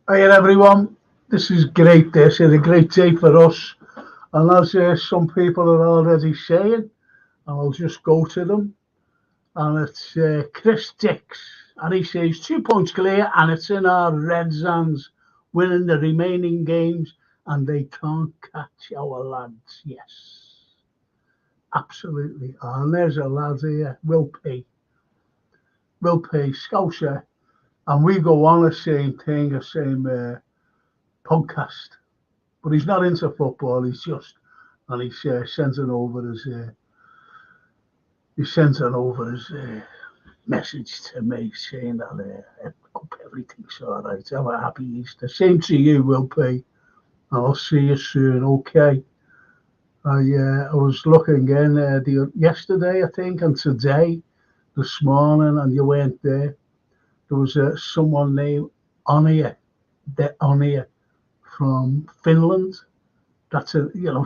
Hi everyone, this is great. This is a great day for us, and as some people are already saying, and I'll just go to them. And it's Chris Dix, and he says 2 points clear, and it's in our Reds' hands, winning the remaining games, and they can't catch our lads. Yes, absolutely. And there's a lad here, Will P, Scouser, and we go on the same thing, the same podcast. But he's not into football. And he's sending over his message to me saying that hope everything's all right. Have a happy Easter. Same to you, Will P. And I'll see you soon. Okay. I was looking in yesterday, I think, and today, this morning, and you weren't there. There was someone named Onia, from Finland.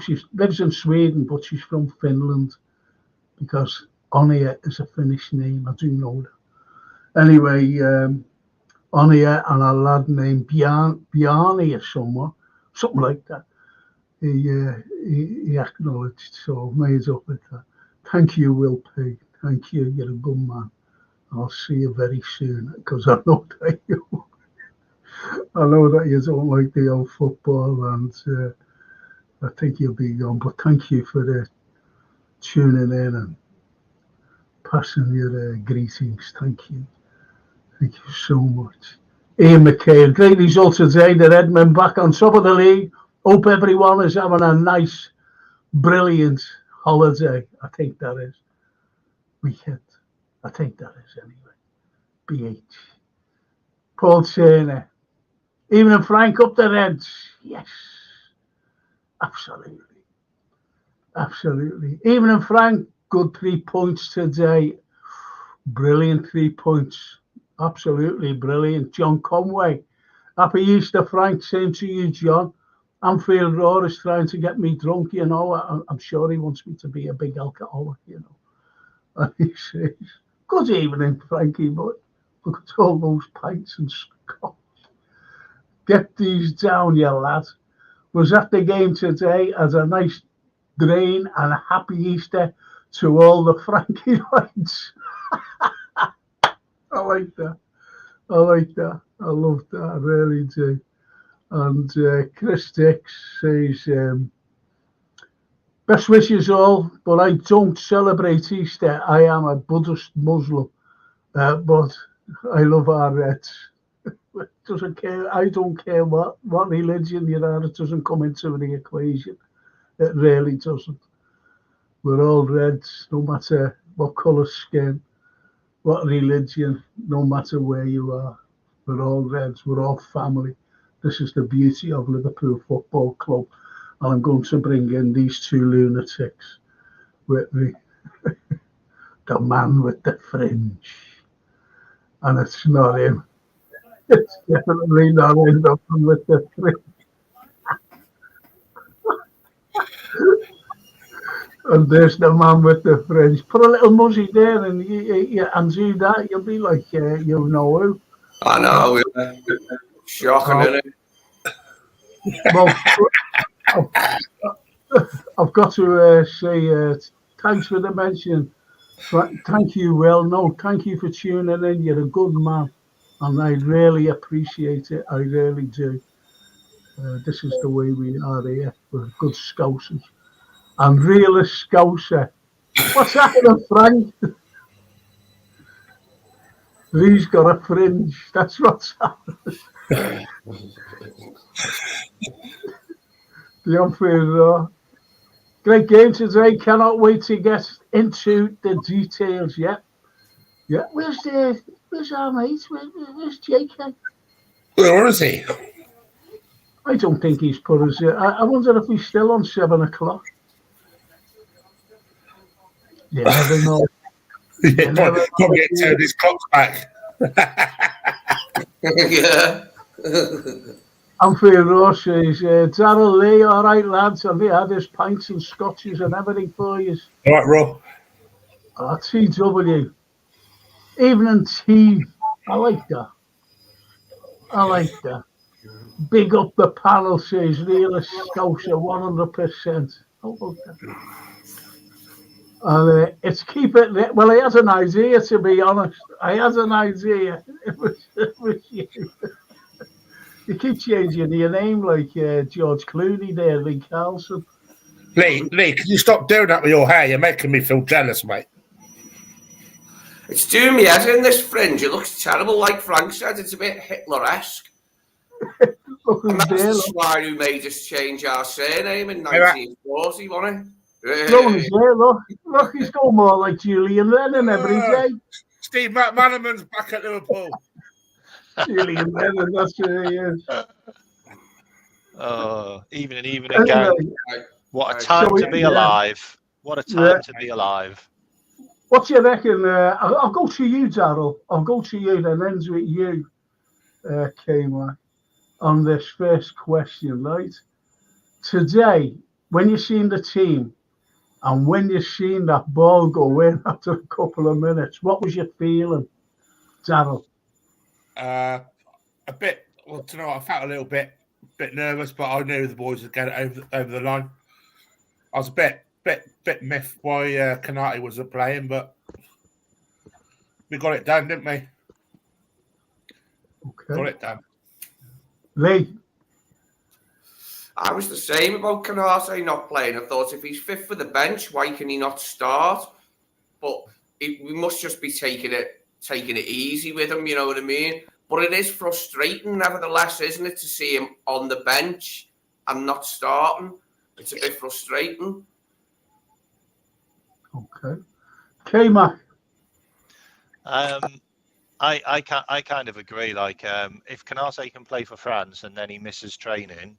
She lives in Sweden, but she's from Finland because Onia is a Finnish name. I do know that. Anyway, Onia and a lad named Bjarni or something like that. He acknowledged, so made up with that. Thank you, Will P. Thank you. You're a good man. I'll see you very soon because I know that you don't like the old football, and I think you'll be gone. But thank you for tuning in and passing your greetings. Thank you. Thank you so much. Ian McKay, great result today. The Redmen back on top of the league. Hope everyone is having a nice, brilliant holiday. I think that is. Weekend. I think that is anyway. BH. Paul Turner. Even and Frank up the Reds. Yes. Absolutely. Absolutely. Even and Frank, good 3 points today. Brilliant 3 points. Absolutely brilliant. John Conway. Happy Easter, Frank. Same to you, John. Anfield Roar is trying to get me drunk, you know. I'm sure he wants me to be a big alcoholic, you know. And he says, good evening, Frankie, but look at all those pints and scotch. Get these down, you lad. Was at the game today as a nice drain and a happy Easter to all the Frankie lights. I like that. I like that. I love that. I really do. And Chris Dix says, best wishes all, but I don't celebrate Easter. I am a Buddhist Muslim, but I love our Reds. It doesn't care. I don't care what religion you are. It doesn't come into the equation. It really doesn't. We're all Reds, no matter what colour skin, what religion, no matter where you are. We're all Reds. We're all family. This is the beauty of Liverpool Football Club. And I'm going to bring in these two lunatics with me. The man with the fringe. And it's not him. It's definitely not him, the man with the fringe. And there's the man with the fringe. Put a little muzzy there and do that. You'll be like, you know who. I know. Shocking, isn't it? Well, I've got to say thanks for the mention. Thank you, Will. No, thank you for tuning in. You're a good man, and I really appreciate it. I really do. This is the way we are here. We're good scousers. And realist scouser. What's happening, Frank? He's got a fringe. That's what's happening. The Anfield. Great game today. Cannot wait to get into the details. Yeah. Where's our mate? Where's JK? Where is he? I don't think he's put us. I wonder if he's still on 7:00. You never know. Probably turned his clock back. Yeah. Anfield Ross says, Darryl Lee, all right, lads. Have you had his pints and scotches and everything for you? All right, Rob. TW. Evening tea. I like that. Big up the panel, says realist Scouser, 100%. How about that? And it's keep it. Well, he has an idea, to be honest. I has an idea. It was you. You keep changing your name like George Clooney there, Lee Carlson. Lee, can you stop doing that with your hair? You're making me feel jealous, mate. It's doing me head in this fringe. It looks terrible, like Frank said. It's a bit Hitler-esque. And that's the swine who made us change our surname in 1940, wasn't it? Look, he's going more like Julian Lennon every day. Steve McManaman's back at Liverpool. Julian Lennon, that's who he is. Oh, even again. What a time to be alive. What a time to be alive. What do you reckon? I'll go to you, Darryl. I'll go to you, then ends with you, Kmart, on this first question, right? Today, when you've seen the team and when you've seen that ball go in after a couple of minutes, what was your feeling, Darryl? A bit. Well, tonight I felt a little bit nervous, but I knew the boys would get it over the line. I was a bit miffed why Kanate wasn't playing, but we got it done, didn't we? Okay. Got it done. Lee? I was the same about Kanate not playing. I thought if he's fit for the bench, why can he not start? But we must just be taking it easy with him, you know what I mean? But it is frustrating, nevertheless, isn't it, to see him on the bench and not starting? It's a bit frustrating. Okay. K-Mac? I kind of agree. Like, if Kanate can play for France and then he misses training,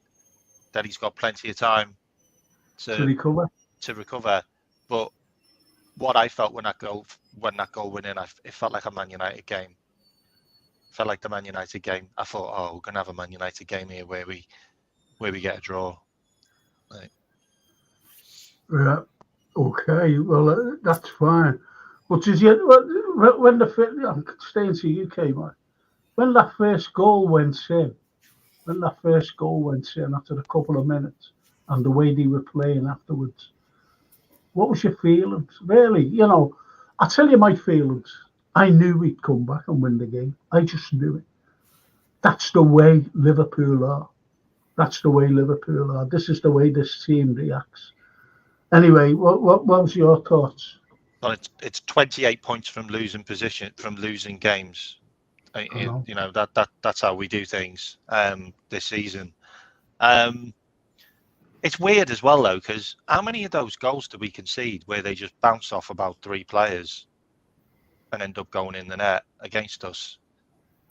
then he's got plenty of time to recover. But what I felt when that goal went in, it felt like a Man United game. It felt like the Man United game. I thought, oh, we're gonna have a Man United game here where we get a draw. Right. Yeah. Okay. Well, that's fine. But I'm staying to UK, man. When that first goal went in, after a couple of minutes, and the way they were playing afterwards, what was your feelings? Really, I'll tell you my feelings. I knew we'd come back and win the game. I just knew it. That's the way Liverpool are. This is the way this team reacts. Anyway, what was your thoughts? Well, it's 28 points from losing games. That's how we do things this season. It's weird as well, though, because how many of those goals do we concede where they just bounce off about 3 players and end up going in the net against us?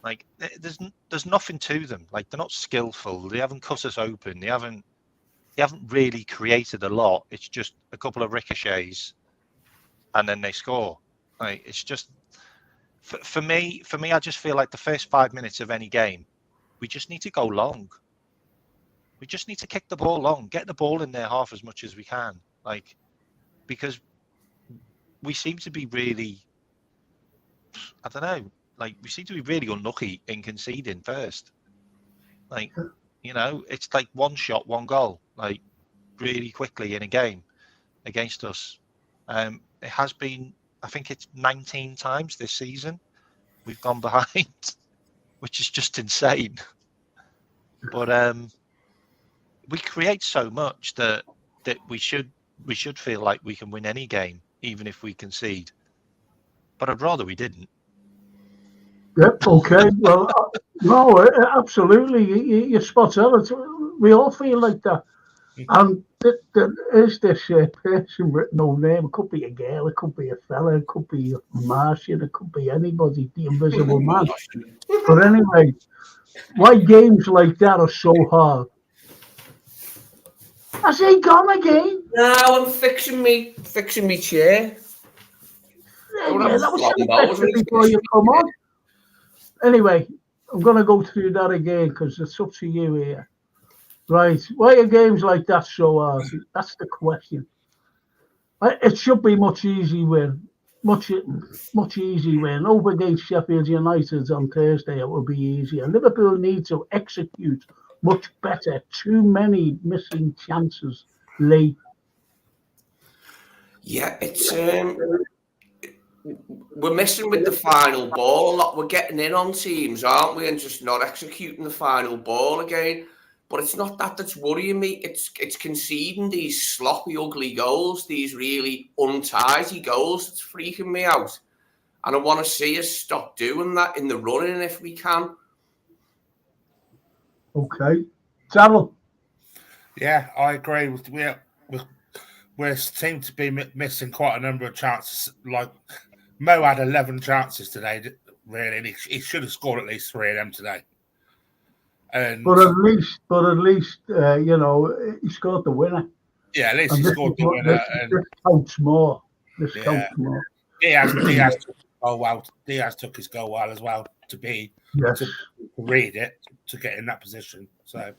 Like, there's nothing to them. Like, they're not skillful. They haven't cut us open. They haven't really created a lot. It's just a couple of ricochets, and then they score. Like, it's just for me. I just feel like the first 5 minutes of any game, we just need to go long. We just need to kick the ball long, get the ball in there half as much as we can. Like, because we seem to be really, I don't know, like we seem to be really unlucky in conceding first. Like, it's like one shot, one goal, like really quickly in a game against us. It has been, I think it's 19 times this season we've gone behind, which is just insane. But we create so much that we should feel like we can win any game, even if we concede. But I'd rather we didn't. Yep. Okay. Well, no, absolutely. You're spot on. We all feel like that. And there is this person with no name. It could be a girl, it could be a fella, it could be a Martian, it could be anybody, the Invisible Man. But anyway, why games like that are so hard? Has he gone again? No, I'm fixing me chair. Yeah, that was something before you come on. Anyway, I'm going to go through that again because it's up to you here. Right, why are games like that so hard? That's the question. It should be much easier much easy win. Over against Sheffield United on Thursday, it will be easier. Liverpool need to execute much better. Too many missing chances late. Yeah, it's we're missing with the final ball a lot. We're getting in on teams, aren't we, and just not executing the final ball again. But it's not that that's worrying me. It's conceding these sloppy, ugly goals, these really untidy goals that's freaking me out. And I want to see us stop doing that in the running if we can. Okay. Darryl? Yeah, I agree. We seem to be missing quite a number of chances. Like, Mo had 11 chances today, really, and he should have scored at least 3 of them today. And But at least, you know, he scored the winner. yeah, at least he scored the winner. This counts more. This counts more. Diaz took his goal well. Diaz took his goal well as well to read it, to get in that position. So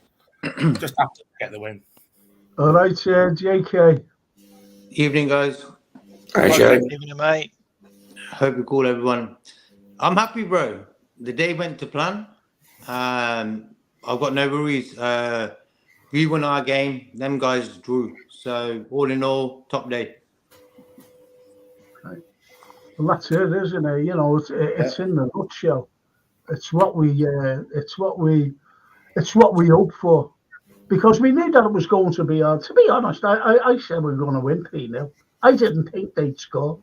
just have to get the win. All right, JK. Evening, guys. Hi, Jay. Evening, mate. Hope you cool, everyone. I'm happy, bro. The day went to plan. I've got no worries. We won our game. Them guys drew. So all in all, top day. Okay. Well, that's it, isn't it? You know, it's in the nutshell. It's what we hope for. Because we knew that it was going to be hard. To be honest, I said we were going to win 3-0. I didn't think they'd score.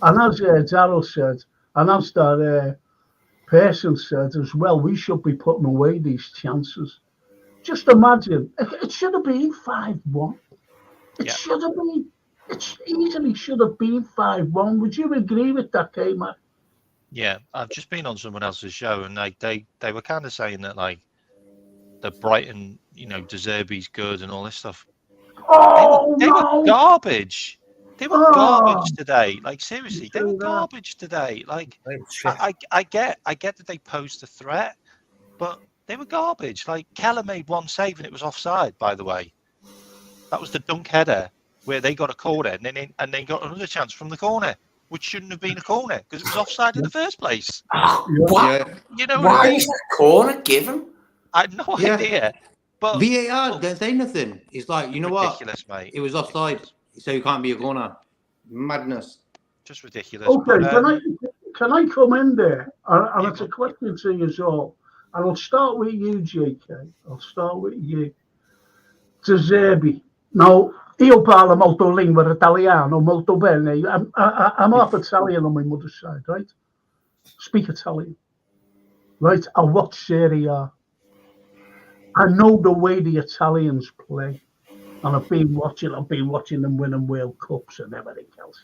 And as Darryl said, and as that person said as well, we should be putting away these chances. Just imagine, it should have been 5-1. Should have been. It easily should have been 5-1. Would you agree with that, K-Mac? Yeah, I've just been on someone else's show, and they were kind of saying that, like, the Brighton, you know, De Zerbi's good and all this stuff. They were garbage. They were garbage today. Like, seriously, they were garbage today. Like, I get that they posed a threat, but they were garbage. Like, Keller made one save and it was offside, by the way. That was the dunk header where they got a corner and they got another chance from the corner, which shouldn't have been a corner because it was offside in the first place. What? Yeah. You know, Why is that corner given? I had no idea. But VAR don't say nothing. It's like, you know ridiculous, what? mate. It was offside, so you can't be a corner. Madness. Just ridiculous. Okay, But, can I come in there? And it's a question to you all. And I'll start with you, JK. I'll start with you. De Zerbi. Now, io parlo molto lingua italiano, molto bene. I'm half Italian on my mother's side, right? Speak Italian. Right? I watch Serie A. I know the way the Italians play. And I've been watching them winning World Cups and everything else.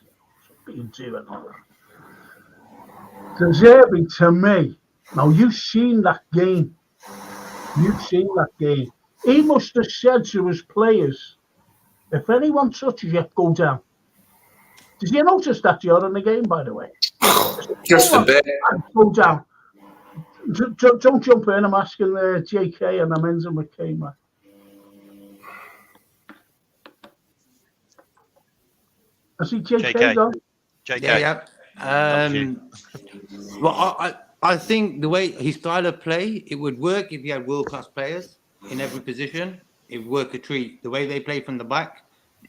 So I've been doing all that. De Zerbi, to me, now you've seen that game. He must have said to his players, if anyone touches you, go down. Did you notice that during the game, by the way? Just a bit. Go down. Don't jump in. I'm asking JK and I'm ending with K-Mac. I see JK gone. JK. Yeah. Well, I think the way his style of play, it would work if he had world-class players in every position. It would work a treat. The way they play from the back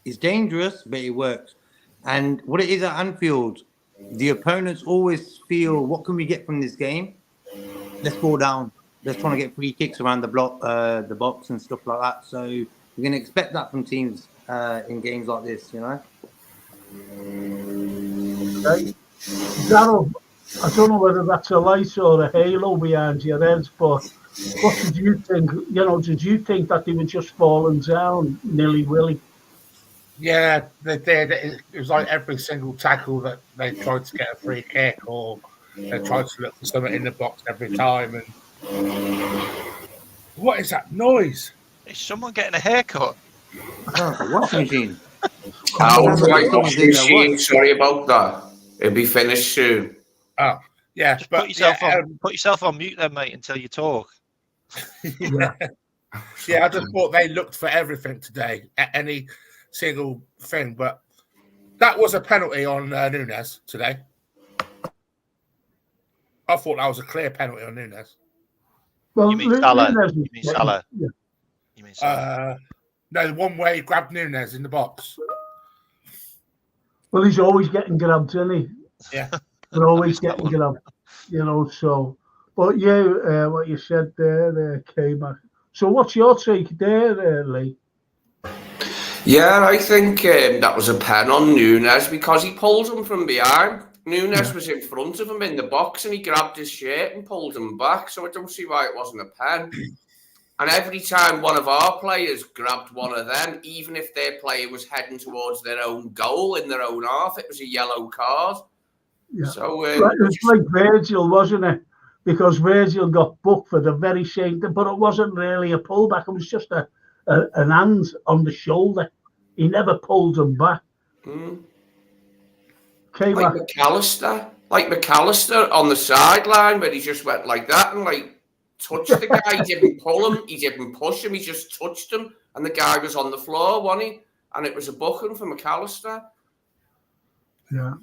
is dangerous, but it works. And what it is at Anfield, the opponents always feel, what can we get from this game? Let's go down. Let's try to get free kicks around the block, the box and stuff like that. So we're going to expect that from teams in games like this, you know? Okay. Darryl, I don't know whether that's a light or a halo behind your head, but what did you think? You know, did you think that they were just falling down nilly-willy? Yeah, they did. It was like every single tackle that they tried to get a free kick or they tried to look for something in the box every time. And what is that noise? Is someone getting a haircut? Oh, washing machine. Sorry about that. It'll be finished soon. Oh, yeah. Just put yourself on mute then, mate, until you talk. Yeah. I just thought they looked for everything today, any single thing. But That was a penalty on Nunez today. I thought that was a clear penalty on Nunez. Well, You mean Salah? Nunez You mean Salah? Yeah. You mean Salah? No, the one where he grabbed Nunez in the box. Well, he's always getting grabbed, isn't he? Yeah. They're always getting grabbed, so. But yeah, what you said there came back. So what's your take there, Lee? Yeah, I think that was a pen on Nunez because he pulled him from behind. Nunez was in front of him in the box and he grabbed his shirt and pulled him back. So I don't see why it wasn't a pen. And every time one of our players grabbed one of them, even if their player was heading towards their own goal in their own half, it was a yellow card. Yeah. So it was like Virgil, wasn't it? Because Virgil got booked for the very same thing, but it wasn't really a pullback. It was just an hand on the shoulder. He never pulled him back. Came like back. McAllister on the sideline where he just went like that and like touched the guy. He didn't pull him. He didn't push him. He just touched him. And the guy was on the floor, wasn't he? And it was a booking for McAllister. Yeah.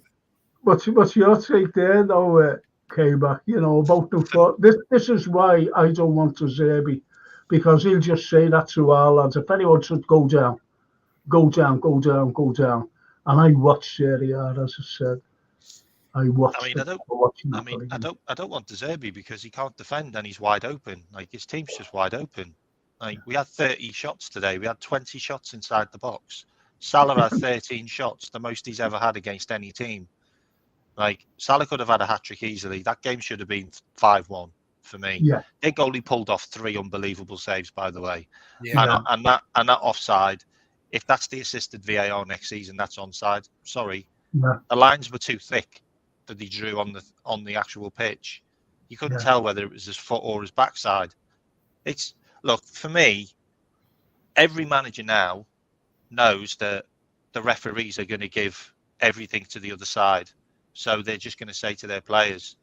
What's your take there, though, K-Back, about the foot? This is why I don't want to Zerbi, because he'll just say that to our lads. If anyone should go down. And I watched Serie A, as I said. I don't want De Zerbi because he can't defend and he's wide open. Like his team's just wide open. Like we had 30 shots today. We had 20 shots inside the box. Salah had 13 shots, the most he's ever had against any team. Like Salah could have had a hat-trick easily. That game should have been 5-1 for me. Yeah. Their goalie pulled off 3 unbelievable saves, by the way. Yeah. And that offside. If that's the assisted VAR next season, that's onside. Sorry, Yeah. the lines were too thick that he drew on the actual pitch. You couldn't tell whether it was his foot or his backside. Look, for me, every manager now knows that the referees are going to give everything to the other side. So they're just going to say to their players,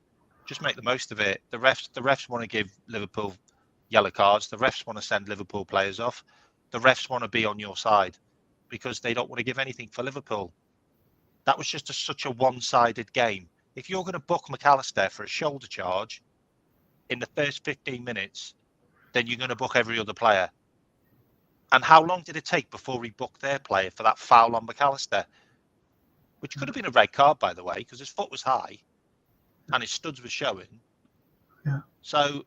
just make the most of it. The refs want to give Liverpool yellow cards. The refs want to send Liverpool players off. The refs want to be on your side because they don't want to give anything for Liverpool. That was just such a one-sided game. If you're going to book McAllister for a shoulder charge in the first 15 minutes, then you're going to book every other player. And how long did it take before he booked their player for that foul on McAllister? Which could have been a red card, by the way, because his foot was high and his studs were showing. Yeah. So,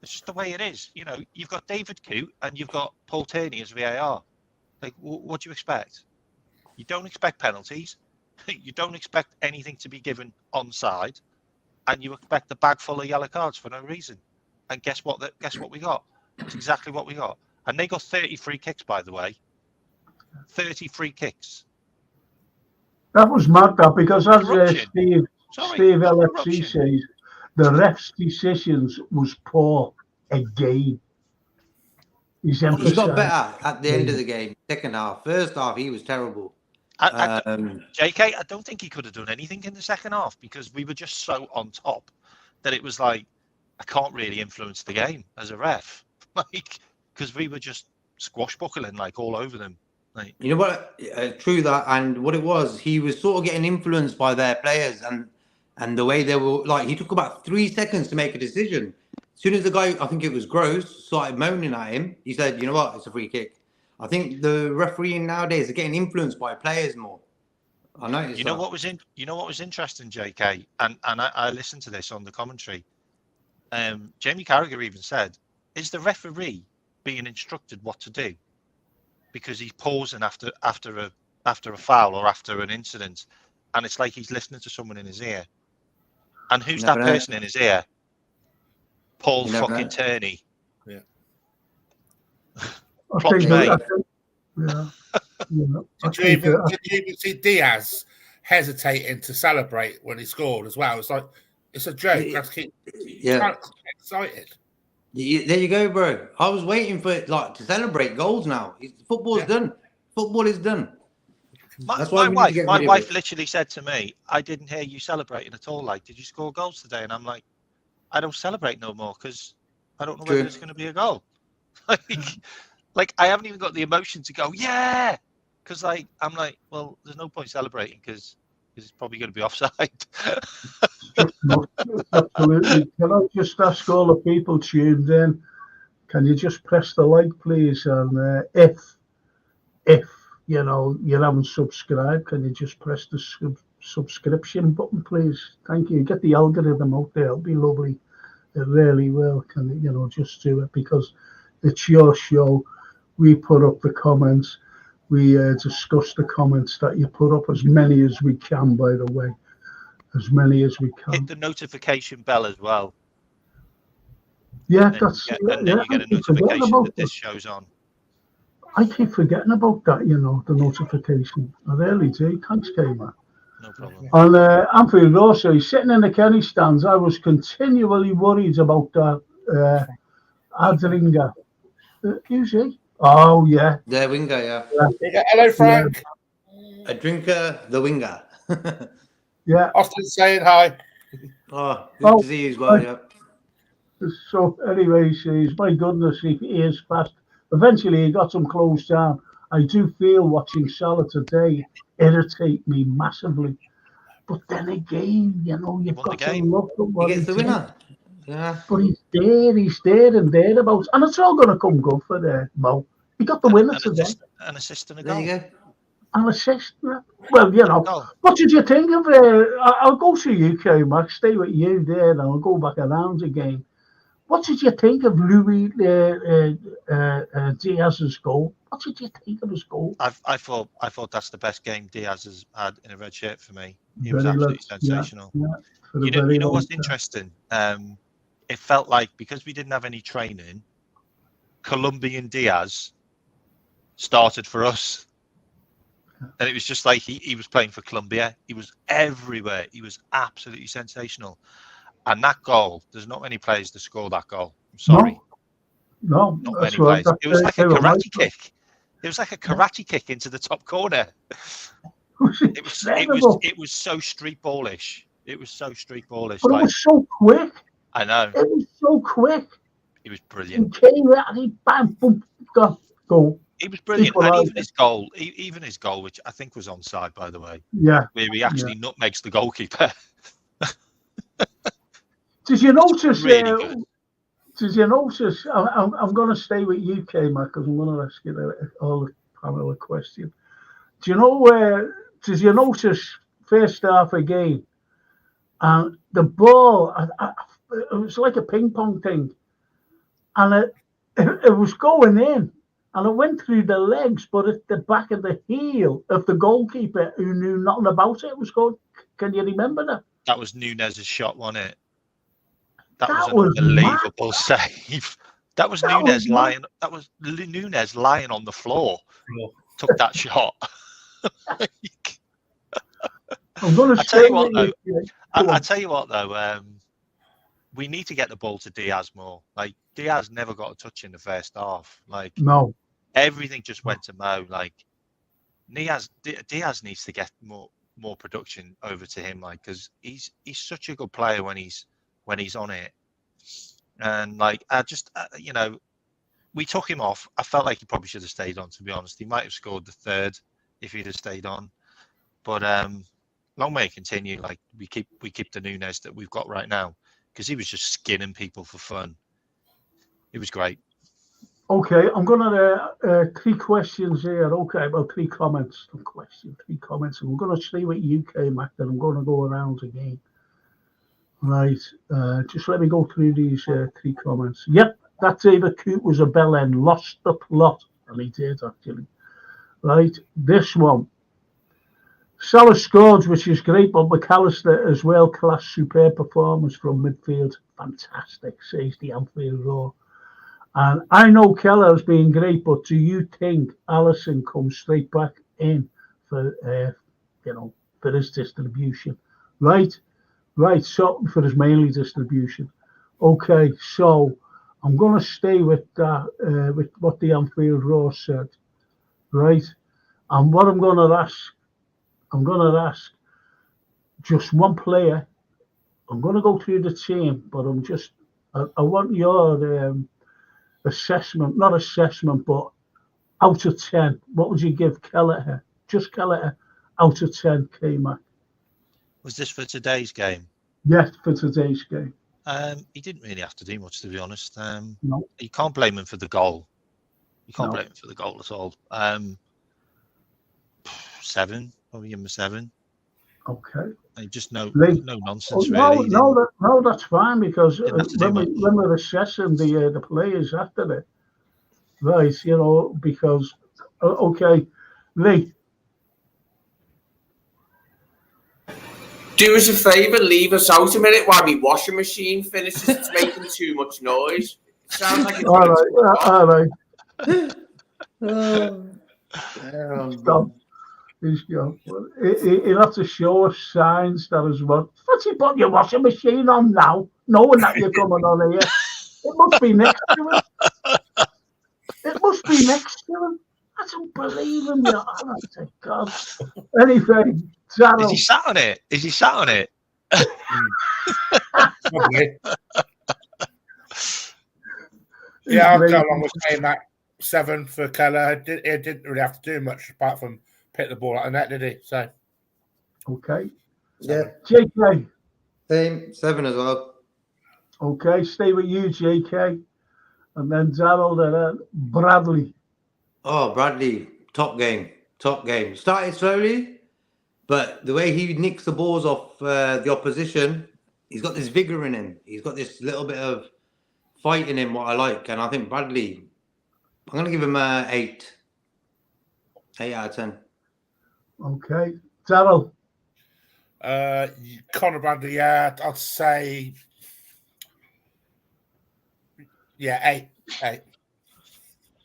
it's just the way it is. You've got David Coote and you've got Paul Tierney as VAR. Like, what do you expect? You don't expect penalties. You don't expect anything to be given onside, and you expect a bag full of yellow cards for no reason. And guess what? Guess what we got? It's exactly what we got. And they got 30 free kicks, by the way. 30 free kicks. That was mad, because as Steve LFC corruption. says, the ref's decisions was poor again. He got better at the end of the game, second half. First half, he was terrible. JK, I don't think he could have done anything in the second half because we were just so on top that it was like, I can't really influence the game as a ref. Because we were just squashbuckling all over them. You know what? True that. And what it was, he was sort of getting influenced by their players and the way they were, he took about 3 seconds to make a decision. As soon as the guy, I think it was Gross, started moaning at him, he said, you know what, it's a free kick. I think the refereeing nowadays are getting influenced by players more. I noticed. You know what was interesting, JK, and I listened to this on the commentary. Jamie Carragher even said, "Is the referee being instructed what to do? Because he's pausing after a foul or after an incident, and it's like he's listening to someone in his ear. And who's that person in his ear? Paul fucking Tierney. Yeah. Klopp's mate. Did you even see Diaz hesitating to celebrate when he scored as well? It's like, it's a joke. Excited. There you go, bro. I was waiting for it to celebrate goals now. Football's done. Football is done. My wife literally said to me, I didn't hear you celebrating at all. Did you score goals today? And I'm like, I don't celebrate no more because I don't know whether it's going to be a goal. I haven't even got the emotion to go, yeah. Because I'm like, well, there's no point celebrating because it's probably going to be offside. Absolutely. Can I just ask all the people tuned in? Can you just press the like, please? And if you know you haven't subscribed, can you just press the subscription button, please? Thank you. Get the algorithm out there. It'll be lovely. It really will. Can you just do it because it's your show. We put up the comments. We discuss the comments that you put up, as many as we can, by the way. As many as we can. Hit the notification bell as well. Yeah, and then you get a notification that this show's on. I keep forgetting about that, the notification. I really do. Thanks, K-Man. No problem. And Anfield also, sitting in the Kenny stands, I was continually worried about that Adringer. Who's he? Oh, yeah. The winger, yeah. Hello, Frank. A drinker, the winger. Yeah. Austin saying hi. Oh, good to see you as well, yeah. So, anyway, he says, my goodness, he is fast. Eventually, he got him closed down. I do feel watching Salah today irritate me massively. But then again, you've got to look at what he gets the winner. Yeah. But he's there and thereabouts. And it's all going to come good for Mo. He got the winner today. An assist and a There goal. you go. An assist. Well, what did you think of I'll go to you, K-Mac, stay with you there, and I'll go back around again. What did you think of Louis Diaz's goal? What did you think of his goal? I thought that's the best game Diaz has had in a red shirt for me. He was absolutely sensational. Yeah, you know what's interesting? It felt like because we didn't have any training, Colombian Diaz started for us. And it was just like he was playing for Colombia. He was everywhere. He was absolutely sensational. And that goal, there's not many players to score that goal. I'm sorry. No, not many players. It was like a karate kick. It was like a karate kick into the top corner. It was so street ballish. It was so street ballish. But it was so quick. I know. It was so quick. It was brilliant. He came out and he bam, boom, goal. He was brilliant. And even his goal, which I think was onside, by the way. Yeah. Where he actually nutmegs the goalkeeper. Did you notice? Really good. Did you notice? I'm going to stay with you, K-Mac, because I'm going to ask you all the panel a question. Do you know where? Did you notice first half again? And the ball, it was like a ping pong thing, and it was going in, and it went through the legs, but at the back of the heel of the goalkeeper who knew nothing about it was going. Can you remember that? That was Nunez's shot, wasn't it? That was an unbelievable save. That was Nunez lying. That was Nunez lying on the floor. Took that shot. I'm going to tell you what, though. I tell you what, though. We need to get the ball to Diaz more. Like Diaz never got a touch in the first half. Like no, everything just went to Mo. Like Diaz needs to get more production over to him. Like because he's such a good player when he's on it. And like I just we took him off. I felt like he probably should have stayed on. To be honest, he might have scored the third if he'd have stayed on. But long may it continue. Like we keep the Nunez that we've got right now because he was just skinning people for fun. It was great. Okay, I'm gonna 3 questions here. Okay, well 3 comments. 3 comments. And I'm gonna stay with UK, Mac. Then I'm gonna go around again. Right. Just let me go through these 3 comments. Yep, that David Coote was a bell end. Lost the plot, and he did actually. Right. This one. Salah scored, which is great, but McAllister as well, class, superb performance from midfield. Fantastic, says the Anfield Roar. And I know Keller's been great, but do you think Allison comes straight back in for his distribution? Right, so for his mainly distribution. Okay, so I'm going to stay with that, with what the Anfield Roar said, right? And what I'm going to ask just one player. I'm going to go through the team, but I want your assessment, not assessment, but out of 10, what would you give Kelleher? Just Kelleher, out of 10, K-Mac. Was this for today's game? Yes, for today's game. He didn't really have to do much, to be honest. No. You can't blame him for the goal. You can't No. blame him for the goal at all. 7, probably give him a 7. Okay. Just no Lee? nonsense, No, really. no, that's fine, because Didn't have to do when we're assessing the players after it, right, you know, because, okay, Lee, Do us a favour, leave us out a minute while my washing machine finishes. It's making too much noise. It sounds like it's all right. Stop. He'll have to show us signs that is what. What's he put your washing machine on now, knowing that you're coming on here? It must be next to him. It must be next to him. I don't believe him. Oh, thank God. Anyway, Is he sat on it? Is he sat on it? Probably. Yeah, I'll go along with saying that 7 for Keller. He didn't really have to do much apart from pick the ball out of the net, did he? So, okay. Yeah. JK. Same, 7 as well. Okay, stay with you, JK. And then Darrell, then Bradley. Oh, Bradley, top game. Started slowly, but the way he nicks the balls off the opposition, he's got this vigour in him. He's got this little bit of fight in him, what I like. And I think Bradley, I'm going to give him a 8. 8 out of 10. Okay. Darrell. Conor Bradley, yeah, I'd say, yeah, 8.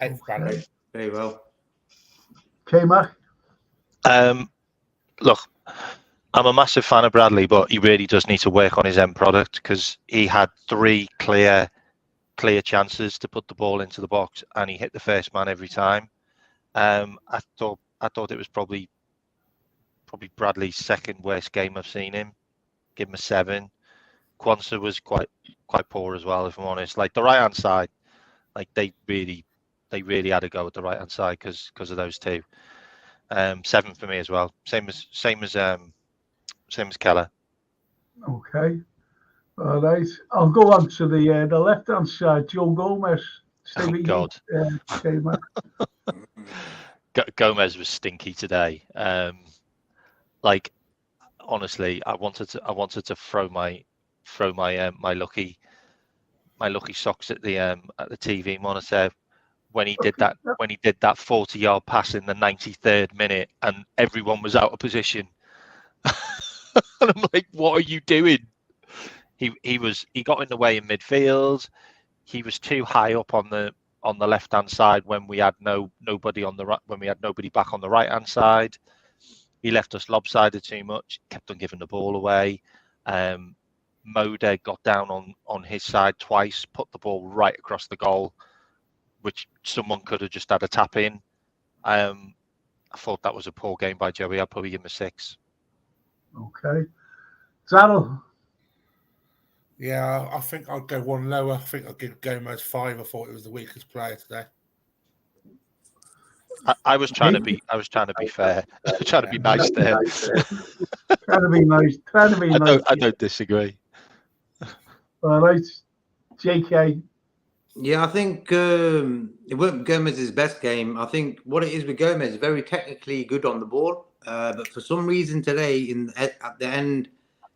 8 for Bradley. Very well. K-Mac. Look, I'm a massive fan of Bradley, but he really does need to work on his end product, because he had 3 clear chances to put the ball into the box, and he hit the first man every time. I thought it was probably Bradley's second worst game I've seen him. Give him a 7. Quansah was quite poor as well, if I'm honest. Like the right hand side, like they really had to go at the right hand side because of those 2. 7 for me as well. Same as Keller. Okay. All right. I'll go on to the left hand side. Joe Gomez. Oh God. K-Mac. Gomez was stinky today. Like honestly, I wanted to throw my lucky socks at the TV monitor when he did that 40-yard pass in the 93rd minute and everyone was out of position. And I'm like, what are you doing? He got in the way in midfield. He was too high up on the left hand side when we had nobody on the right, when we had nobody back on the right hand side. He left us lopsided too much, kept on giving the ball away. Mode got down on his side twice, put the ball right across the goal, which someone could have just had a tap in. I thought that was a poor game by Joey. I'd probably give him a 6. Okay. Darrell. Yeah, I think I'd go one lower. I think I'd give Gomez 5. I thought it was the weakest player today. I was trying to be fair. I was trying to be nice there. Trying to be nice. I don't disagree. All right. JK. Yeah, I think it wasn't Gomez's best game. I think what it is with Gomez, very technically good on the ball, but for some reason today, at the end,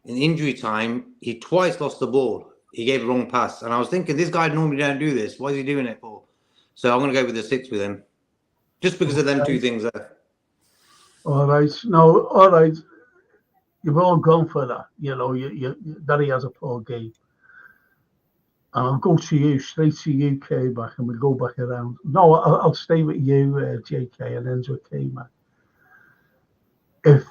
in injury time, he twice lost the ball. He gave a wrong pass, and I was thinking, this guy normally don't do this. Why is he doing it for? So I'm going to go with a 6 with him, just because of them 2 things there. All right. No, all right. You've all gone for that. You know, that he has a poor game. And I'll go to you, straight to you, K-Mac, and we'll go back around. No, I'll stay with you, JK, and end with K-Mac. If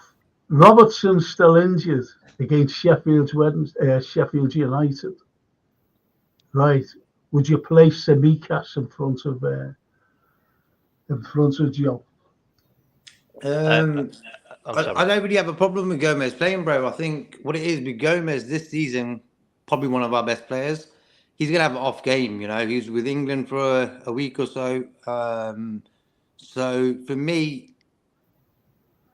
Robertson's still injured against Sheffield United, right, would you place Semikas in front of Joe? I don't really have a problem with Gomez playing, bro. I think what it is with Gomez this season, probably one of our best players. He's going to have an off game, you know. He was with England for a week or so. So for me,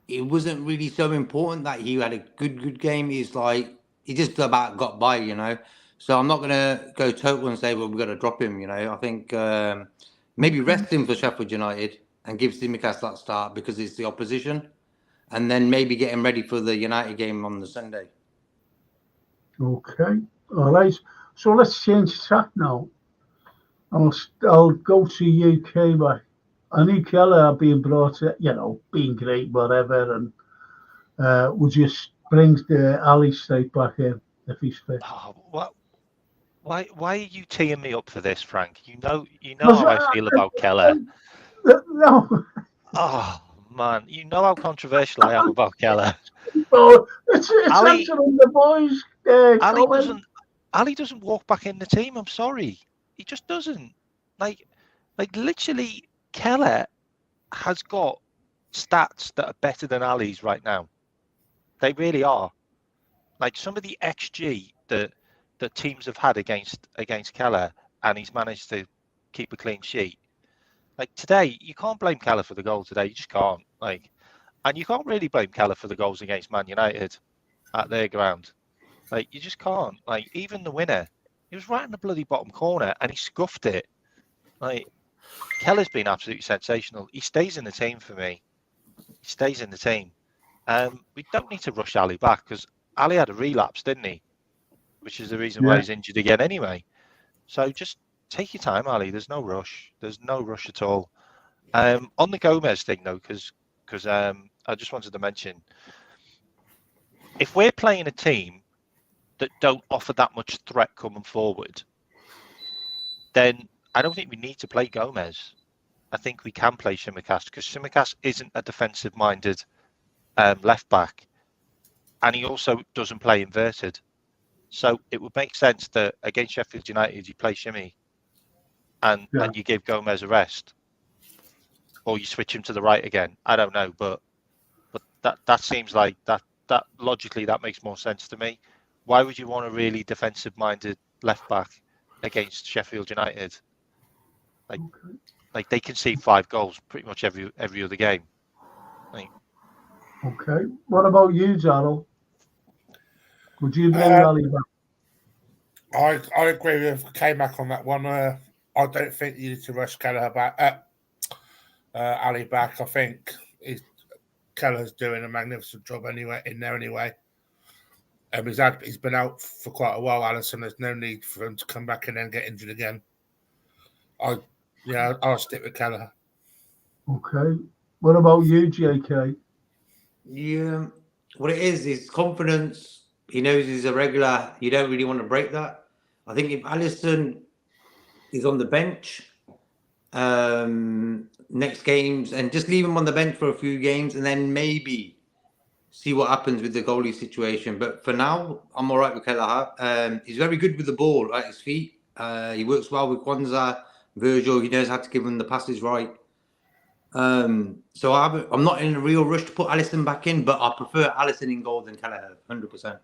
it wasn't really so important that he had a good game. He's like, he just about got by, you know. So I'm not going to go total and say, well, we've got to drop him, you know. I think maybe rest him for Sheffield United and give Tsimikas that start because it's the opposition. And then maybe get him ready for the United game on the Sunday. Okay. All right. So let's change track now. I'll go to UK back. I knew Keller being brought, you know, being great, whatever, and would just bring the Allister back in if he's fit. Oh, what? Why are you teeing me up for this, Frank? You know how I feel about Keller. No. Oh man, you know how controversial I am about Keller. Oh, it's Ali, answering the boys. Ali doesn't walk back in the team. I'm sorry, he just doesn't. Like literally, Keller has got stats that are better than Ali's right now. They really are. Like some of the XG that teams have had against Keller, and he's managed to keep a clean sheet. Like today, you can't blame Keller for the goal today. You just can't. Like, and you can't really blame Keller for the goals against Man United at their ground. Like, you just can't. Like, even the winner, he was right in the bloody bottom corner, and he scuffed it. Like, Keller's been absolutely sensational. He stays in the team for me. He stays in the team. We don't need to rush Ali back because Ali had a relapse, didn't he? Which is the reason why he's injured again anyway. So just take your time, Ali. There's no rush. There's no rush at all. On the Gomez thing, though, because I just wanted to mention, if we're playing a team that don't offer that much threat coming forward, then I don't think we need to play Gomez. I think we can play Tsimikas because Tsimikas isn't a defensive-minded left back, and he also doesn't play inverted. So it would make sense that against Sheffield United, you play Shimmy and you give Gomez a rest, or you switch him to the right again. I don't know, but that seems like that logically that makes more sense to me. Why would you want a really defensive-minded left back against Sheffield United? Like they concede 5 goals pretty much every other game. Okay. What about you, Jarrell? Would you bring Ali back? I agree with K-Mac on that one. I don't think you need to rush Keller back. Ali back. I think Keller's doing a magnificent job anyway. He's been out for quite a while, Alisson. There's no need for him to come back and then get injured again. I'll stick with Keller. Okay. What about you, JK? Yeah, what it is confidence. He knows he's a regular. You don't really want to break that. I think if Allister is on the bench next games and just leave him on the bench for a few games and then maybe see what happens with the goalie situation. But for now, I'm all right with Keller. He's very good with the ball at his feet. He works well with Kwanzaa, Virgil. He knows how to give him the passes right. So I'm not in a real rush to put Alisson back in, but I prefer Alisson in goal than Kelleher, 100%.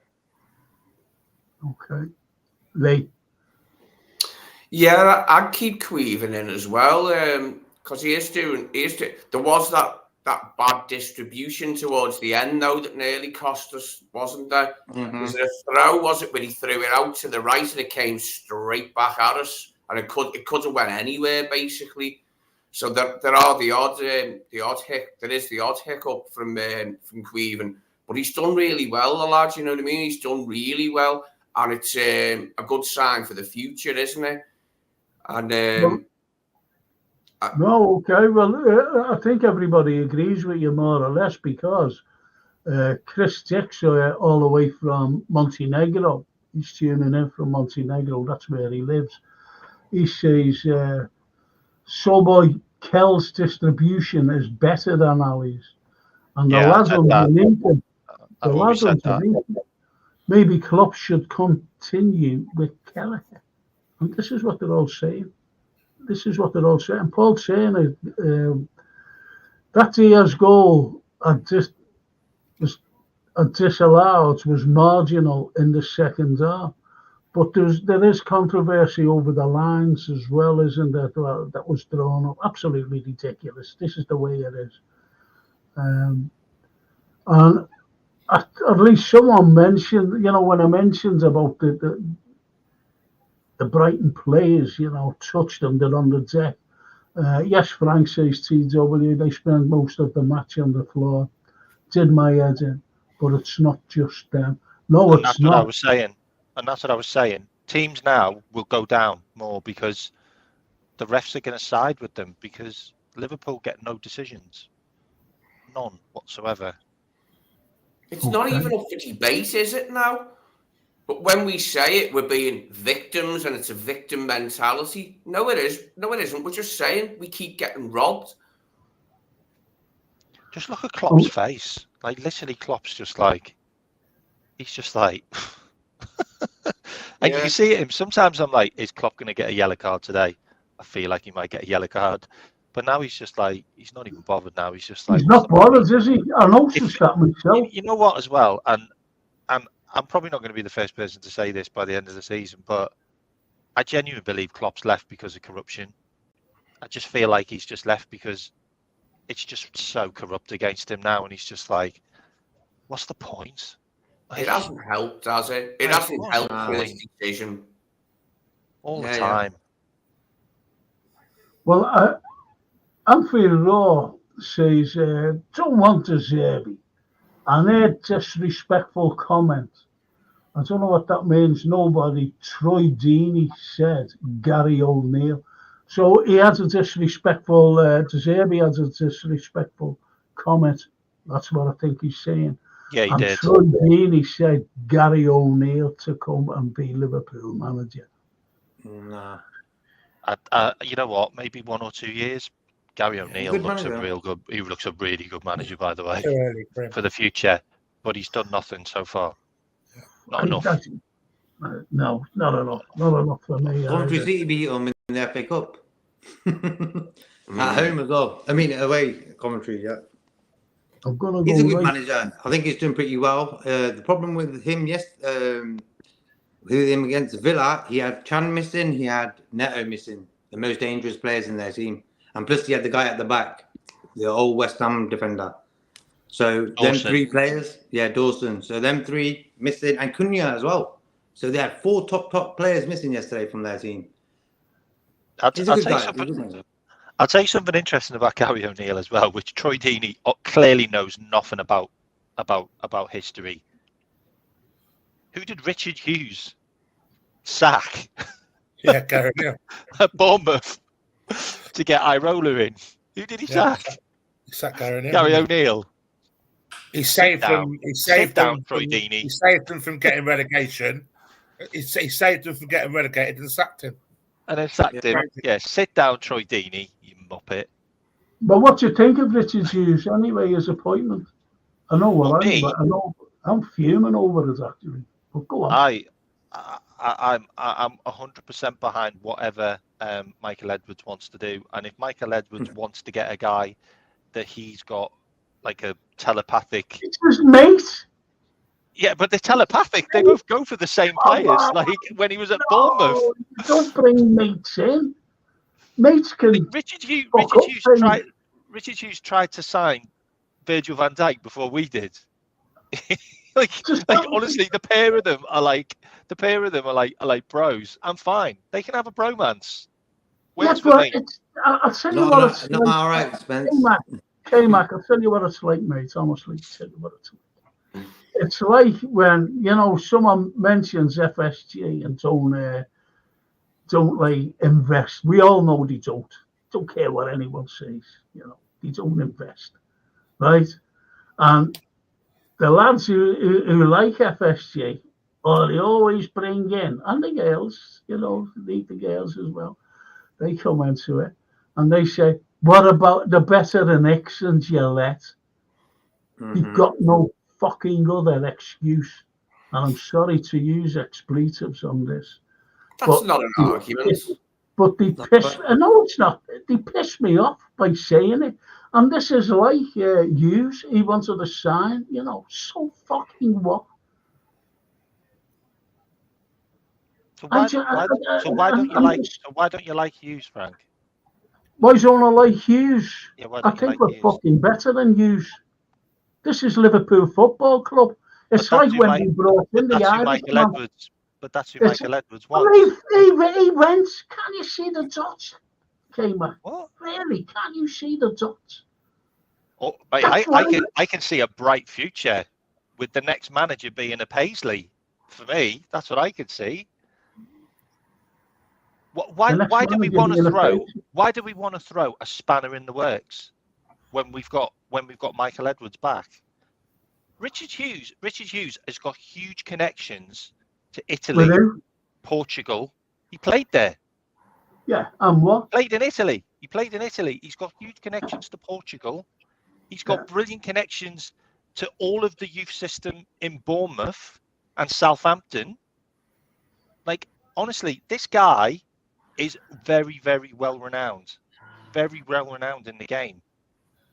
Okay. Lee? Yeah, I'd keep Queven in as well, because he is doing. There was that bad distribution towards the end, though, that nearly cost us, wasn't there? Mm-hmm. Was it a throw? Was it when he threw it out to the right and it came straight back at us, and it could have went anywhere basically. So there are the odd hiccup from Queven, but he's done really well, the lad. You know what I mean? He's done really well, and it's a good sign for the future, isn't it? And no, okay. Well, I think everybody agrees with you more or less because Chris Dixon, all the way from Montenegro, he's tuning in from Montenegro. That's where he lives. He says, Soboy Kell's distribution is better than Ali's. And the lads underneath him, maybe Klopp should continue with Kelleher. And this is what they're all saying. And Paul's saying that Diaz goal disallowed was marginal in the second half. But there is controversy over the lines as well, isn't there? Well, that was drawn up. Absolutely ridiculous. This is the way it is. And at least someone mentioned, when I mentioned about the Brighton players, touched them, they're on the deck. Yes, Frank says TW, they spend most of the match on the floor. Did my head in, but it's not just them. No, it's not. What I was saying. And that's what I was saying. Teams now will go down more because the refs are going to side with them because Liverpool get no decisions. None whatsoever. It's not even up for debate, is it now? But when we say it, we're being victims and it's a victim mentality. No, it is. No, it isn't. We're just saying we keep getting robbed. Just look at Klopp's face. Like, literally, Klopp's just like, he's just like, and you can see him. Sometimes I'm like, is Klopp going to get a yellow card today? I feel like he might get a yellow card. But now he's just like, he's not even bothered now. He's just like, he's not bothered, is he? I noticed that myself. You know what, as well, and I'm probably not going to be the first person to say this by the end of the season, but I genuinely believe Klopp's left because of corruption. I just feel like he's just left because it's just so corrupt against him now, and he's just like, what's the point? It hasn't helped, has it? It hasn't helped with his decision. All the time. Well, Anfield Raw says, don't want a Zerbi. And a disrespectful comment. I don't know what that means. Nobody. Troy Deeney said Gary O'Neill. So he had a disrespectful, Zerbi had a disrespectful comment. That's what I think he's saying. Yeah, he did. Troy Deeney said Gary O'Neill to come and be Liverpool manager. Nah. You know what? Maybe 1 or 2 years. Gary O'Neill looks a real good. He looks a really good manager, by the way, for the future. But he's done nothing so far. Not enough. No, not enough. Not enough for me. Coventry City beat them in the FA Cup. At home as well. I mean, away, Coventry, yeah. I'm gonna He's go a good manager. I think he's doing pretty well. The problem with him, with him against Villa, he had Chan missing, he had Neto missing, the most dangerous players in their team. And plus, he had the guy at the back, the old West Ham defender. So, them 3 players, Dawson. So, them 3 missing, and Cunha as well. So, they had 4 top players missing yesterday from their team. I'll tell you something interesting about Gary O'Neill as well, which Troy Deeney clearly knows nothing about history. Who did Richard Hughes sack? Yeah, Gary O'Neill. At Bournemouth to get Irola in. Who did he sack? He sacked Gary O'Neill. Gary O'Neill. He saved them. He saved them. Troy Deeney. He saved them from getting relegation. He saved them from getting relegated and sacked him. And then sacked him. Yeah, sit down, Troy Deeney, you muppet. But what do you think of Richard Hughes anyway? His appointment. I know what I'm fuming over it actually. But go on. I'm 100% behind whatever Michael Edwards wants to do, and if Michael Edwards wants to get a guy that he's got like a telepathic, it's his mate. Yeah, but they're telepathic. They both go for the same players. Like when he was at Bournemouth. Don't bring mates in. Mates can. Richard Hughes tried to sign Virgil van Dijk before we did. like honestly, the pair of them are like bros. I'm fine. They can have a bromance. Yes, but I'll tell you what it's like. All right, Spence. K-Mac, I'll tell you what it's like, mate. Honestly, tell you what it's like. It's like when someone mentions FSG and don't like invest. We all know they don't. Don't care what anyone says. They don't invest, right? And the lads who like FSG, they always bring in, and the girls, need the girls as well. They come into it and they say, "What about the better than X and Gillette?" You've got no fucking other excuse, and I'm sorry to use expletives on this. That's not an argument. But they piss. No, it's not. They piss me off by saying it. And this is like Hughes. He wanted to sign. So fucking what? So I why, ju- why, so I- why don't you I'm like? just- So why don't you like Hughes, Frank? Why don't I like Hughes? Yeah, why I don't you think like we're Hughes? fucking better than Hughes. This is Liverpool Football Club. It's But that's like who when Mike- we brought in the That's who Irish Michael man. Edwards. But that's who It's- Michael Edwards Well, wants. he went. Can you see the dots, Kamer? What? Really? Can you see the dots? Oh, mate, That's I can see a bright future with the next manager being a Paisley. For me, that's what I could see. Why The next do we manager want to being a throw? Paisley. Why do we want to throw a spanner in the works when we've got Michael Edwards back? Richard Hughes has got huge connections to Italy, With who? Portugal. He played there. Yeah, and what? He played in Italy. He's got huge connections to Portugal. He's got brilliant connections to all of the youth system in Bournemouth and Southampton. Like, honestly, this guy is very, very well renowned. Very well renowned in the game.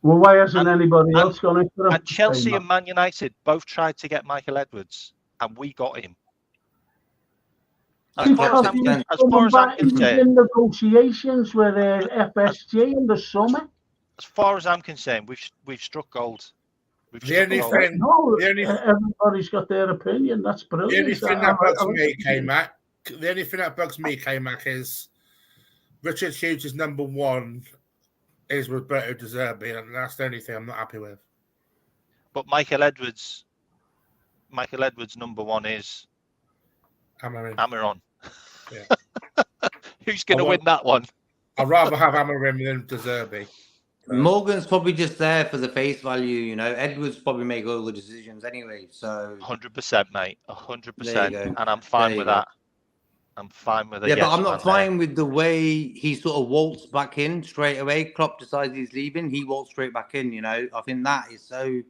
Well, why hasn't anybody else gone in for him? And Chelsea and Man United both tried to get Michael Edwards, and we got him. As far as I'm concerned, in negotiations with FSG in the summer. As far as I'm concerned, we've struck gold. Everybody's got their opinion. That's brilliant. The only thing that bugs me, K-Mac, is Richard Hughes' number one is Roberto De Zerbi, and that's the only thing I'm not happy with. But Michael Edwards' number one is Amaron. Yeah. Who's going to win that one? I'd rather have Amarim than De Zerbi. Morgan's probably just there for the face value, you know. Edwards probably make all the decisions anyway. So 100%, mate, 100%, and I'm fine with that. I'm fine with it. Yeah, but I'm not fine with the way he sort of waltzed back in straight away. Klopp decides he's leaving, he waltzed straight back in. You know, I think that is so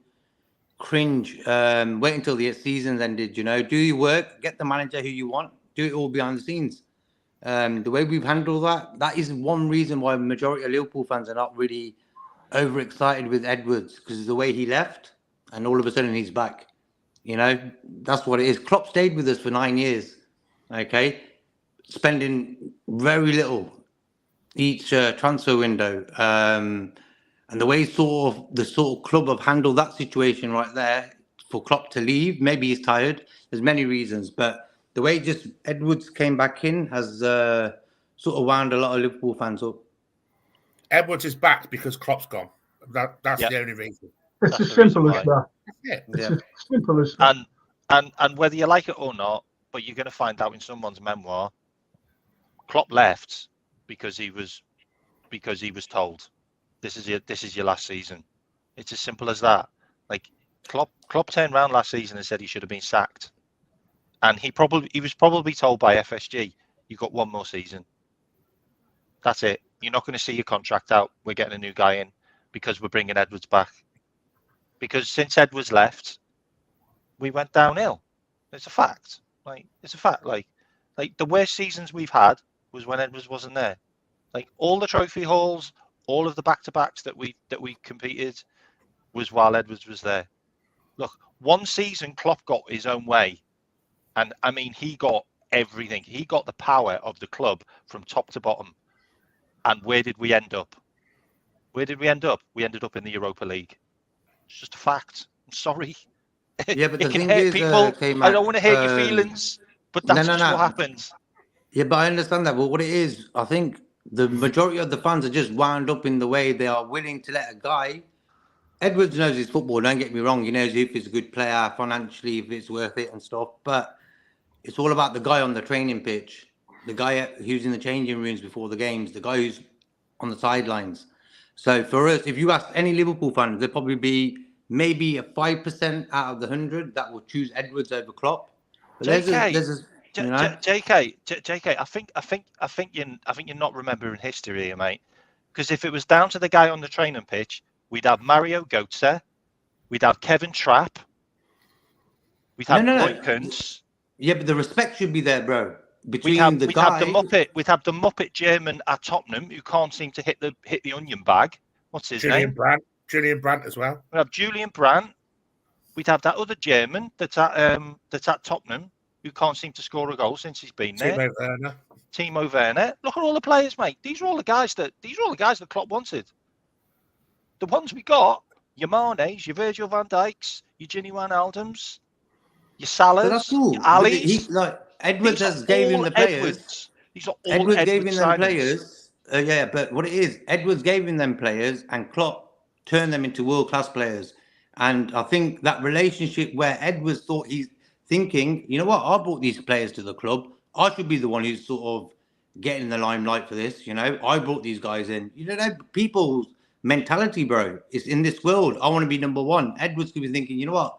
cringe. Wait until the season's ended. You know, do your work, get the manager who you want, do it all behind the scenes. The way we've handled that is one reason why the majority of Liverpool fans are not really overexcited with Edwards, because the way he left and all of a sudden he's back. You know, that's what it is. Klopp stayed with us for 9 years, okay, spending very little each transfer window. And the way the sort of club have handled that situation right there for Klopp to leave, maybe he's tired. There's many reasons, but the way just Edwards came back in has sort of wound a lot of Liverpool fans up. Edwards is back because Klopp's gone. That's the only reason. It's as simple as that. It's as simple as that. And whether you like it or not, but you're going to find out in someone's memoir, Klopp left because he was told this is your last season. It's as simple as that. Like Klopp turned around last season and said he should have been sacked, and he was probably told by FSG, you got one more season. That's it. You're not going to see your contract out. We're getting a new guy in because we're bringing Edwards back. Because since Edwards left, we went downhill. It's a fact. It's a fact. Like the worst seasons we've had was when Edwards wasn't there. Like all the trophy hauls, all of the back-to-backs that we competed was while Edwards was there. Look, one season Klopp got his own way, and I mean he got everything. He got the power of the club from top to bottom. And where did we end up? We ended up in the Europa League. It's just a fact. I'm sorry. Yeah, but it can hurt people. I don't want to hurt your feelings, but that's just what happens. Yeah, but I understand that. But what it is, I think the majority of the fans are just wound up in the way they are willing to let a guy. Edwards knows his football, don't get me wrong. He knows if he's a good player financially, if it's worth it and stuff. But it's all about the guy on the training pitch, the guy who's in the changing rooms before the games, the guy who's on the sidelines. So for us, if you ask any Liverpool fans, there'll probably be maybe a 5% out of the 100 that will choose Edwards over Klopp. But JK, I think you're not remembering history here, mate. Because if it was down to the guy on the training pitch, we'd have Mario Götze, we'd have Kevin Trapp, we'd have Goalkeeper. Yeah, but the respect should be there, bro. We'd have the Muppet German at Tottenham who can't seem to hit the onion bag. What's his name? Julian Brandt as well. We'd have Julian Brandt. We'd have that other German that's at Tottenham who can't seem to score a goal since he's been there. Timo Werner. Look at all the players, mate. These are all the guys that Klopp wanted. The ones we got, your Manes, your Virgil van Dijks, your Ginny Wijnaldums, your Salahs, But that's cool. your Allies. Edwards has gave him the players. These are all Edwards gave him them signings. players. Yeah, but what it is, Edwards gave him them players, and Klopp turned them into world-class players. And I think that relationship where Edwards thought he's thinking, you know what, I brought these players to the club. I should be the one who's sort of getting the limelight for this. You know, I brought these guys in. You know, people's mentality, bro, is in this world. I want to be number one. Edwards could be thinking, you know what,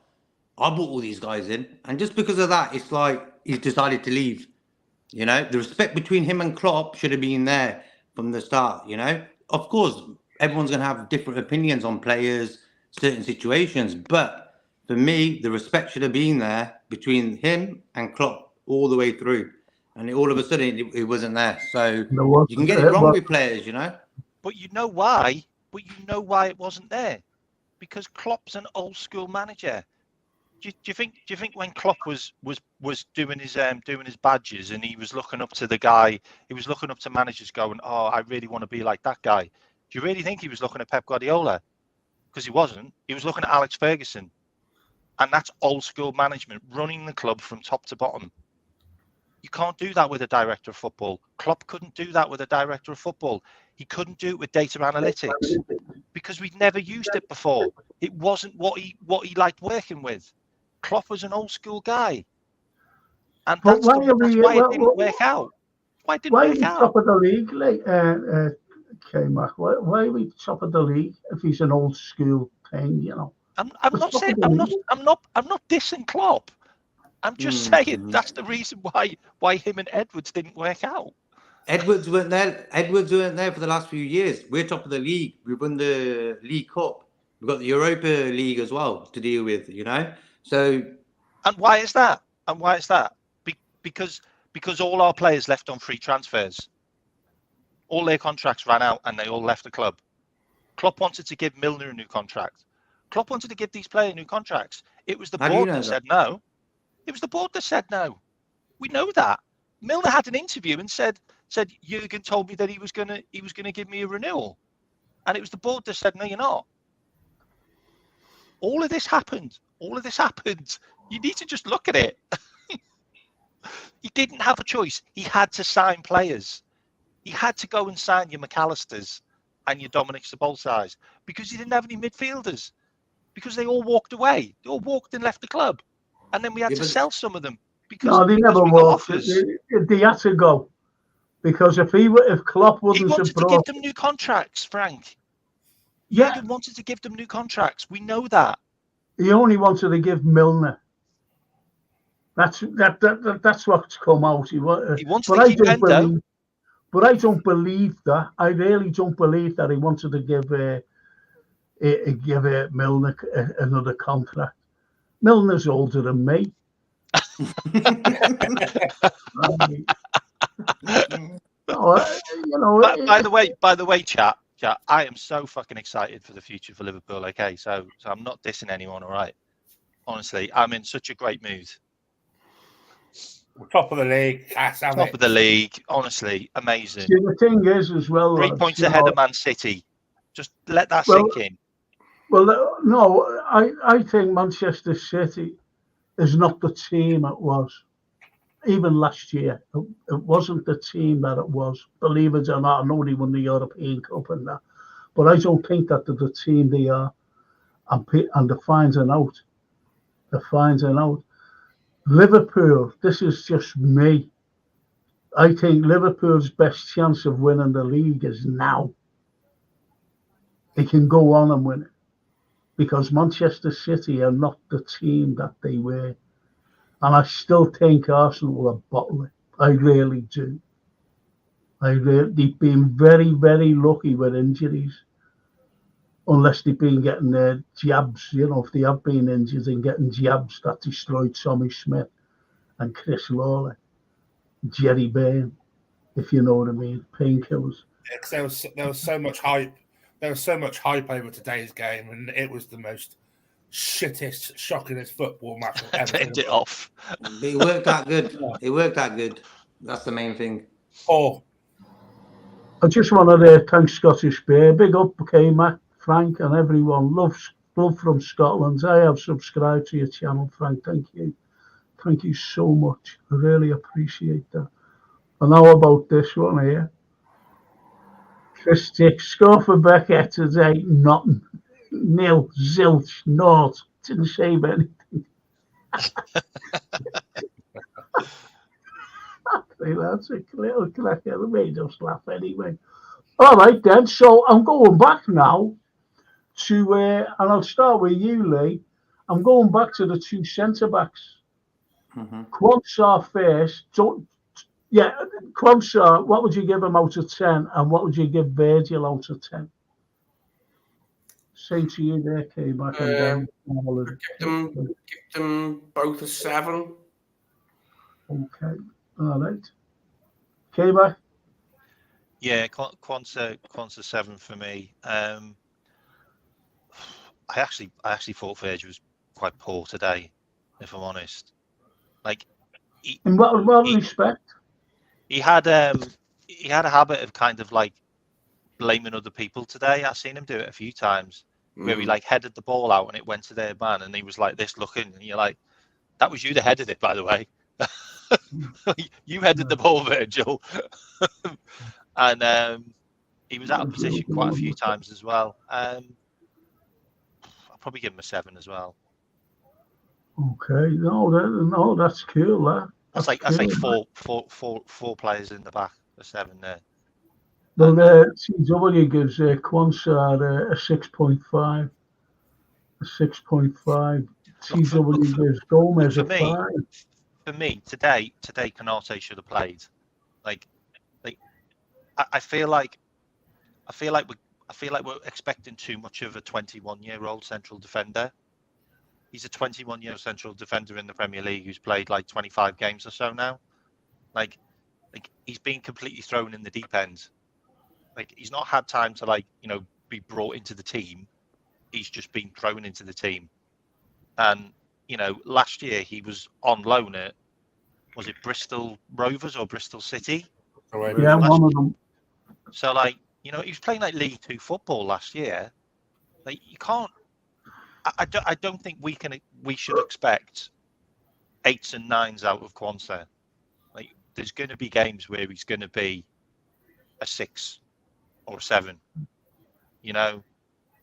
I brought all these guys in. And just because of that, it's like he's decided to leave. You know, the respect between him and Klopp should have been there from the start, you know. Of course, everyone's going to have different opinions on players, certain situations. But for me, the respect should have been there between him and Klopp all the way through. And all of a sudden, it wasn't there. So you can get it wrong with players, you know. But you know why? It wasn't there? Because Klopp's an old school manager. Do you think when Klopp was doing his badges and he was looking up to the guy, he was looking up to managers going, oh, I really want to be like that guy. Do you really think he was looking at Pep Guardiola? Because he wasn't. He was looking at Alex Ferguson. And that's old school management, running the club from top to bottom. You can't do that with a director of football. Klopp couldn't do that with a director of football. He couldn't do it with data analytics because we'd never used it before. It wasn't what he liked working with. Klopp was an old school guy, and that's why it didn't work out. Why didn't it work out? Top of the league, like K-Mac? Why are we top of the league if he's an old school thing? You know, I'm not saying I'm not dissing Klopp. I'm just saying that's the reason why him and Edwards didn't work out. Edwards weren't there for the last few years. We're top of the league. We've won the League Cup. We've got the Europa League as well to deal with, you know. So, and why is that? Because all our players left on free transfers. All their contracts ran out and they all left the club. Klopp wanted to give Milner a new contract. Klopp wanted to give these players new contracts. It was the board that said no. It was the board that said no. We know that. Milner had an interview and said Jurgen told me that he was gonna give me a renewal, and it was the board that said no, you're not. All of this happened. You need to just look at it. He didn't have a choice. He had to sign players. He had to go and sign your McAllisters and your Dominic Szoboszlais because he didn't have any midfielders because they all walked away. They all walked and left the club. And then we had to sell some of them because they never walked. They had to go because if Klopp wouldn't have to give them new contracts, Frank. Yeah, he wanted to give them new contracts. We know that. He only wanted to give Milner. That's what's come out. He wanted to keep Endo. But I don't believe that. I really don't believe that he wanted to give Milner another contract. Milner's older than me. By the way, chat, I am so fucking excited for the future for Liverpool. Okay, so I'm not dissing anyone. All right, honestly, I'm in such a great mood. We're top of the league. Top of the league, honestly, amazing. See, the thing is, as well, 3 points ahead of Man City. Just let that sink in. Well, no, I think Manchester City is not the team it was. Even last year, it wasn't the team that it was. Believe it or not, I know they won the European Cup and that, but I don't think that they're the team they are. And they're finding out. Liverpool, this is just me. I think Liverpool's best chance of winning the league is now. They can go on and win it. Because Manchester City are not the team that they were. And I still think Arsenal will bottle it. I really do. They've been very, very lucky with injuries. Unless they've been getting their jabs, if they have been injured and getting jabs that destroyed Tommy Smith and Chris Lawler, Jerry Byrne, if you know what I mean, painkillers. There was so much hype. There was so much hype over today's game, and it was the most shittest, shockingest football match I've ever Turned seen. it off. It worked out good. It worked out good. That's the main thing. Oh, I just want to thank Scottish Bear. Big up, K-Mac, Frank, and everyone. Love from Scotland. I have subscribed to your channel, Frank. Thank you. Thank you so much. I really appreciate that. And how about this one here? Chris Dick, score for Beckett today, nothing. Nil, zilch, naught. Didn't save anything. That's a little cracker. It made us laugh anyway. All right, then. So I'm going back now to, and I'll start with you, Lee. I'm going back to the two centre-backs. Quansah first. Quansah, what would you give him out of 10? And what would you give Virgil out of 10? Same to you there, K-Mac. Give them both a 7. Okay. All right. K-Mac? Yeah, Quansah 7 for me. I actually thought Virgil was quite poor today, if I'm honest. Like, In what respect? He had a habit of kind of like blaming other people today. I've seen him do it a few times where he like headed the ball out and it went to their man and he was like this looking and you're like, that was you that headed it, by the way. You headed the ball, Virgil. And he was out of position quite a few times as well. I'll probably give him a 7 as well. Okay, no, that's cool. That's like four players in the back. A 7 there. Well, TW gives Quansah a 6.5. A 6.5. TW gives Gomez a 5. For me, today, Konate should have played. I feel like we're expecting too much of a 21-year-old central defender. He's a 21-year-old central defender in the Premier League who's played like 25 games or so now. Like he's been completely thrown in the deep end. Like he's not had time to be brought into the team. He's just been thrown into the team. And last year he was on loan at, was it Bristol Rovers or Bristol City? Yeah, one of them. So he was playing like League 2 football last year. Like you can't. I don't think we should expect 8s and 9s out of Quansah. Like there's going to be games where he's going to be a 6 or a 7, And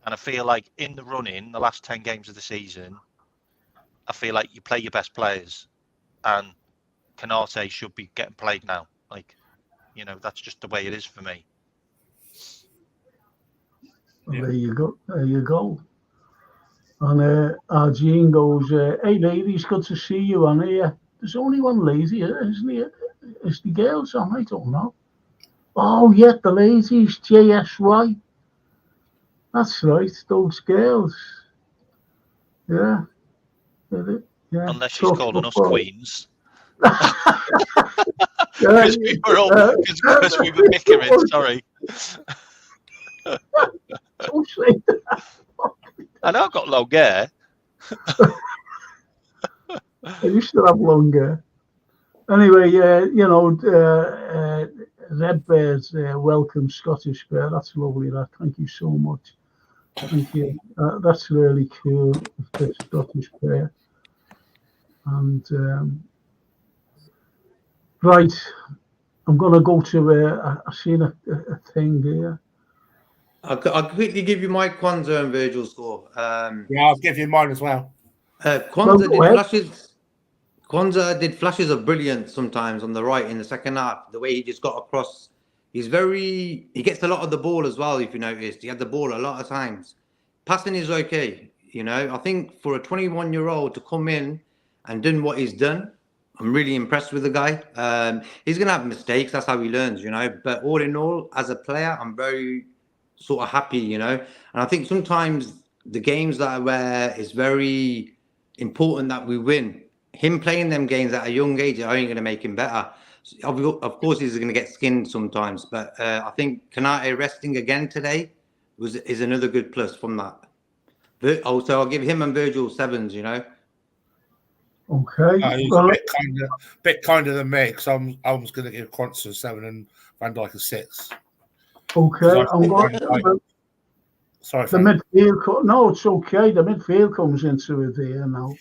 I feel like in the run-in, the last 10 games of the season, I feel like you play your best players, and Konate should be getting played now. That's just the way it is for me. Well, there you go. And Arjeen goes, hey ladies, good to see you on here. There's only one lady, isn't there? Is the girls on? I don't know. Oh, yeah, the ladies, JSY. That's right, those girls. Yeah. Yeah. Unless she's calling us queens. Because we were bickering, sorry. Don't say that. I know I've got long hair. I used to have long hair. Anyway, Red Bears welcome Scottish Bear. That's lovely. Thank you so much. Thank you. That's really cool. The Scottish Bear. And right, I'm gonna go to. I've seen a thing here. I'll quickly give you my Quansah and Virgil score. I'll give you mine as well. Quansah did flashes of brilliance sometimes on the right in the second half. The way he just got across, he gets a lot of the ball as well. If you noticed, he had the ball a lot of times. Passing is okay. I think for a 21-year-old to come in and done what he's done, I'm really impressed with the guy. He's gonna have mistakes. That's how he learns, But all in all, as a player, I'm very sort of happy, And I think sometimes the games where it's very important that we win, him playing them games at a young age are only going to make him better. Of course, he's going to get skinned sometimes, but I think Konate resting again today is another good plus from that. So I'll give him and Virgil 7s, you know. Okay. He's Well, a bit kinder than me, because I was going to give Quantz a 7 and Van Dijk a 6. okay. I'm going. Sorry, The midfield. No, it's okay. The midfield comes into it here now,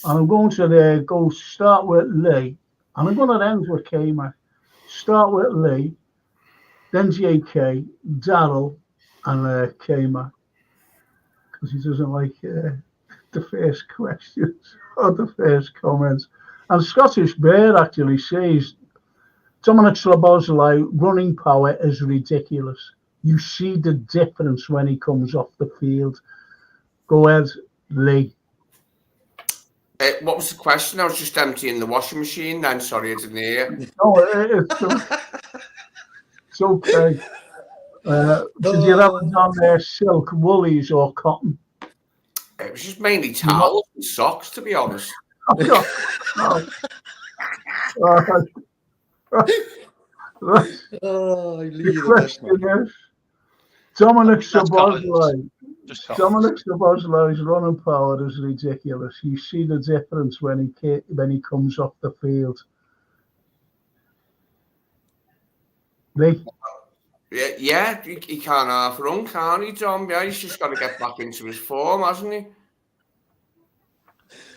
and I'm going to go start with Lee, and I'm going to end with K-Mac. Start with Lee, then JK, Darryl, and K-Mac, because he doesn't like the first questions or the first comments. And Scottish Bear actually says Dominic Szoboszlai running power is ridiculous. You see the difference when he comes off the field. Go ahead, Lee. What was the question? I was just emptying the washing machine then. Sorry, I didn't hear. No, it's okay. Did you have it on there silk, woolies, or cotton? It was just mainly towels and socks, to be honest. The question is, Dominic Szoboszlai's running power is ridiculous. You see the difference when he comes off the field. Lee? Yeah, he can't half run, can't he, Tom? Yeah, he's just got to get back into his form, hasn't he?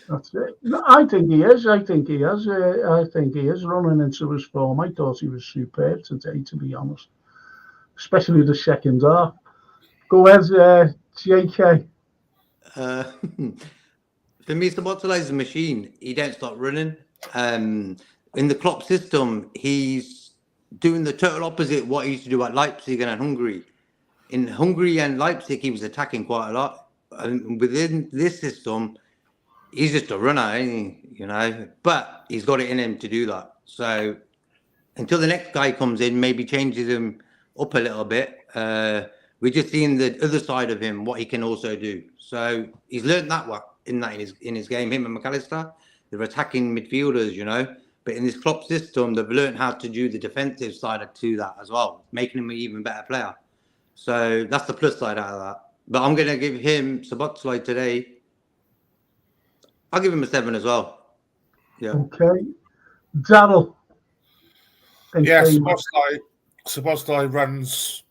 That's it. No, I think he is. I think he is running into his form. I thought he was superb today, to be honest, especially the second half. Go ahead, JK. For me, Szoboszlai is a machine. He don't stop running. In the Klopp system, he's doing the total opposite what he used to do at Leipzig and at Hungary. In Hungary and Leipzig, he was attacking quite a lot. And within this system, he's just a runner, you know. But he's got it in him to do that. So until the next guy comes in, maybe changes him up a little bit. We're just seeing the other side of him, what he can also do. So he's learned that in his game. Him and McAllister, they're attacking midfielders, you know. But in this Klopp system, they've learned how to do the defensive side to that as well, making him an even better player. So that's the plus side out of that. But I'm going to give him Szoboszlai today. I'll give him a 7 as well. Yeah. Okay. Darryl. Yeah, Szoboszlai runs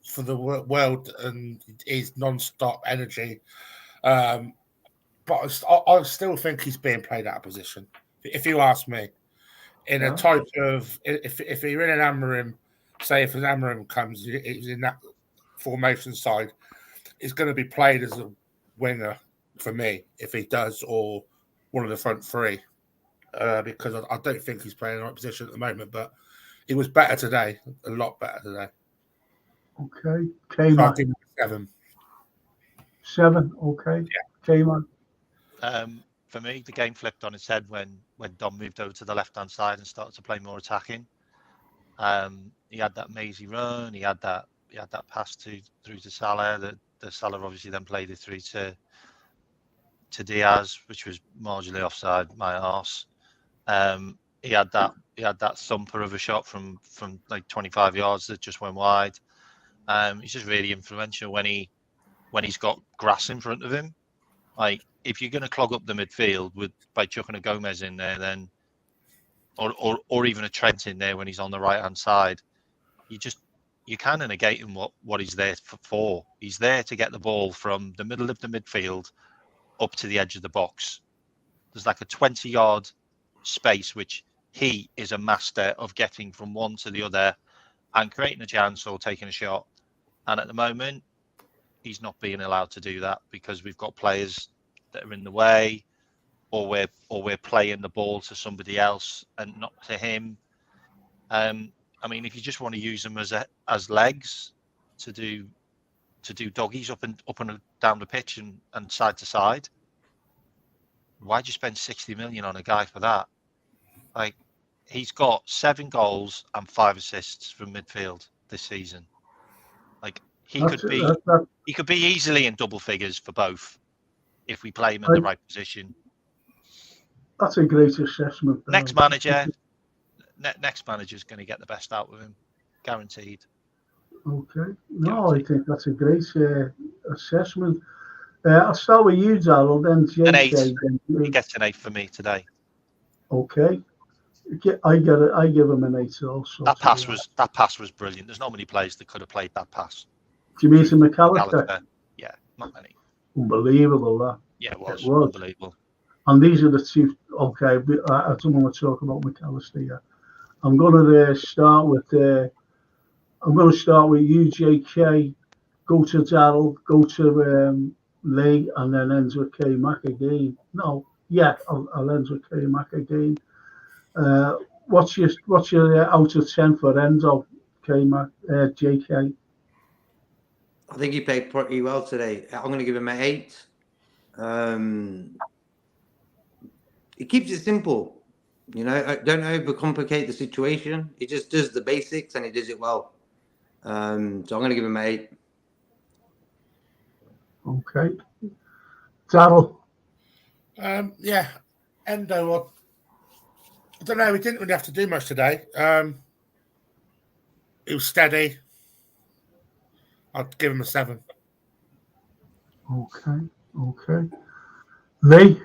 for the world and is non-stop energy. But I still think he's being played out of position. If you ask me, in a type of if you're in an Amorim, say if an Amorim comes, he's in that formation side, it's going to be played as a winger for me if he does, or one of the front three, because I don't think he's playing in the right position at the moment. But he was better today, a lot better today. Okay, K-Man. 7. 7. Okay, yeah. K-Man. For me, the game flipped on its head when Dom moved over to the left-hand side and started to play more attacking. He had that mazy run. He had that pass through to Salah. The Salah obviously then played it through to Diaz, which was marginally offside, my arse. He had that thumper of a shot from like 25 yards that just went wide. He's just really influential when he's got grass in front of him. Like, if you're going to clog up the midfield by chucking a Gomez in there, then or even a Trent in there when he's on the right hand side, you kind of negate him what he's there for. He's there to get the ball from the middle of the midfield up to the edge of the box. There's like a 20-yard space which he is a master of getting from one to the other and creating a chance or taking a shot. And at the moment, he's not being allowed to do that because we've got players that are in the way, or we're playing the ball to somebody else and not to him. I mean, if you just want to use them as legs to do doggies up and down the pitch and side to side, why'd you spend 60 million on a guy for that? Like, he's got 7 goals and 5 assists from midfield this season. Like, he could be easily in double figures for both if we play him in the right position. That's a great assessment. Next manager's going to get the best out of him, guaranteed. Okay. No, I think that's a great assessment. I'll start with you, Darrell, then An 8. JK. Then He you. gets an 8 for me today. Okay. I give him an 8 also. That pass was brilliant. There's not many players that could have played that pass. Do you mean to McAllister? Yeah, not many. Unbelievable, that. Yeah, it was unbelievable. And these are the two. Okay, I don't want to talk about McAllister yet. I'm going to start with you, JK. Go to Darrell, go to Lee, and then ends with K Mac again. No, yeah, I'll end with K Mac again. What's your out of 10 for Endo, K Mac, JK? I think he played pretty well today. I'm going to give him an 8. He keeps it simple. You know, don't overcomplicate the situation. He just does the basics and he does it well. So I'm going to give him an 8. Okay. Darrell? Yeah, Endo, I don't know, we didn't really have to do much today. It was steady. I'd give him a 7. Okay. Lee?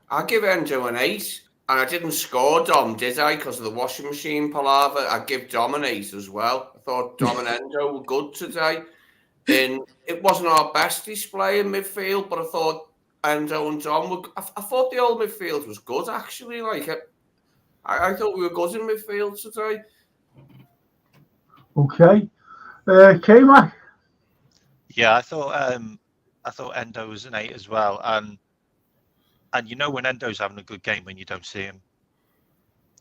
I'll give Endo an 8. And I didn't score Dom, did I? Because of the washing machine palaver. I'd give Dom an 8 as well. I thought Dom and Endo were good today. And it wasn't our best display in midfield, but I thought Endo and Dom were. I thought the old midfield was good, actually. Like, I thought we were good in midfield today. Okay. K-Mac? Yeah, I thought Endo was an 8 as well. And you know when Endo's having a good game when you don't see him.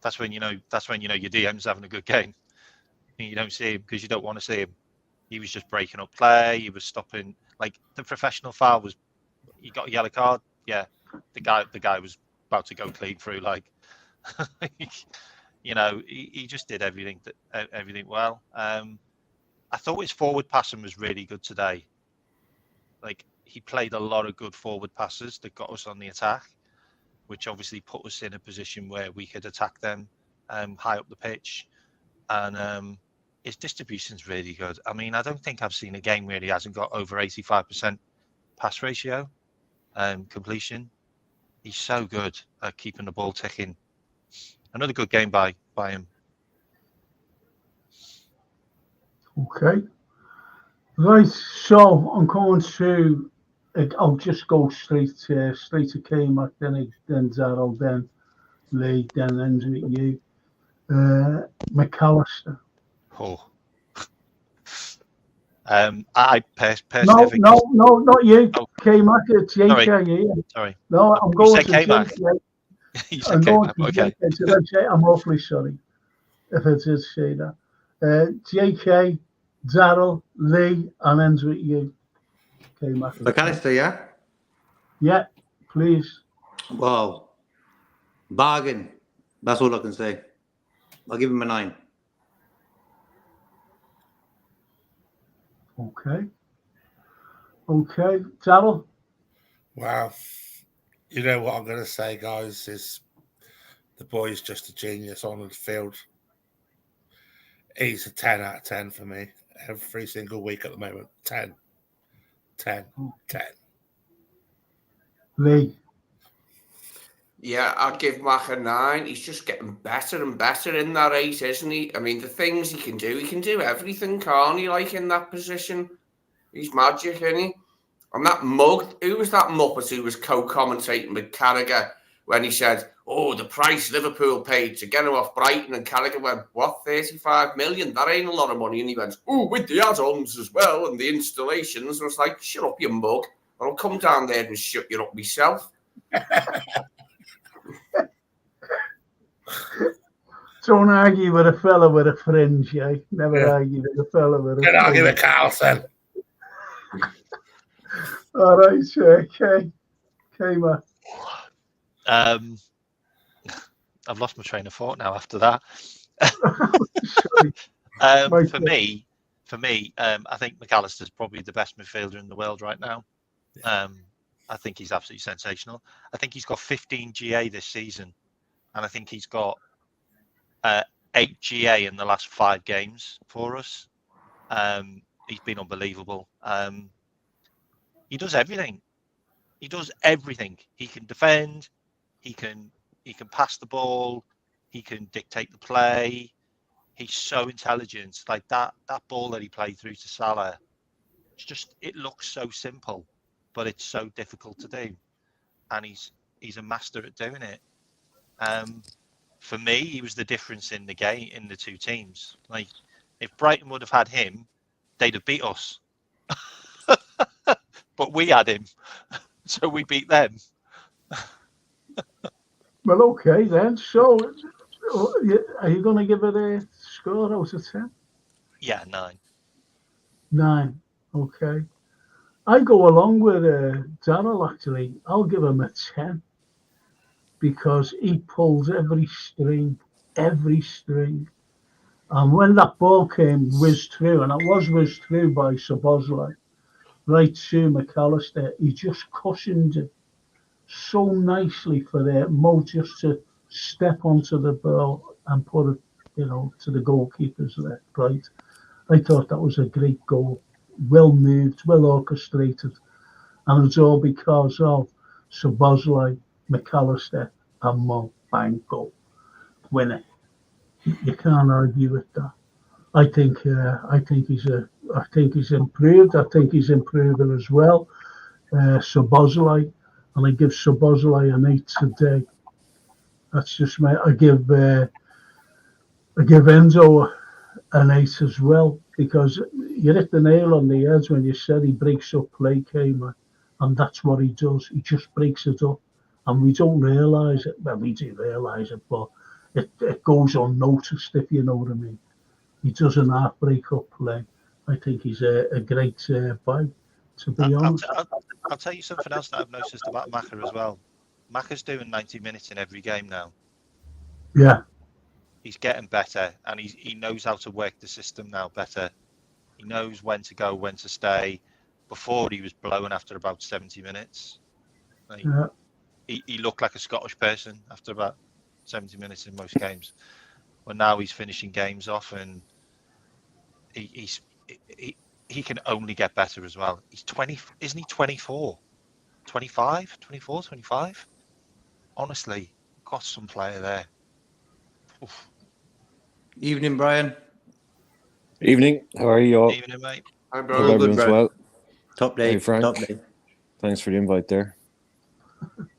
That's when you know your DM's having a good game. And you don't see him because you don't want to see him. He was just breaking up play. He was stopping. Like the professional foul was. He got a yellow card. Yeah, the guy was about to go clean through. Like, you know, he just did everything well. I thought his forward passing was really good today. Like he played a lot of good forward passes that got us on the attack, which obviously put us in a position where we could attack them high up the pitch. And his distribution's really good. I mean, I don't think I've seen a game where he hasn't got over 85% pass ratio completion. He's so good at keeping the ball ticking. Another good game by him. Okay. Right, so I'm going to. I'll just go straight to K-Mac, then Darrell, then Lee, then ends with you. McAllister. Oh. I personally think. No, not you. Oh. K-Mac, it's JK. Sorry. No, I'm going to K-Mac. You said K-Mac. Okay. I'm awfully sorry if it is say that. JK, Darrell, Lee, and ends with you. K-Mac. McAllister, yeah? Yeah, please. Wow. Bargain. That's all I can say. I'll give him a 9. Okay. Darrell? Wow. You know what I'm going to say, guys, is the boy's just a genius on the field. He's a 10 out of 10 for me every single week at the moment. 10. Lee? Yeah, I'd give Mac a 9. He's just getting better and better in that 8, isn't he? I mean, the things he can do everything, can't he? Like in that position, he's magic, isn't he? And that mug, who was that Muppet who was co-commentating with Carragher when he said, "Oh, the price Liverpool paid to get him off Brighton," and Carragher went, "What, 35 million? That ain't a lot of money." And he went, "Oh, with the add-ons as well and the installations." And I was like, "Shut up, you mug. I'll come down there and shut you up myself." Don't argue with a fella with a fringe, eh? Never argue with a fella with a fringe. Can argue with Carlson. All right, K-Mac. I've lost my train of thought now after that. For me, I think McAllister's probably the best midfielder in the world right now. I think he's absolutely sensational. I think he's got 15 GA this season, and I think he's got 8 GA in the last 5 games for us. He's been unbelievable. He does everything. He does everything. He can defend. He can pass the ball. He can dictate the play. He's so intelligent. Like that ball that he played through to Salah. It looks so simple, but it's so difficult to do. And he's a master at doing it. For me, he was the difference in the game in the two teams. Like if Brighton would have had him, they'd have beat us. But we had him, so we beat them. Well, okay then. So, are you going to give it a score out of 10? Yeah, 9. 9. Okay. I go along with Darryl, actually. I'll give him a 10 because he pulls every string. And when that ball whizzed through, and it was whizzed through by Szoboszlai, right to McAllister, he just cushioned it so nicely for Mo just to step onto the ball and put it, to the goalkeeper's left, right? I thought that was a great goal. Well moved, well orchestrated. And it's all because of Szoboszlai, McAllister, and Mo. Bang, goal. Winner. You can't argue with that. I think he's improved. I think he's improving as well. Szoboszlai, and I give Szoboszlai an 8 today. That's just me. I give Endo an 8 as well, because you hit the nail on the head when you said he breaks up play, Kamer, and that's what he does. He just breaks it up, and we don't realise it. Well, we do realise it, but it goes unnoticed, if you know what I mean. He doesn't half break up play. I think he's a great buy, to be honest. I'll tell you something else that I've noticed about Maka as well. Maka's doing 90 minutes in every game now. Yeah. He's getting better, and he knows how to work the system now better. He knows when to go, when to stay. Before, he was blowing after about 70 minutes. He looked like a Scottish person after about 70 minutes in most games. Well, now he's finishing games off, and he can only get better as well. He's 20, isn't he? 24, 25, 24, 25. Honestly, got some player there. Oof. Evening, Brian. Evening. How are you all? Evening, mate. Hi, Hope bro. everyone's well. Top day. Hey, Frank. Top day. Thanks for the invite there.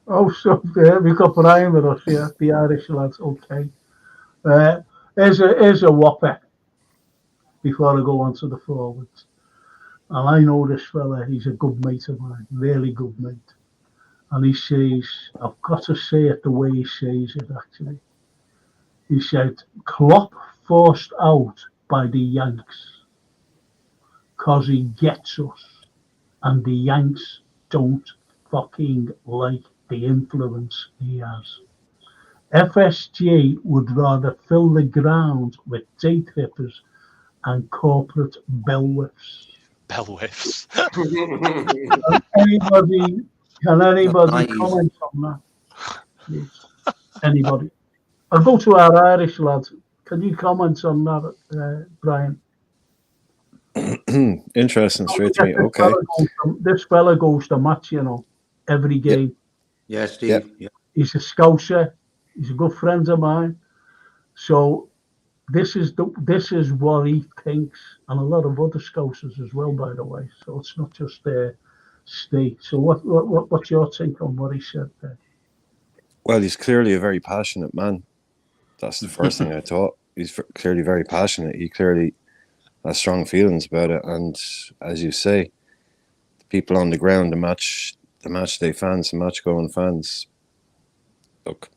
Oh, so we've got Brian with us, yeah, the Irish lads. Okay. Here's a whopper before I go on to the forwards. And I know this fella, he's a good mate of mine, really good mate. And he says, I've got to say it the way he says it, actually. He said, Klopp forced out by the Yanks because he gets us, and the Yanks don't fucking like the influence he has. FSG would rather fill the ground with day trippers and corporate bellwhiffs. Bellwhiffs. Can anybody comment on that? Please. Anybody? I'll go to our Irish lads. Can you comment on that, Brian? Interesting, straight to me. Okay. This fella goes to match, every game. Yeah, Steve. Yeah. He's a Scouser. He's a good friend of mine. So this is what he thinks, and a lot of other Scousers as well, by the way. So it's not just Steve. So what's your take on what he said there? Well, he's clearly a very passionate man. That's the first thing I thought. He's clearly very passionate. He clearly has strong feelings about it. And as you say, the people on the ground, the Matchday fans, the match-going fans, look,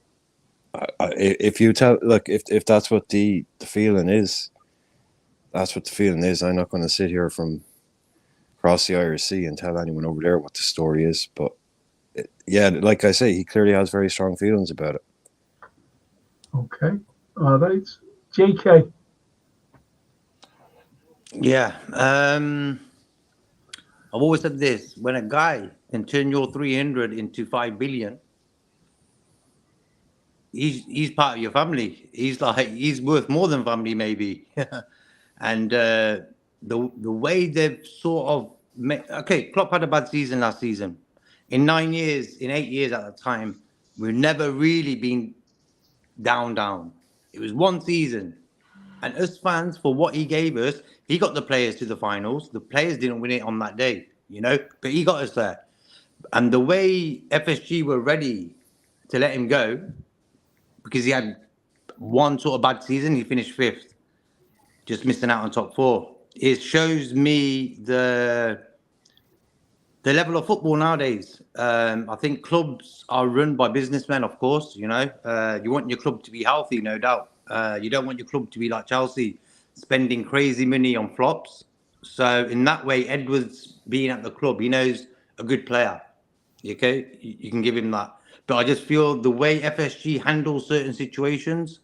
if that's what the feeling is, that's what the feeling is. I'm not going to sit here from across the Irish Sea and tell anyone over there what the story is. But yeah, like I say, he clearly has very strong feelings about it. Okay. All right. JK. Yeah. I've always said this: when a guy can turn your 300 into 5 billion, he's part of your family. He's worth more than family, maybe. And the way they've sort of Okay, Klopp had a bad season last season. In 8 years at the time, we've never really been down. It was one season. And us fans, for what he gave us, he got the players to the finals. The players didn't win it on that day, but he got us there. And the way FSG were ready to let him go, because he had one sort of bad season, he finished 5th, just missing out on top 4. It shows me the level of football nowadays. I think clubs are run by businessmen, of course. You want your club to be healthy, no doubt. You don't want your club to be like Chelsea, spending crazy money on flops. So in that way, Edwards being at the club, he knows a good player. Okay, you can give him that. But I just feel the way FSG handles certain situations,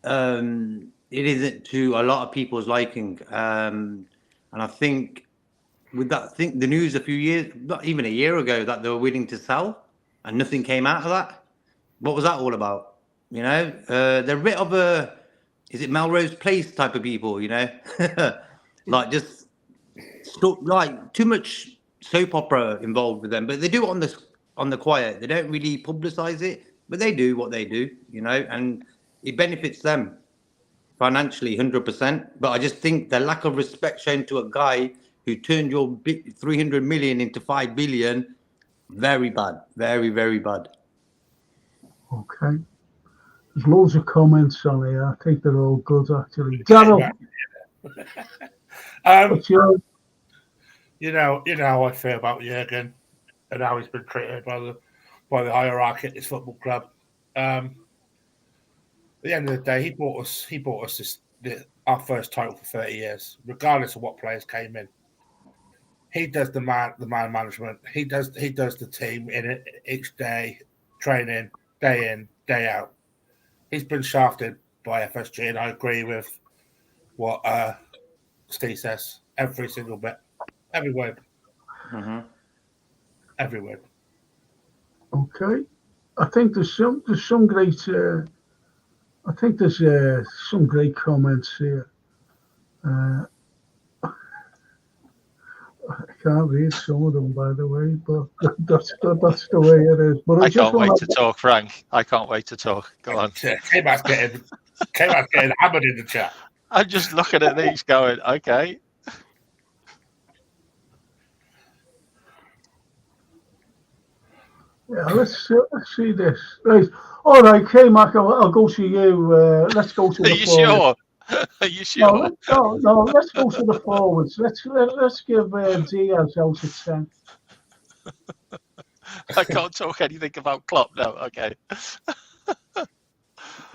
it isn't to a lot of people's liking. And I think with that, the news a few years, not even a year ago, that they were willing to sell and nothing came out of that. What was that all about? They're a bit of is it Melrose Place type of people, like just like too much soap opera involved with them, but they do it on the quiet. They don't really publicize it, but they do what they do, and it benefits them financially 100%. But I just think the lack of respect shown to a guy who turned your 300 million into 5 billion, very bad, very, very bad. Okay. There's loads of comments on here. I think they're all good, actually. Darryl, what's your... You know how I feel about Jurgen and how he's been treated by the hierarchy at this football club. At the end of the day, he bought us our first title for 30 years, regardless of what players came in. He does the man management. He does the team in it each day, training day in, day out. He's been shafted by FSG, and I agree with what Steve says. Every single bit, every word, every word. Okay, I think there's some great. I think there's some great comments here. I can't read some of them, by the way, but that's the way it is. But I can't wait to talk, Frank. I can't wait to talk. Go on. K-Mac's getting hammered in the chat. I'm just looking at these going, okay. Yeah, let's see this. Right. All right, K-Mac, I'll go to you. Let's go to the Are you sure? Are you sure? No, let's go to the forwards. Let's give Diaz out of 10. I can't talk anything about Klopp now. Okay.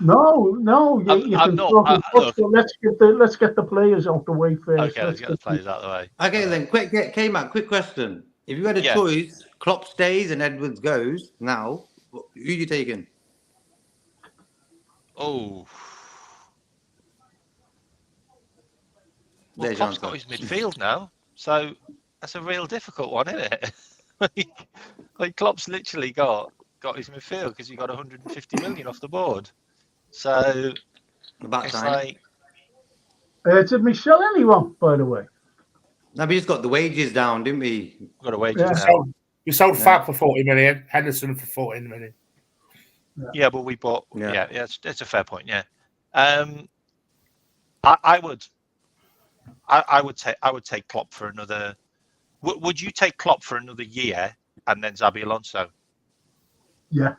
No, you I'm can not. talk. Let's get the players out the way first. Okay, let's get the players out of the way. Okay, then K-Mac, quick question. If you had a choice, Klopp stays and Edwards goes now, who are you taking? Oh. Well, Klopp's got his midfield now, so that's a real difficult one, isn't it? like Klopp's literally got his midfield because he got 150 million off the board. So about it's time. like. Did we sell anyone, by the way? No, we just got the wages down, didn't we? Got the wages down. We sold Fab for 40 million, Henderson for 14 million. Yeah, but we bought. Yeah, it's a fair point. Yeah, I would take Klopp for another. Would you take Klopp for another year and then Xabi Alonso? Yeah.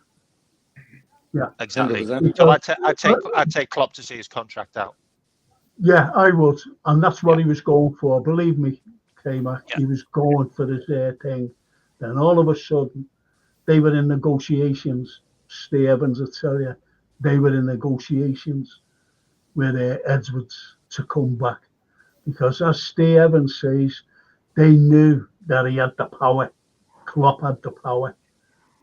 Exactly. 100%. So I'd take Klopp to see his contract out. Yeah, I would, and that's what he was going for. Believe me, K-Mac, he was going for this thing. Then all of a sudden, they were in negotiations. Steve Evans, I tell you, they were in negotiations with Edwards to come back. Because as Steve Evans says, they knew that he had the power. Klopp had the power.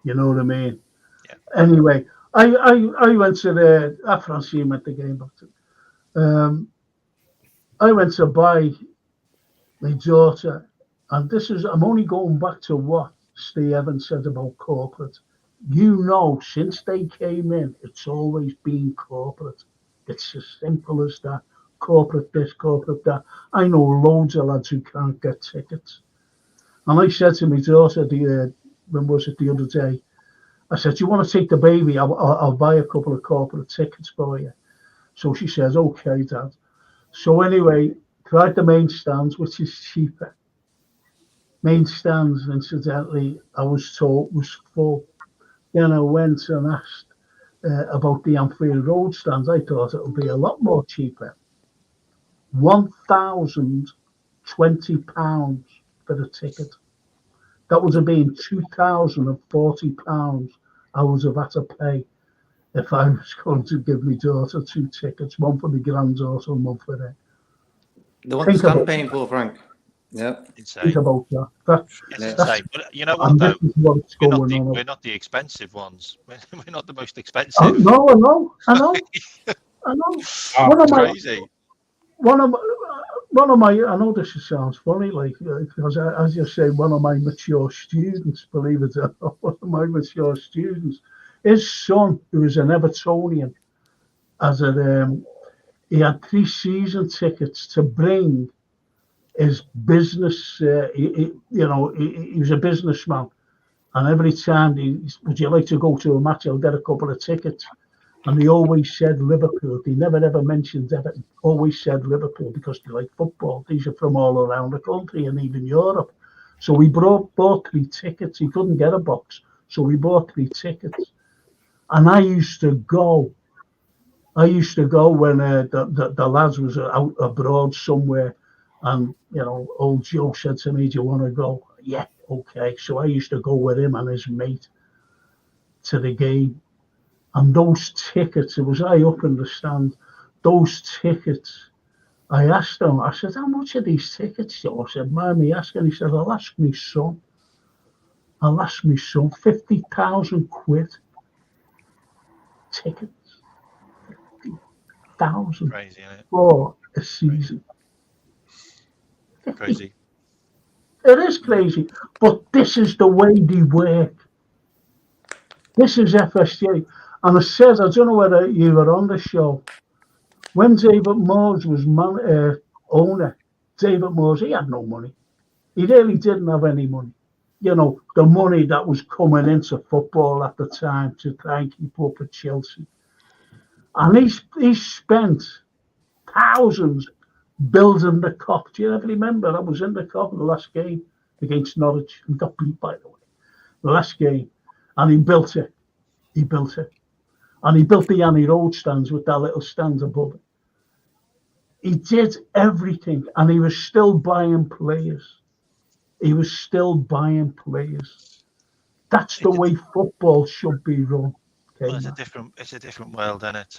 You know what I mean? Yeah. Anyway, I went to Francine at the game. But, I went to buy my daughter, and I'm only going back to what Steve Evans said about corporate. Since they came in, it's always been corporate. It's as simple as that. Corporate this, corporate that. I know loads of lads who can't get tickets. And I said to my daughter, when was it the other day? I said, "Do you want to take the baby? I'll buy a couple of corporate tickets for you." So she says, "Okay, Dad." So anyway, tried the main stands, which is cheaper. Main stands, incidentally, I was told was full. Then I went and asked about the Anfield Road stands. I thought it would be a lot more cheaper. £1,020 for the ticket. That would have been £2,040 I would have had to pay if I was going to give my daughter 2 tickets, one for my granddaughter and one for her. The one that's I'm paying for, Frank. Yeah. Insane. Think about that. It's insane. But you know what, and though? this is what's going on. We're not the expensive ones. We're not the most expensive. No, I know. Crazy. One of my, I know this sounds funny, like, because as you say, one of my mature students, believe it or not, one of my mature students, his son, who is an Evertonian, he had 3 season tickets to bring his business. He was a businessman, and every time would you like to go to a match? I'll get a couple of tickets. And they always said Liverpool. They never ever mentioned Everton. Always said Liverpool because they like football. These are from all around the country and even Europe. So we bought 3 tickets. He couldn't get a box, so we bought 3 tickets. And I used to go when the lads was out abroad somewhere, and old Joe said to me, "Do you want to go?" Yeah, okay. So I used to go with him and his mate to the game. And those tickets, it was I up in the stand, those tickets, I asked him, I said, "How much are these tickets, Joe?" I said, "Mind me asking?" He said, I'll ask me son, 50,000 quid. Tickets. 50,000 Crazy, isn't it? for a season. Crazy. It is crazy, but this is the way they work. This is FSG. And I said, I don't know whether you were on the show, when David Moyes was owner, David Moyes, he had no money. He really didn't have any money. The money that was coming into football at the time to try and keep up with Chelsea. And he spent thousands building the Kop. Do you ever remember? I was in the Kop in the last game against Norwich and got beat, by the way. The last game. And he built it. And he built the Annie Road stands with that little stand above it. He did everything, and he was still buying players. That's the way football should be run. Well, it's a different world, isn't it?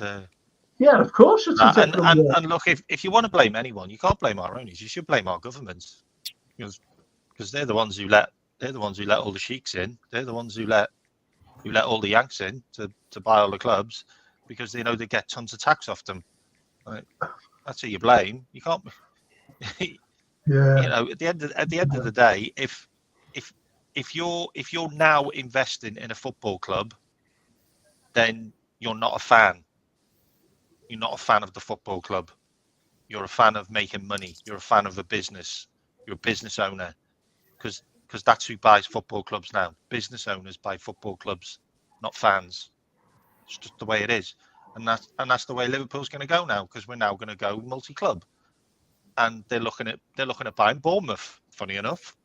Yeah, of course it's a different world. And look, if you want to blame anyone, you can't blame our owners. You should blame our governments, because they're the ones who let all the sheiks in. They're the ones who let all the Yanks in to buy all the clubs, because they know they get tons of tax off them. Right? That's who you blame. You can't. Yeah. At the end of the day, if you're now investing in a football club, then you're not a fan. You're not a fan of the football club. You're a fan of making money. You're a fan of a business. You're a business owner, because that's who buys football clubs now. Business owners buy football clubs, not fans. It's just the way it is, and that's the way Liverpool's going to go now, because we're now going to go multi-club, and they're looking at buying Bournemouth. Funny enough,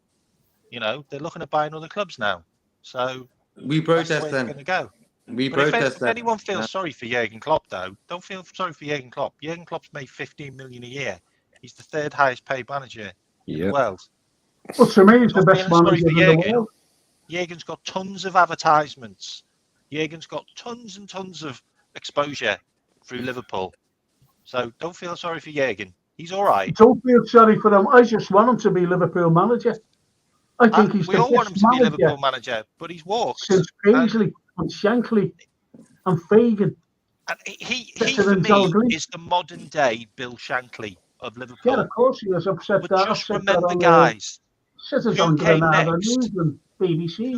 they're looking at buying other clubs now. So we protest then. Going to go. We but protest if anyone feels sorry for Jurgen Klopp, though, don't feel sorry for Jurgen Klopp. Jurgen Klopp's made 15 million a year. He's the 3rd highest paid manager in the world. Well, to me, he's the best manager in the world. Jurgen's got tons of advertisements. Jurgen's got tons and tons of exposure through Liverpool. So don't feel sorry for Jurgen. He's all right. Don't feel sorry for him. I just want him to be Liverpool manager. I think he's we all want him to be Liverpool manager, but he's walked since Paisley and Shankly and Fagan. And he for me is the modern day Bill Shankly of Liverpool. Yeah, of course he is. I've said but that. Just remember, guys, who came next? BBC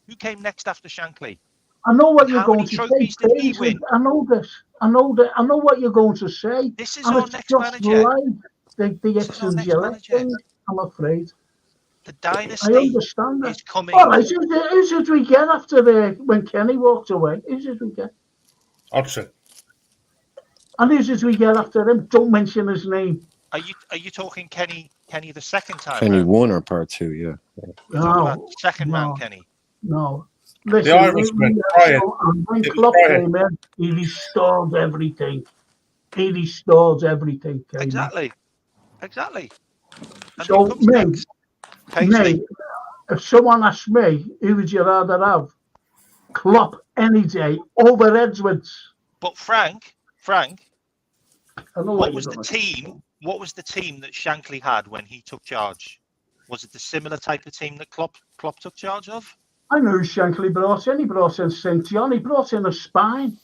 Who came next after Shankly? I know what you're going to say. Did he win? I know this. I know what you're going to say. This is our next manager. Like the X and the thing, I'm afraid. The I dynasty understand that. is coming. All right, who did we get after when Kenny walked away? Who did we get? Hodgson. And who did we get after him? Don't mention his name. Are you talking Kenny the second time Kenny round? 1 or part 2, yeah. You're talking about second round Kenny. No. The Listen, Irishman, Brian. and when It was Klopp Brian. came in, he restored everything. He restored everything. Came Exactly. And So, who comes next? Paisley. Mate, if someone asks me, who would you rather have? Klopp any day over Edwards. But Frank, I know what you're was the gonna- team? What was the team that Shankly had when he took charge? Was it the similar type of team that Klopp took charge of? I know who Shankly brought in. He brought in St. John. He brought in a spine.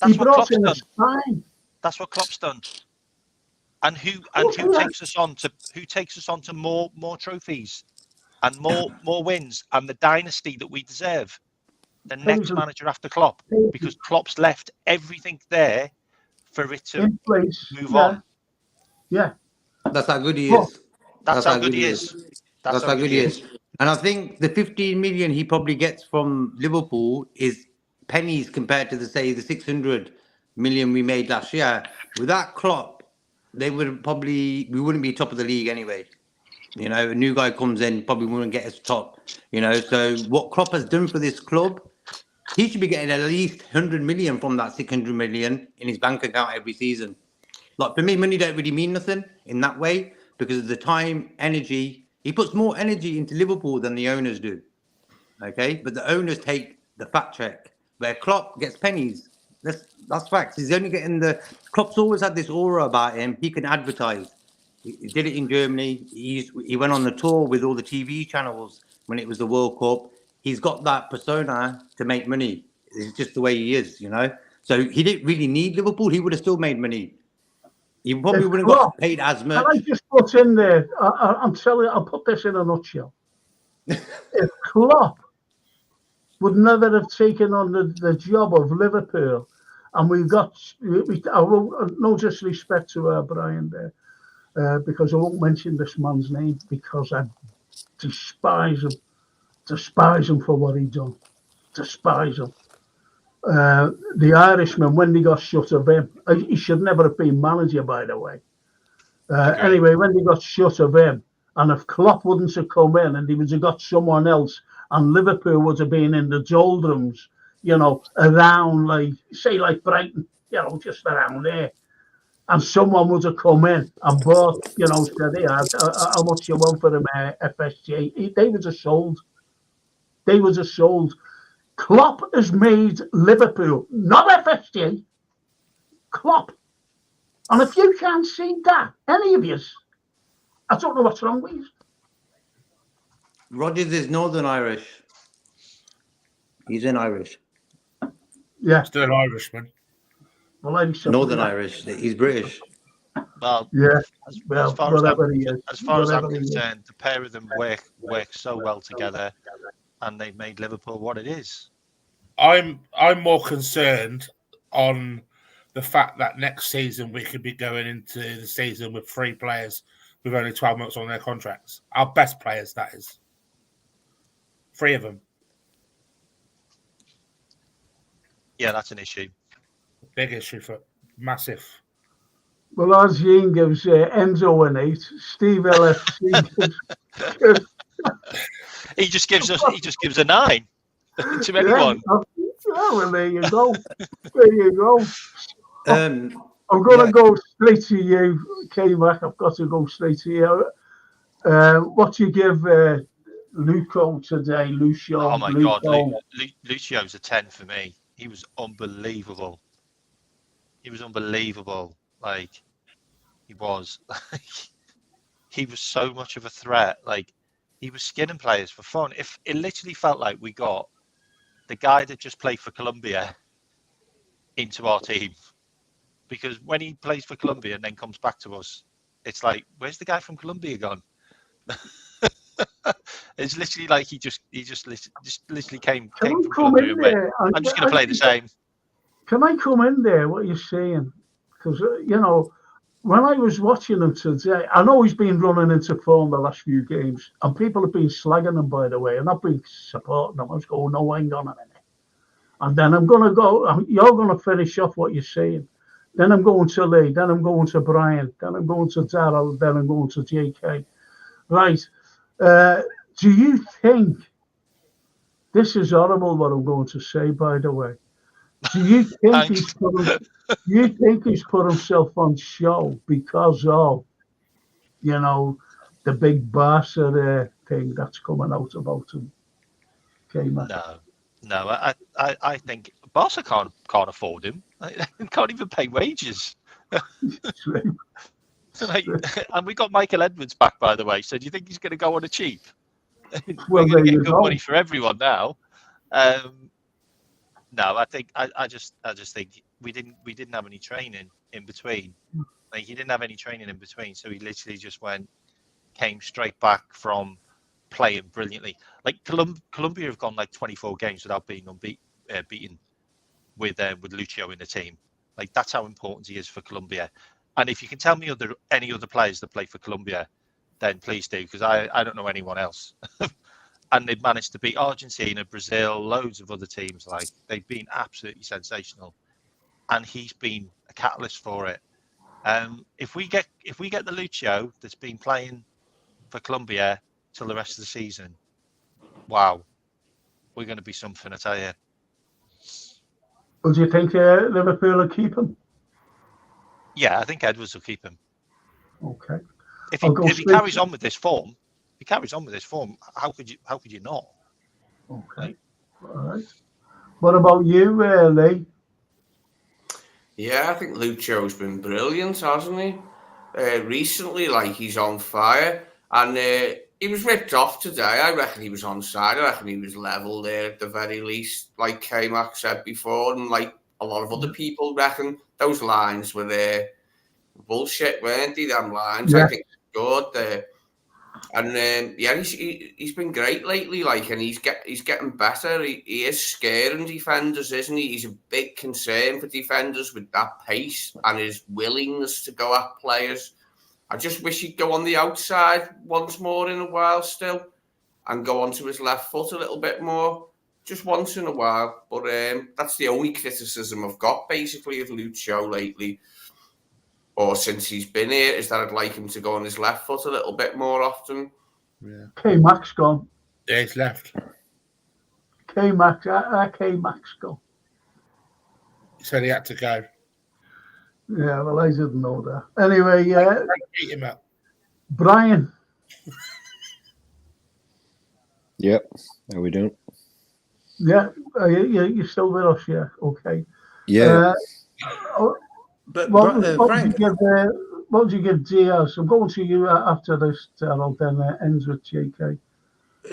That's He what brought Klopp's in a done. spine. That's what Klopp's done. And who Okay. takes us on to more trophies and more wins and the dynasty that we deserve? The next Paisley. manager after Klopp, because Klopp's left everything there for it to In place. move on. Yeah. That's how good he is. That's how good he is. That's how good he is. And I think the 15 million he probably gets from Liverpool is pennies compared to the 600 million we made last year. Without Klopp, we wouldn't be top of the league anyway. You know, a new guy comes in, probably wouldn't get us top. You know, so what Klopp has done for this club, he should be getting at least 100 million from that 600 million in his bank account every season. Like, for me, money don't really mean nothing in that way because of the time, energy. He puts more energy into Liverpool than the owners do. Okay? But the owners take the fat check. Where Klopp gets pennies. That's facts. He's only getting Klopp's always had this aura about him. He can advertise. He did it in Germany. He went on the tour with all the TV channels when it was the World Cup. He's got that persona to make money. It's just the way he is, you know? So he didn't really need Liverpool. He would have still made money. He probably wouldn't have got paid as much. Can I just put in there, I'm telling you, I'll put this in a nutshell. If Klopp would never have taken on the job of Liverpool, and no disrespect to Brian there, because I won't mention this man's name because I despise him for what he done. Despise him. The Irishman, when they got shut of him, he should never have been manager, by the way. Anyway, when they got shut of him, and if Klopp wouldn't have come in and he would have got someone else, and Liverpool would have been in the doldrums, you know, around like Brighton, you know, just around there, and someone would have come in and bought, you know, said, hey, how much you want for him, FSG? They would have sold. They would have sold. Klopp has made Liverpool, not FSG, Klopp. And if you can't see that, any of you, I don't know what's wrong with you. Rodgers is Northern Irish. He's in Irish. Yeah. Still an Irishman. Well, Northern Irish. He's British. Well, yeah. As far as I'm concerned, the pair of them work so well together, and they've made Liverpool what it is. I'm more concerned on the fact that next season we could be going into the season with 3 players with only 12 months on their contracts. Our best players, that is. 3 of them. Yeah, that's an issue. Big issue for massive. Well, as Ian gives Endo an 8, Steve LFC gives. He just gives a 9 to anyone. Well, there you go. There you go. I'm going to go straight to you, K-Mac. I've got to go straight to you. What do you give Lucio today? Lucio. Oh my God, Lucio's a 10 for me. He was unbelievable. Like, he was. He was so much of a threat. Like, he was skinning players for fun. If it literally felt like we got the guy that just played for Colombia into our team, because when he plays for Colombia and then comes back to us, it's like, where's the guy from Colombia gone? It's literally like he just literally came from Colombia and went, I'm just going to play the same. Can I come in there? What you're saying? Because you know, when I was watching him today, I know he's been running into form the last few games, and people have been slagging him, by the way, and I've been supporting him. I was going, no, hang on a minute. And then I'm going to go, you're going to finish off what you're saying. Then I'm going to Lee, then I'm going to Brian, then I'm going to Darryl, then I'm going to JK. Right. Do you think, this is horrible what I'm going to say, by the way. Do you think he's put himself on show because of, the big Barca thing that's coming out about him? Okay, man. No. I think Barca can't afford him. They can't even pay wages. And we got Michael Edwards back, by the way. So do you think he's going to go on a cheap? We're going to get good money for everyone now. No, I just think we didn't have any training in between. Like, he didn't have any training in between, so he literally just came straight back from playing brilliantly. Like Colombia have gone like 24 games without being beaten with Lucio in the team. Like, that's how important he is for Colombia. And if you can tell me any other players that play for Colombia, then please do, because I don't know anyone else. And they've managed to beat Argentina, Brazil, loads of other teams. Like, they've been absolutely sensational, and he's been a catalyst for it. If we get the Lucio that's been playing for Colombia till the rest of the season, wow, we're going to be something, I tell you. Well, do you think Liverpool will keep him? Yeah, I think Edwards will keep him. Okay. If he carries on with this form. How could you not? Okay. All right. What about you, Lee? Yeah, I think Lucio's been brilliant, hasn't he? Recently, like, he's on fire. And he was ripped off today. I reckon he was onside. I reckon he was level there at the very least, like K-Mac said before. And like a lot of other people reckon those lines were bullshit, weren't they? Them lines. Yeah. I think good. And he's been great lately, like, and he's getting better. He is scaring defenders, isn't he? He's a big concern for defenders with that pace and his willingness to go at players. I just wish he'd go on the outside once more in a while still, and go onto his left foot a little bit more, just once in a while. But that's the only criticism I've got basically of Lucio lately, or since he's been here, is that I'd like him to go on his left foot a little bit more often. Yeah. K-Mac's gone. Yeah, he's left. K-Mac's gone. He said he had to go. Yeah, well, I didn't know that. Anyway, beat him up. Brian. Yep. How we doing? Yeah, you're still with us, yeah. Okay. Yeah. But what Frank, would you give Diaz? I'm going to you after this, Darryl, then ends with JK.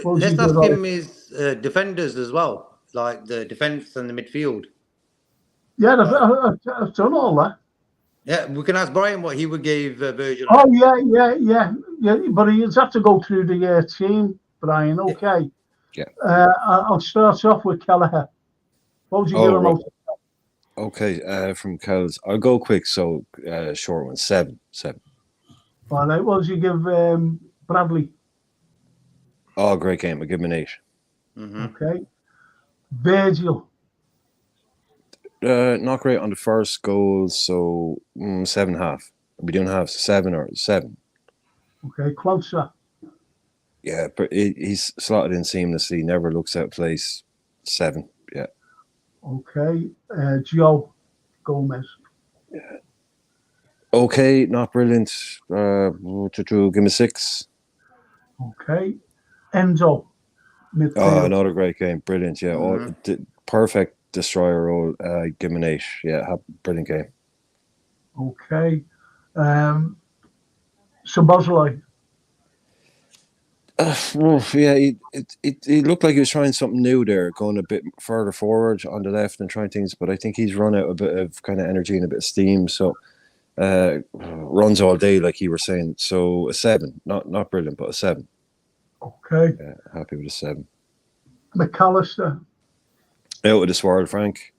Let's ask him his defenders as well, like the defence and the midfield. Yeah, I've done all that. Yeah, we can ask Brian what he would give Virgil. Oh, yeah. But he'd have to go through the team, Brian. Okay. Yeah. I'll start off with Kelleher. What would you give him? Right. Okay, from Kells, I'll go quick. So short one, 7. All right. What would you give Bradley? Oh, great game. I'll give him an 8. Mm-hmm. Okay. Virgil. Not great on the first goal, so 7.5. Are we doing halves? 7 or 7? Okay, Quansah. Yeah, but he's slotted in seamlessly. Never looks out of place. 7. Yeah. Okay, Joe Gomez. Yeah. Okay, not brilliant. Give him a 6. Okay, Endo. Midfield. Oh, another great game. Brilliant. Yeah, perfect destroyer role. Give him an 8. Yeah, brilliant game. Okay, Szoboszlai. Yeah, he looked like he was trying something new there, going a bit further forward on the left and trying things, but I think he's run out a bit of kind of energy and a bit of steam, so runs all day, like you were saying. So a 7, not brilliant, but a 7. Okay. Yeah, happy with a 7. McAllister. Out of this world, Frank.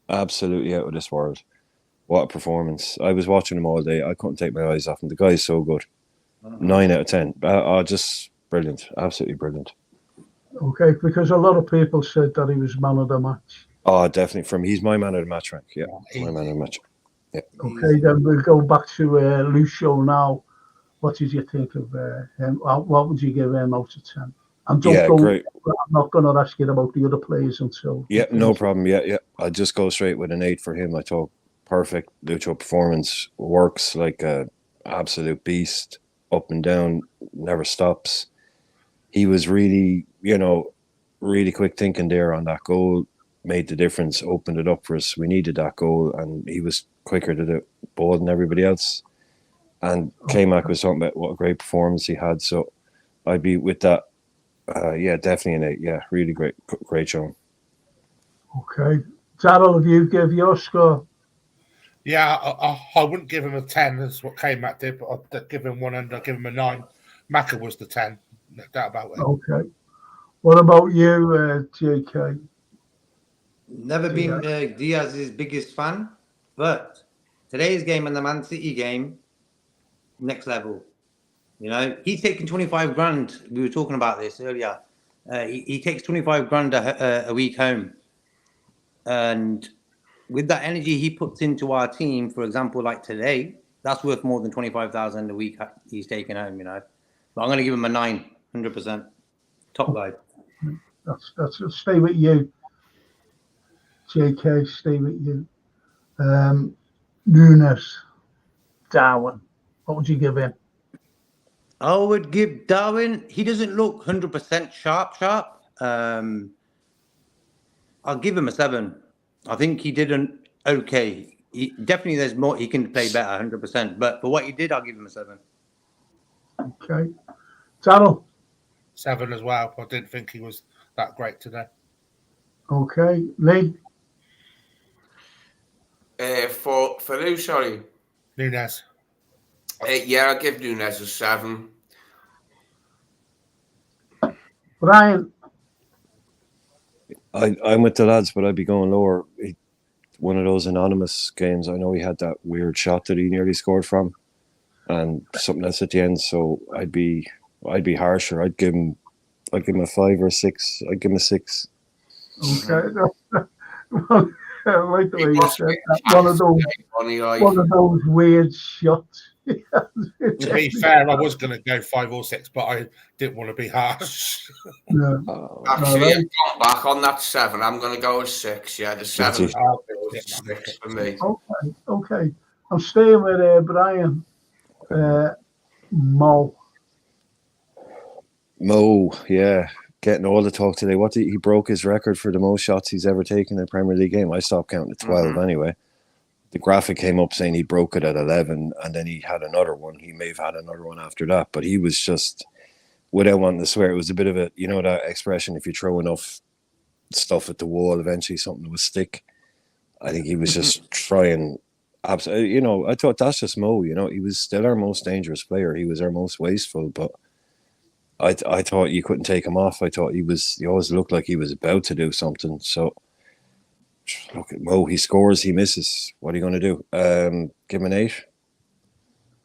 Absolutely out of this world. What a performance. I was watching him all day. I couldn't take my eyes off him. The guy's so good. 9 out of 10. Just brilliant. Absolutely brilliant. Okay, because a lot of people said that he was man of the match. Oh, definitely. He's my man of the match rank. Yeah, my man of the match. Yeah. Okay, then we'll go back to Lucio now. What did you think of him? What would you give him out of 10? And don't go. Great. I'm not going to ask you about the other players until. Yeah, no problem. Yeah. I'd just go straight with an 8 for him. I thought perfect. Lucio performance works like a absolute beast, up and down, never stops. He was really, really quick thinking there on that goal, made the difference, opened it up for us. We needed that goal, and he was quicker to the ball than everybody else. And K-Mac was talking about what a great performance he had. So I'd be with that. Definitely an 8. Yeah, really great show. Okay. Darryl, if you give your score. Yeah, I wouldn't give him a 10 as what K-Mac did, but I'd give him one and I'd give him a 9. Macca was the 10. No doubt about it. Okay. What about you, JK? Never been Diaz's biggest fan, but today's game and the Man City game, next level. He's taking 25 grand. We were talking about this earlier. He takes 25 grand a week home. And with that energy he puts into our team, for example, like today, that's worth more than 25,000 a week he's taking home, But I'm going to give him a 9, 100%. Top guy. That's stay with you. JK, stay with you. Nunez, Darwin, what would you give him? I would give Darwin, he doesn't look 100% sharp. I'll give him a 7. I think he did an okay. Definitely there's more, he can play better, 100%. But for what he did, I'll give him a 7. Okay. Darryl? 7 as well. I didn't think he was that great today. Okay. Lee? For who, sorry? Nunez. I'll give Nunez a 7. Brian? I'm with the lads, but I'd be going lower. One of those anonymous games. I know he had that weird shot that he nearly scored from, and something else at the end. So I'd be harsher. I'd give him a 5 or 6. I'd give him a 6. Okay. Well, I like the way you said that. One of those weird shots. To be fair, I was going to go 5 or 6, but I didn't want to be harsh. No. Actually, I've gone back on that 7. I'm going to go with 6. Yeah, the 7 was 6 for me. Okay. I'm staying with Brian. Mo, yeah, getting all the talk today. He broke his record for the most shots he's ever taken in a Premier League game. I stopped counting at 12 anyway. The graphic came up saying he broke it at 11, and then he had another one. He may have had another one after that, but he was just, without wanting to swear, it was a bit of a, that expression, if you throw enough stuff at the wall, eventually something will stick. I think he was just trying. Absolutely, I thought that's just Mo. He was still our most dangerous player. He was our most wasteful, but I thought you couldn't take him off. I thought he always looked like he was about to do something. So look at Mo. He scores, he misses. What are you going to do? Give him an 8.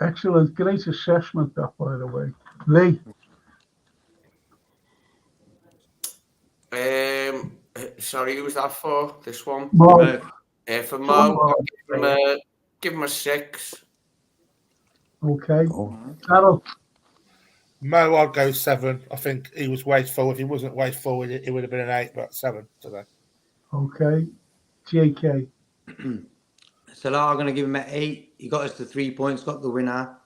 excellent, great assessment. That, by the way, Lee. Sorry, who was that for? This one? Mo. For Mo, give him a 6. Okay. Carol? Mo, I'd go 7. I think he was wasteful. If he wasn't wasteful, it would have been an 8, but 7 today. Okay. JK? Salah, I'm going to give him an 8. He got us to 3 points, got the winner.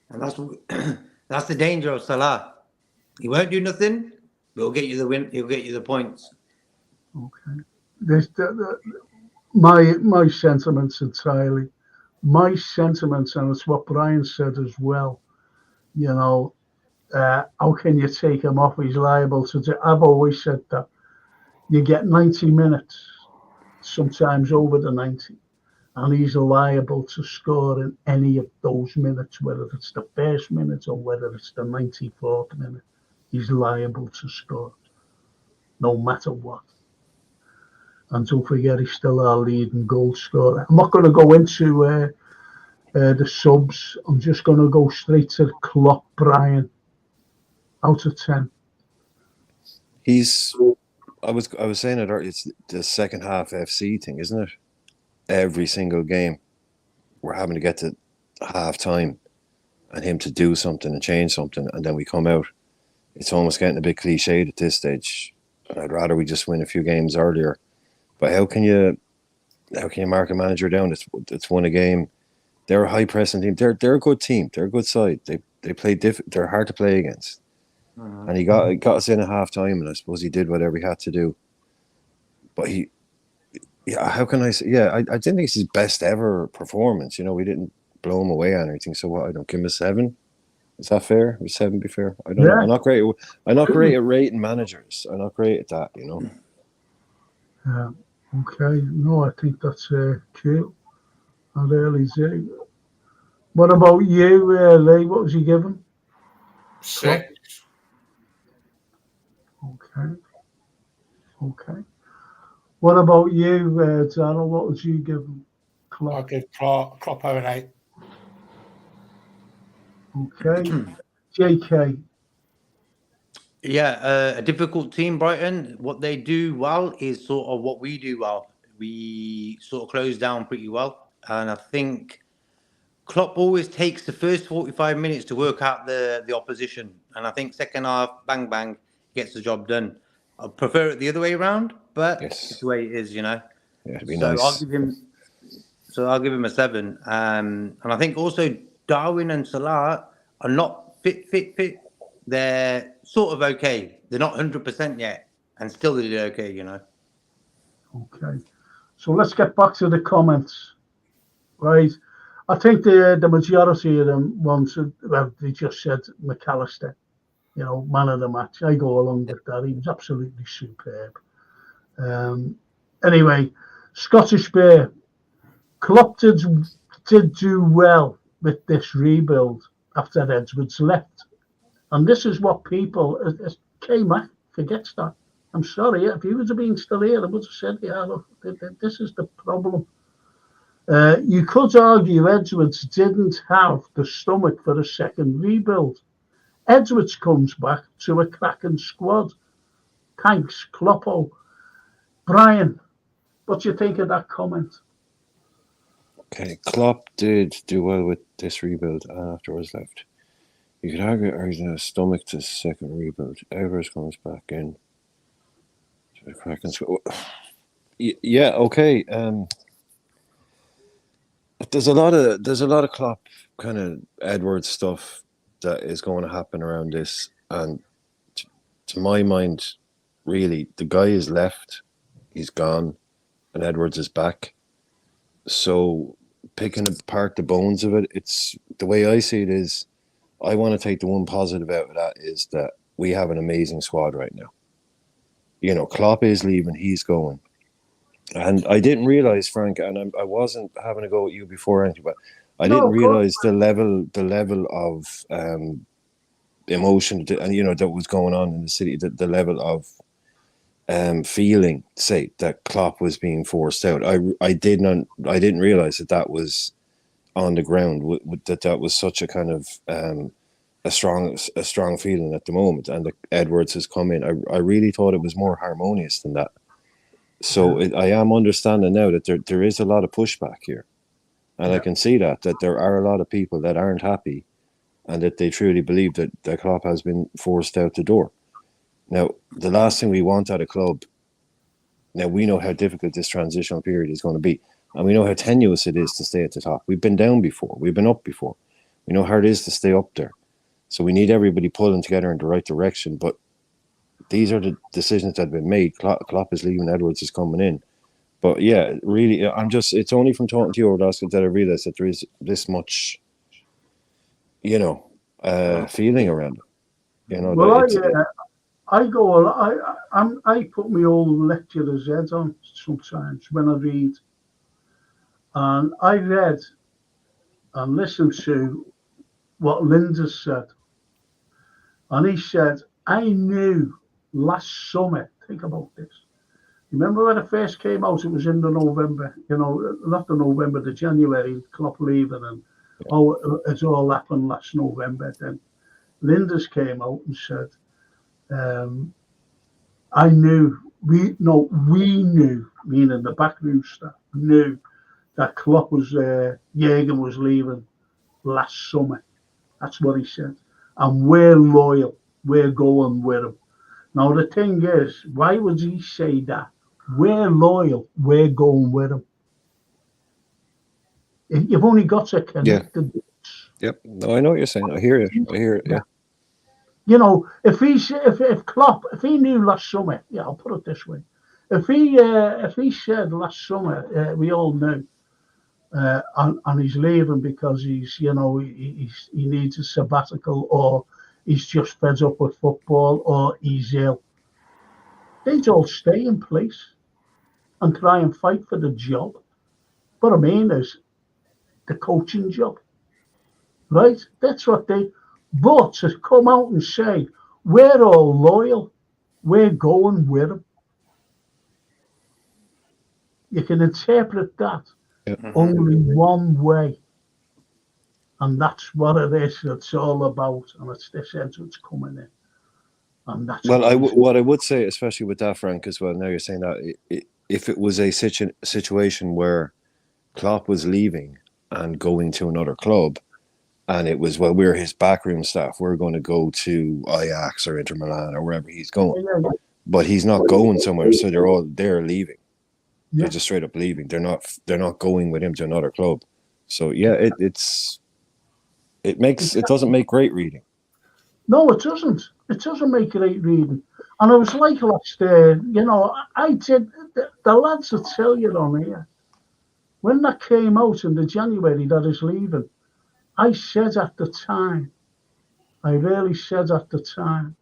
And that's the danger of Salah. He won't do nothing, but he'll get you the win. He'll get you the points. Okay. My sentiments entirely. My sentiments, and it's what Brian said as well. How can you take him off? He's liable to do. I've always said that you get 90 minutes, sometimes over the 90, and he's liable to score in any of those minutes, whether it's the first minute or whether it's the 94th minute. He's liable to score, no matter what. And don't forget, he's still our leading goal scorer. I'm not going to go into the subs. I'm just going to go straight to Klopp. Brian, out of 10. He's. I was saying it earlier. It's the second half FC thing, isn't it? Every single game, we're having to get to half time, and him to do something and change something, and then we come out. It's almost getting a bit cliched at this stage. And I'd rather we just win a few games earlier. But how can you mark a manager down? It's won a game. They're a high pressing team. They're a good team. They're a good side. They play they're hard to play against. And he got us in at half time, and I suppose he did whatever he had to do. But how can I say? Yeah, I didn't think it's his best ever performance. We didn't blow him away on anything. So what? I don't give him a 7. Is that fair? Would 7 be fair? I don't know. I'm not great. I'm not great at rating managers. I'm not great at that. Yeah. Okay. No, I think that's cool. I really do. What about you, Lee? What was you given? 6. Okay. What about you, Donald? What was you given? I'll give Klopp an 8. Okay. JK. Yeah, a difficult team, Brighton. What they do well is sort of what we do well. We sort of close down pretty well. And I think Klopp always takes the first 45 minutes to work out the opposition. And I think second half, bang, bang, gets the job done. I prefer it the other way around, but it's the way it is, Yeah, it'd be so nice. I'll give him a 7. And I think also Darwin and Salah are not fit. They're sort of okay. They're not 100% yet, and still they did okay, Okay. So let's get back to the comments, right? I think the majority of them they just said McAllister, man of the match. I go along with that. He was absolutely superb. Anyway, Scottish Bear, Klopp did do well with this rebuild after Edwards left. And this is what people, K-Mac forgets that. I'm sorry, if he would have been still here, I would have said, look, this is the problem. You could argue Edwards didn't have the stomach for a second rebuild. Edwards comes back to a cracking squad. Thanks, Kloppo. Brian, what do you think of that comment? Okay, Klopp did do well with this rebuild afterwards left. You could argue he's in a stomach to second rebuild. Evers comes back in to the cracking squad. Yeah, okay. There's a lot of Klopp kind of Edwards stuff that is going to happen around this, and to my mind, really, the guy is left, he's gone, and Edwards is back. So picking apart the bones of it, it's the way I see it is. I want to take the one positive out of that is that we have an amazing squad right now. Klopp is leaving, he's going. And I didn't realize, Frank, and I wasn't having a go at you before anything, but I didn't realize the level of emotion that was going on in the city, the level of feeling, say, that Klopp was being forced out. I didn't realize that was on the ground, that was such a kind of a strong feeling at the moment, and that Edwards has come in. I really thought it was more harmonious than that. So I am understanding now that there is a lot of pushback here, and I can see that there are a lot of people that aren't happy, and that they truly believe that Klopp has been forced out the door. Now, the last thing we want at a club. Now we know how difficult this transitional period is going to be. And we know how tenuous it is to stay at the top. We've been down before. We've been up before. We know how it is to stay up there. So we need everybody pulling together in the right direction. But these are the decisions that have been made. Klopp is leaving, Edwards is coming in. But yeah, really, it's only from talking to you over the last that I realised that there is this much, feeling around it. Well, I put my old lecturer's head on sometimes when I read. And I read and listened to what Lijnders said. And he said, I knew last summer, think about this, Remember when it first came out? It was in the November, not the November, the January, Klopp leaving, and it's all happened last November. Then Lijnders came out and said, we knew, meaning the backroom staff, knew that Klopp was, Jürgen was leaving last summer. That's what he said. And we're loyal. We're going with him. Now, the thing is, why would he say that? We're loyal. We're going with him. You've only got to connect the dots. Yep. No, I know what you're saying. I hear it. Yeah. If Klopp, if he knew last summer, I'll put it this way. If he said last summer, we all knew, and he's leaving because he needs a sabbatical, or he's just fed up with football, or he's ill, they'd all stay in place and try and fight for the job. What I mean is the coaching job, right? That's what they. But to come out and say we're all loyal, we're going with them, you can interpret that only one way, and that's what it is. It's all about, and it's this end that's coming in, and that's. Well, what I would say, especially with that, Frank, as well. Now you're saying that if it was a situation where Klopp was leaving and going to another club, and it was, well, we're his backroom staff, we're going to go to Ajax or Inter Milan or wherever he's going, but he's not going somewhere, so they're leaving. They're just straight up leaving. They're not going with him to another club. So it doesn't make great reading. No, it doesn't. It doesn't make great reading. And I was like last year, I did. The lads will tell you on here, when that came out in the January that he's leaving, I said at the time, I really said at the time,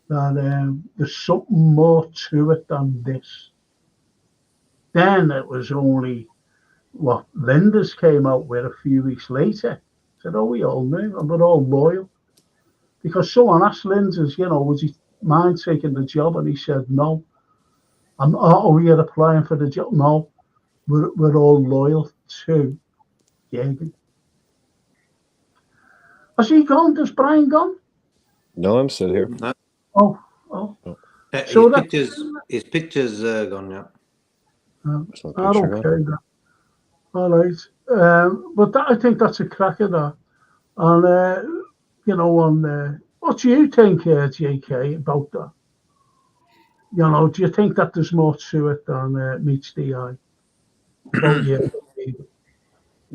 that there's something more to it than this. Then it was only what Lijnders came out with a few weeks later. Said, we all knew, and we're all loyal. Because someone asked Lijnders, would he mind taking the job? And he said, no. And we are applying for the job. No, we're all loyal to Jürgen. Has he gone? Has Brian gone? No, I'm still here. No. Oh. So his picture's gone now. Okay. All right. But I think that's a cracker, that. And, what do you think, JK, about that? Do you think that there's more to it than meets the eye?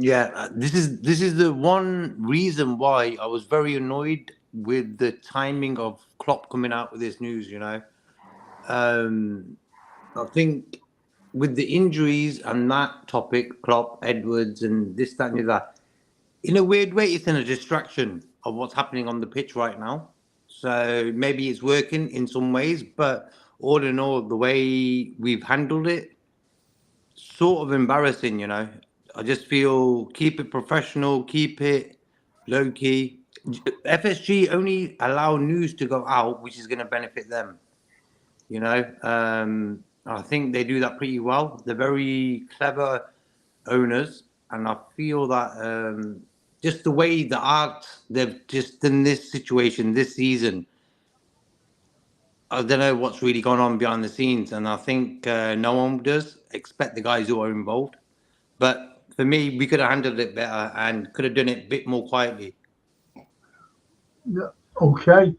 Yeah, this is the one reason why I was very annoyed with the timing of Klopp coming out with this news. I think with the injuries and that topic, Klopp, Edwards, and this, that, and that, in a weird way, it's a distraction of what's happening on the pitch right now. So maybe it's working in some ways, but all in all, the way we've handled it, sort of embarrassing, I just feel, keep it professional, keep it low key. FSG only allow news to go out, which is going to benefit them. I think they do that pretty well. They're very clever owners, and I feel that just the way they've just done this situation this season, I don't know what's really gone on behind the scenes, and I think no one does expect the guys who are involved. But for me, we could have handled it better and could have done it a bit more quietly. Yeah, okay.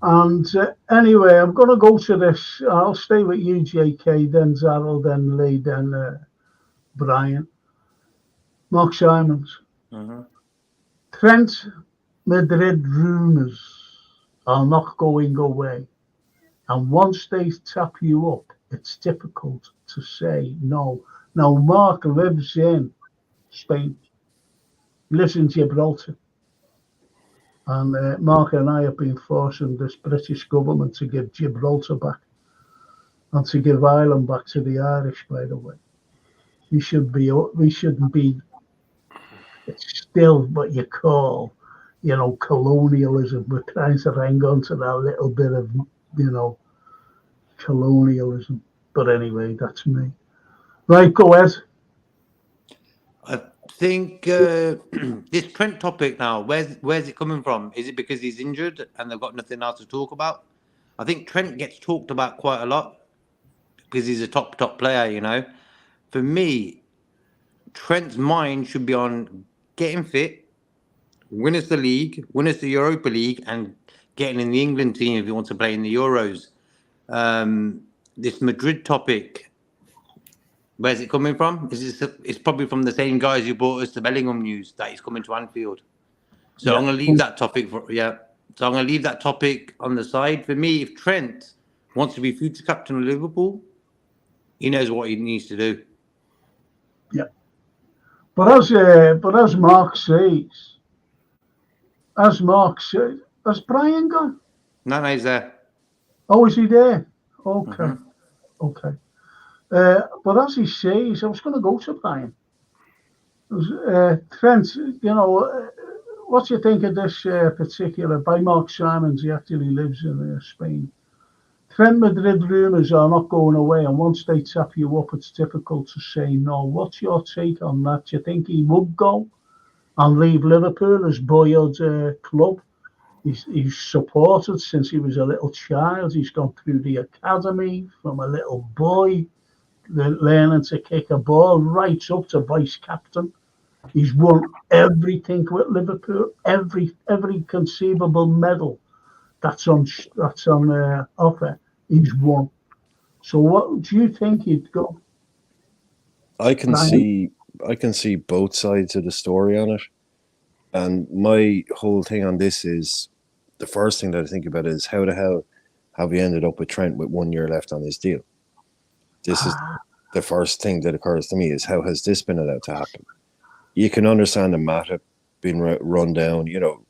And anyway, I'm going to go to this. I'll stay with you, JK, then Zarrell, then Lee, then Brian. Mark Simons. Mm-hmm. Trent Madrid rumours are not going away. And once they tap you up, it's difficult to say no. Now, Mark lives in Spain. He lives in Gibraltar. And Mark and I have been forcing this British government to give Gibraltar back and to give Ireland back to the Irish, by the way. We shouldn't be, it's still what you call, colonialism. We're trying to hang on to that little bit of, colonialism. But anyway, that's me. Right, go ahead. I think this Trent topic now, where's it coming from? Is it because he's injured and they've got nothing else to talk about? I think Trent gets talked about quite a lot because he's a top player, you know. For me, Trent's mind should be on getting fit, win us the league, win us the Europa League, and getting in the England team if he wants to play in the Euros. This Madrid topic, where's it coming from? It's probably from the same guys who brought us the Bellingham news that he's coming to Anfield. So I'm going to leave that topic So I'm going to leave that topic on the side. For me, if Trent wants to be future captain of Liverpool, he knows what he needs to do. Yeah. But as Mark says, has Brian gone? No, he's there. Oh, is he there? Okay. Okay. But as he says, I was going to go to Brian. Trent, what do you think of this particular, by Mark Simons, he actually lives in Spain. Trent Madrid rumours are not going away, and once they tap you up, it's difficult to say no. What's your take on that? Do you think he would go and leave Liverpool, his boyhood club? He's supported since he was a little child. He's gone through the academy from a little boy, learning to kick a ball, right up to vice captain. He's won everything with Liverpool, every conceivable medal that's on offer. He's won. So, what do you think he'd go? I can see both sides of the story on it, and my whole thing on this is the first thing that I think about is how the hell have we ended up with Trent with 1 year left on his deal? This is the first thing that occurs to me is how has this been allowed to happen? You can understand the Matip being run down,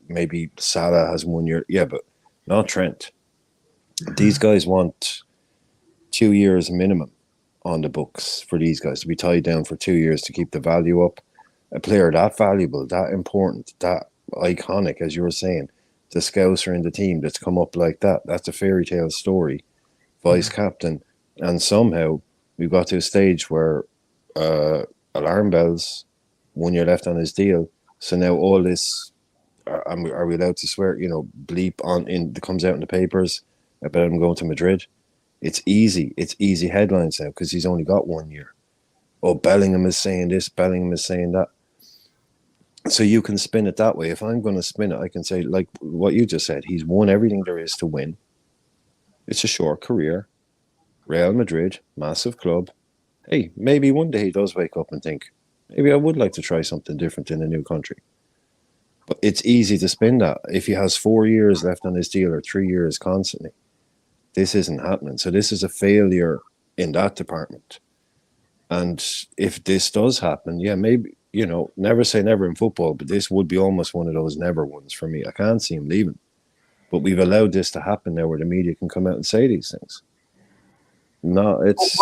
maybe Salah has 1 year, but not Trent. These guys want 2 years minimum on the books for these guys to be tied down for 2 years to keep the value up. A player that valuable, that important, that iconic, as you were saying, the Scouser in the team that's come up like that. That's a fairy tale story. Vice captain. And somehow we've got to a stage where alarm bells, 1 year left on his deal. So now all this, are we allowed to swear, bleep that comes out in the papers about him going to Madrid? It's easy headlines now because he's only got 1 year. Oh, Bellingham is saying this, Bellingham is saying that. So you can spin it that way. If I'm going to spin it, I can say, like what you just said, he's won everything there is to win. It's a short career. Real Madrid, massive club. Hey, maybe one day he does wake up and think, maybe I would like to try something different in a new country. But it's easy to spin that. If he has 4 years left on his deal or 3 years constantly, this isn't happening. So this is a failure in that department. And if this does happen, maybe, never say never in football, but this would be almost one of those never ones for me. I can't see him leaving. But we've allowed this to happen now where the media can come out and say these things. No, it's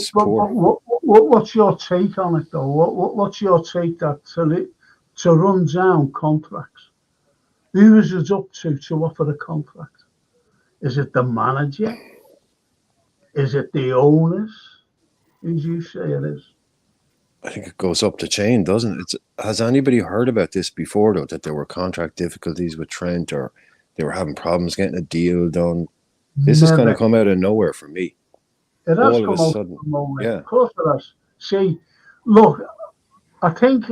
poor. What's your take on it, though? What's your take that to run down contracts? Who is it up to offer a contract? Is it the manager? Is it the owners? Who do you say it is? I think it goes up the chain, doesn't it? Has anybody heard about this before, though, that there were contract difficulties with Trent or they were having problems getting a deal done? This has kind of come out of nowhere for me. It has come out of nowhere. Yeah. Of course it has. See, look, I don't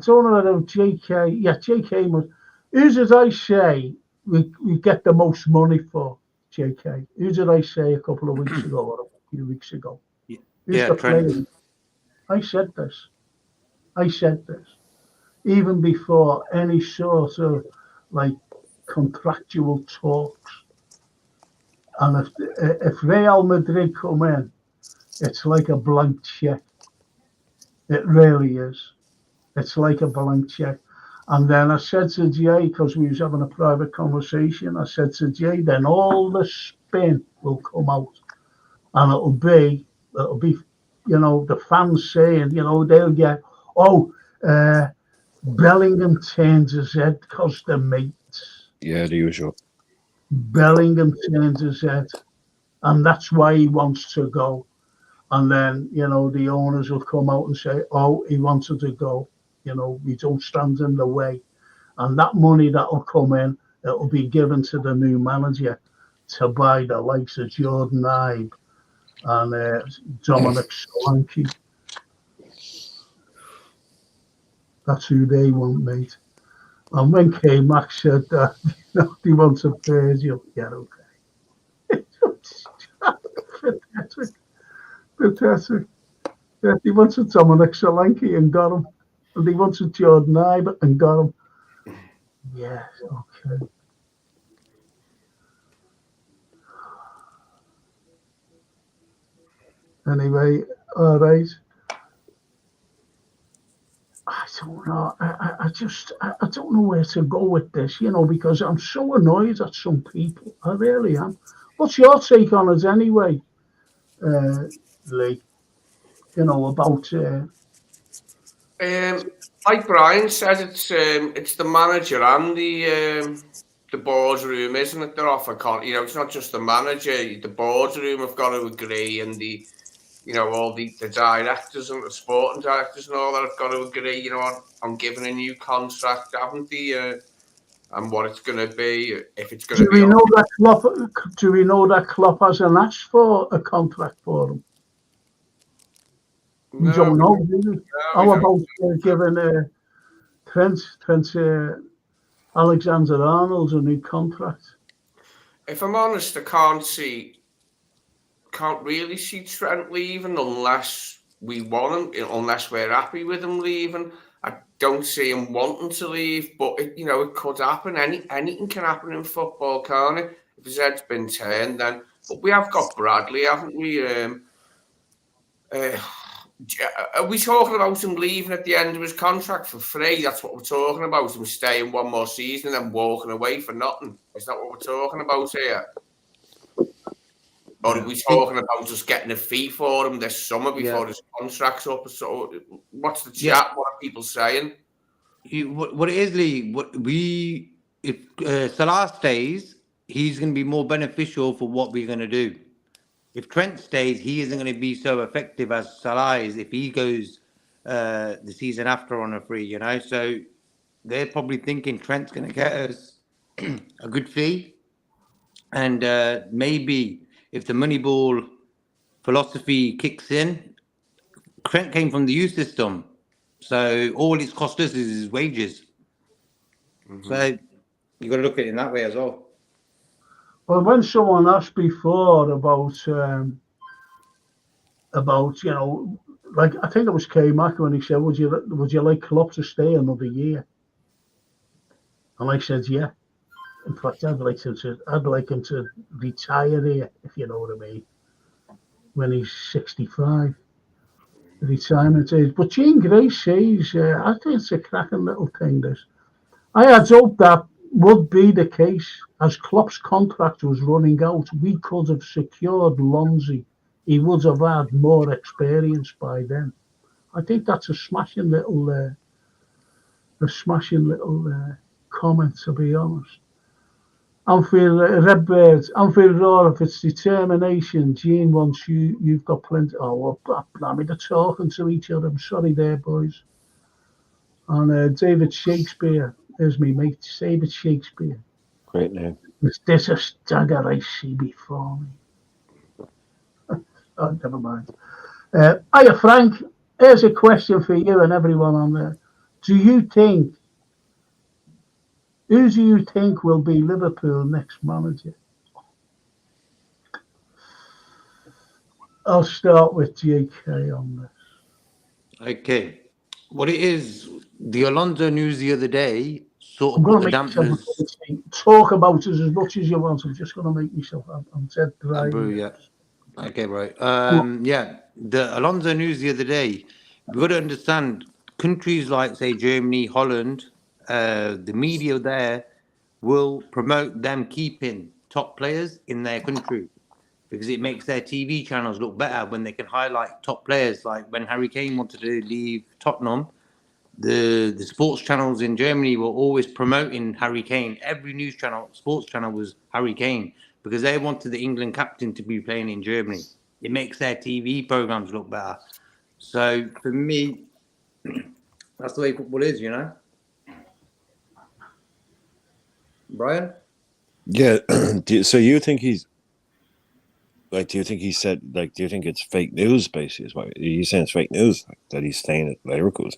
know whether JK must. Who did I say we get the most money for, JK? Who did I say a couple of weeks ago or a few weeks ago? Who's the player? I said this. Even before any sort of contractual talks. And if Real Madrid come in, it's like a blank check. It really is. It's like a blank check. And then I said to Jay, because we was having a private conversation, I said to Jay, then all the spin will come out. And it'll be the fans saying, they'll get, Bellingham turns his head because they're mates. Yeah, the usual. Bellingham turns his head, and that's why he wants to go. And then, the owners will come out and say, oh, he wanted to go. We don't stand in the way. And that money that will come in, it will be given to the new manager to buy the likes of Jordan Ibe and Dominic Solanke. That's who they want, mate. And when K-Mac said that, he wanted Virgil, yeah, okay. Pathetic. Yeah, he wanted Dominic Solanke and got him. And he wanted Jordan Ibe and got him. Yes, okay. Anyway, all right. I don't know. I don't know where to go with this, because I'm so annoyed at some people. I really am. What's your take on it anyway, Lee? About. Like Brian said, it's the manager and the boardroom, isn't it? They're off a con. It's not just the manager. The boardroom have got to agree, and all the directors and the sporting directors and all that have got to agree, on giving a new contract, haven't they? And what it's going to be, if it's going to be. Do we know that Klopp hasn't asked for a contract for him? We don't know, do we? How about giving Trent Alexander-Arnold a new contract? If I'm honest, I can't really see Trent leaving unless we want him, unless we're happy with him leaving. I don't see him wanting to leave, but it could happen. Anything can happen in football, can't it? If his head's been turned, then. But we have got Bradley, haven't we? Are we talking about him leaving at the end of his contract for free? That's what we're talking about. Him staying one more season and then walking away for nothing. Is that what we're talking about here? Or are we talking about just getting a fee for him this summer before his contract's up? So, what's the chat? Yeah. What are people saying? What it is, Lee? If Salah stays, he's going to be more beneficial for what we're going to do. If Trent stays, he isn't going to be so effective as Salah is if he goes the season after on a free. So they're probably thinking Trent's going to get us a good fee, and maybe. If the Moneyball philosophy kicks in, Trent came from the youth system, so all it's cost us is his wages. Mm-hmm. So you got to look at it in that way as well. Well, when someone asked before about like I think it was K-Mac when he said, "Would you like Klopp to stay another year?" And I said, "Yeah." In fact, I'd like him to retire here, if you know what I mean, when he's 65, retirement age. But Jean Gray says, I think it's a cracking little thing, this. I had hoped that would be the case. As Klopp's contract was running out, we could have secured Lonzy. He would have had more experience by then. I think that's a smashing little comment, to be honest. Anfield Redbird, Anfield Roar, if it's determination, Gene wants you, you've got plenty. Oh, well, blimey, they're talking to each other. I'm sorry there, boys. And David Shakespeare, there's me mate, David Shakespeare. Great name. Is this a stagger I see before me? Oh, never mind. Hiya, Frank. Here's a question for you and everyone on there. Who do you think will be Liverpool next manager? I'll start with JK on this. Okay. What it is, the Alonso news the other day sort of put the dampers. Talk about it as much as you want. I'm just going to make myself. I'm dead dry. Yeah. Okay, right. Yeah, the Alonso news the other day. We've got to understand countries like, say, Germany, Holland. The media there will promote them keeping top players in their country because it makes their TV channels look better when they can highlight top players. Like when Harry Kane wanted to leave Tottenham, the sports channels in Germany were always promoting Harry Kane. Every news channel, sports channel was Harry Kane because they wanted the England captain to be playing in Germany. it makes their TV programs look better. So for me, that's the way football is, you know. Brian? Yeah. So you think he's like? Do you think he said like? Do you think it's fake news? Basically, is what are you saying? It's fake news like, that he's staying at Liverpool.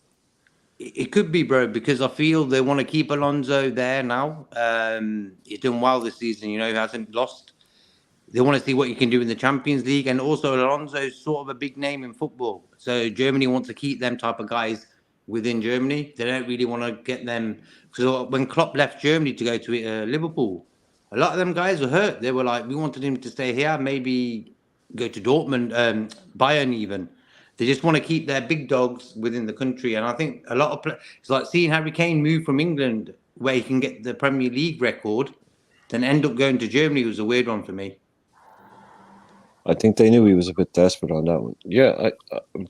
It could be, bro, because I feel they want to keep Alonso there now. He's done well this season, you know, he hasn't lost. They want to see what you can do in the Champions League. And also, Alonso's sort of a big name in football. So Germany wants to keep them type of guys within Germany. They don't really want to get them. So when Klopp left Germany to go to Liverpool, a lot of them guys were hurt. They were like, we wanted him to stay here, maybe go to Dortmund, Bayern even. They just want to keep their big dogs within the country. And I think a lot of it's like seeing Harry Kane move from England where he can get the Premier League record, then end up going to Germany was a weird one for me. I think they knew he was a bit desperate on that one. Yeah,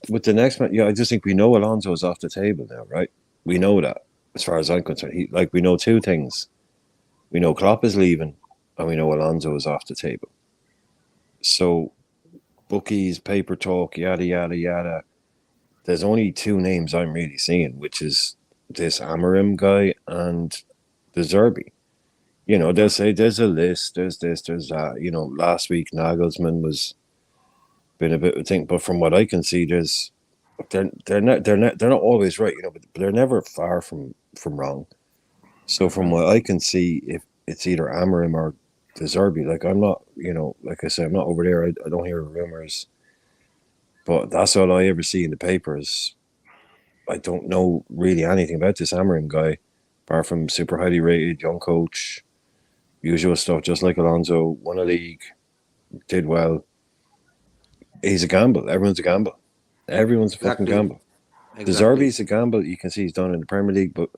with the next man, yeah, I just think we know Alonso's off the table now, right? We know that, as far as I'm concerned. We know two things. We know Klopp is leaving, and we know Alonso is off the table. So, bookies, paper talk, yada, yada, yada. There's only two names I'm really seeing, which is this Amorim guy and the Zerbi. You know, they'll say there's a list, there's this, there's that. You know, last week Nagelsmann was been a bit of a thing, but from what I can see, they're not always right, you know, but they're never far from wrong. So from what I can see, if it's either Amorim or the Zerbi, like I'm not, you know, like I said, I'm not over there. I don't hear rumors, but that's all I ever see in the papers. I don't know really anything about this Amorim guy, apart from super highly rated young coach. Usual stuff, just like Alonso, won a league, did well. He's a gamble. Everyone's a gamble. Everyone's a fucking gamble. Exactly. The Zerbi's a gamble. You can see he's done in the Premier League, but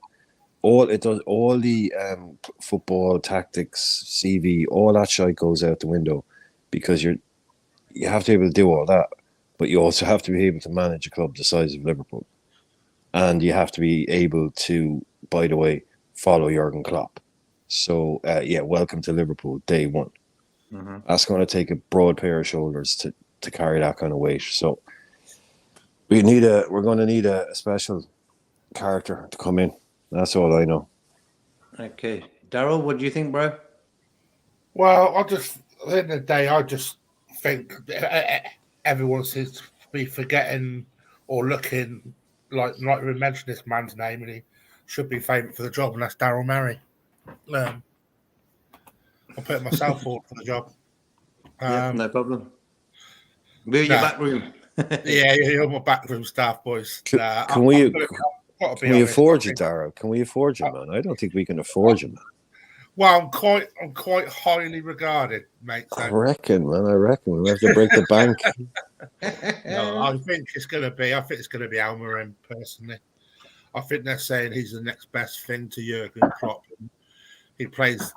all the football tactics, CV, all that shit goes out the window because you have to be able to do all that, but you also have to be able to manage a club the size of Liverpool, and you have to be able to, by the way, follow Jurgen Klopp. So, welcome to Liverpool, day one. Mm-hmm. That's going to take a broad pair of shoulders to carry that kind of weight. So, we're going to need a special character to come in. That's all I know. Okay. Daryl, what do you think, bro? Well, at the end of the day, I just think everyone seems to be forgetting or looking like we mentioned this man's name, and he should be favourite for the job, and that's Daryl Murray. I'm putting myself forward for the job. No problem. We're your back room. Yeah, you're my backroom staff, boys. Can we afford you, Daryl? Can we afford you, man? I don't think we can afford you, man. Well, I'm quite highly regarded, mate. So. I reckon we have to break the bank. No, I think it's going to be Amorim personally. I think they're saying he's the next best thing to Jurgen Klopp. He plays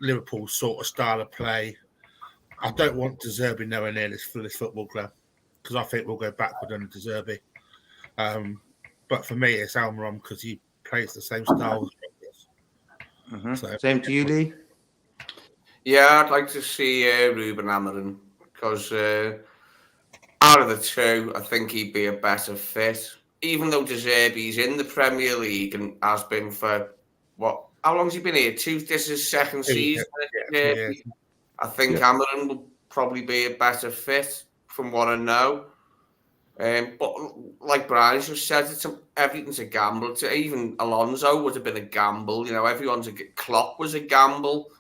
Liverpool's sort of style of play. I don't want De Zerbi nowhere near this football club because I think we'll go backward under De Zerbi. But for me, it's Amorim because he plays the same style as mm-hmm. So, same to you, Lee? Yeah, I'd like to see Ruben Amorim because out of the two, I think he'd be a better fit. Even though De Zerbi's in the Premier League and has been for how long's he been here? This is his second season. Yeah. I think Amorim will probably be a better fit from what I know. But like Brian just said, everything's a gamble. Even Alonso would have been a gamble. You know, Klopp was a gamble.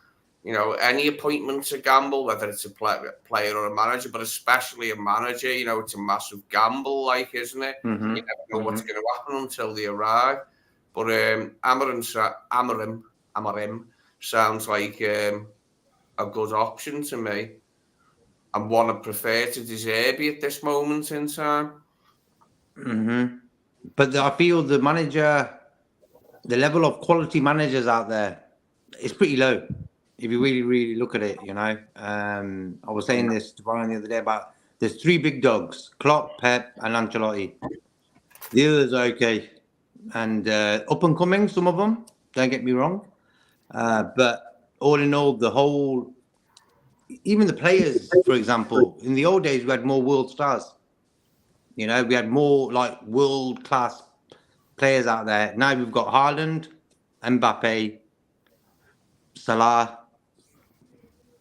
You know, any appointment's a gamble, whether it's a player or a manager, but especially a manager. You know, it's a massive gamble, like, isn't it? Mm-hmm. You never know what's going to happen until they arrive. But Amorim sounds like a good option to me. And one I prefer to De Zerbi at this moment in time. Mm-hmm. But I feel the level of quality managers out there is pretty low. If you really, really look at it, you know. I was saying this to Brian the other day about there's three big dogs: Klopp, Pep, and Ancelotti. The others are okay. And up and coming, some of them, don't get me wrong. But all in all, the whole even the players, for example, in the old days, we had more world stars. You know, we had more like world-class players out there. Now we've got Haaland, Mbappe, Salah.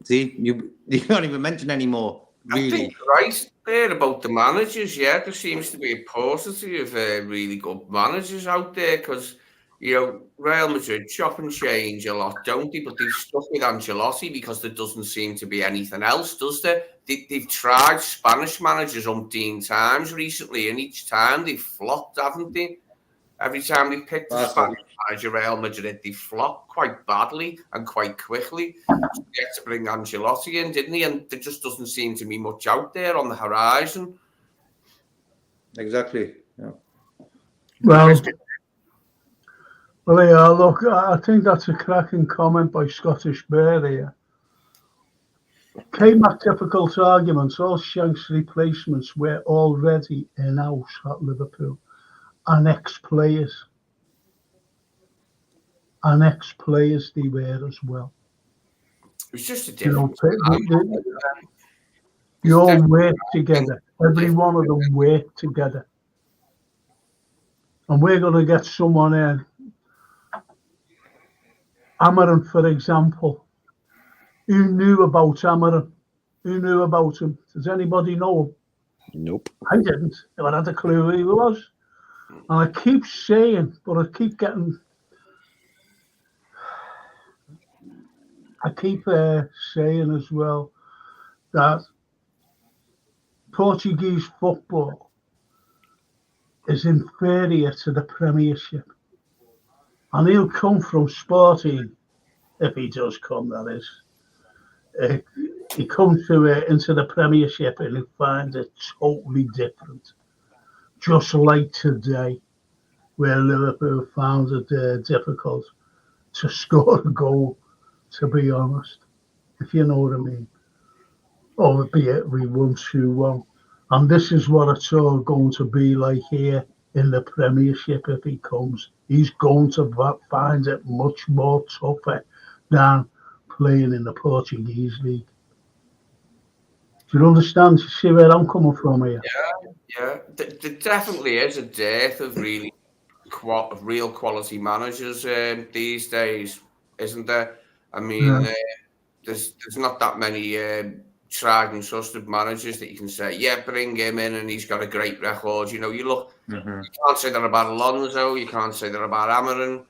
See, you can't even mention anymore, I really. think you're right there about the managers. Yeah, there seems to be a paucity of really good managers out there because, you know, Real Madrid chop and change a lot, don't they? But they've stuck with Ancelotti because there doesn't seem to be anything else, does there? They've tried Spanish managers umpteen times recently, and each time they've flopped, haven't they? Every time they picked a Spanish manager, Real Madrid, they flopped quite badly and quite quickly. So they had to bring Ancelotti in, didn't he? And there just doesn't seem to be much out there on the horizon. Exactly. Yeah. Well, yeah, look, I think that's a cracking comment by Scottish Bear here. Came back difficult arguments. All Shank's replacements were already in-house at Liverpool. And ex-players they were as well. It was just a difference. They all work together. Every one of them work together. And we're going to get someone in. Amaran, for example. Who knew about Amaran? Who knew about him? Does anybody know him? Nope. I didn't. I had a clue who he was. And I keep saying, but I keep saying as well that Portuguese football is inferior to the Premiership. And he'll come from Sporting, if he does come, that is. He comes into the Premiership and he finds it totally different. Just like today, where Liverpool found it difficult to score a goal, to be honest, if you know what I mean. Albeit we won 2-1. And this is what it's all going to be like here in the Premiership if he comes. He's going to find it much more tougher than playing in the Portuguese league. Do you understand? You see where I'm coming from here? Yeah. There definitely is a dearth of really real quality managers these days, isn't there? I mean, there's not that many tried and trusted managers that you can say, yeah, bring him in and he's got a great record. You know, you look, you can't say that about Alonso, you can't say that about Amaran.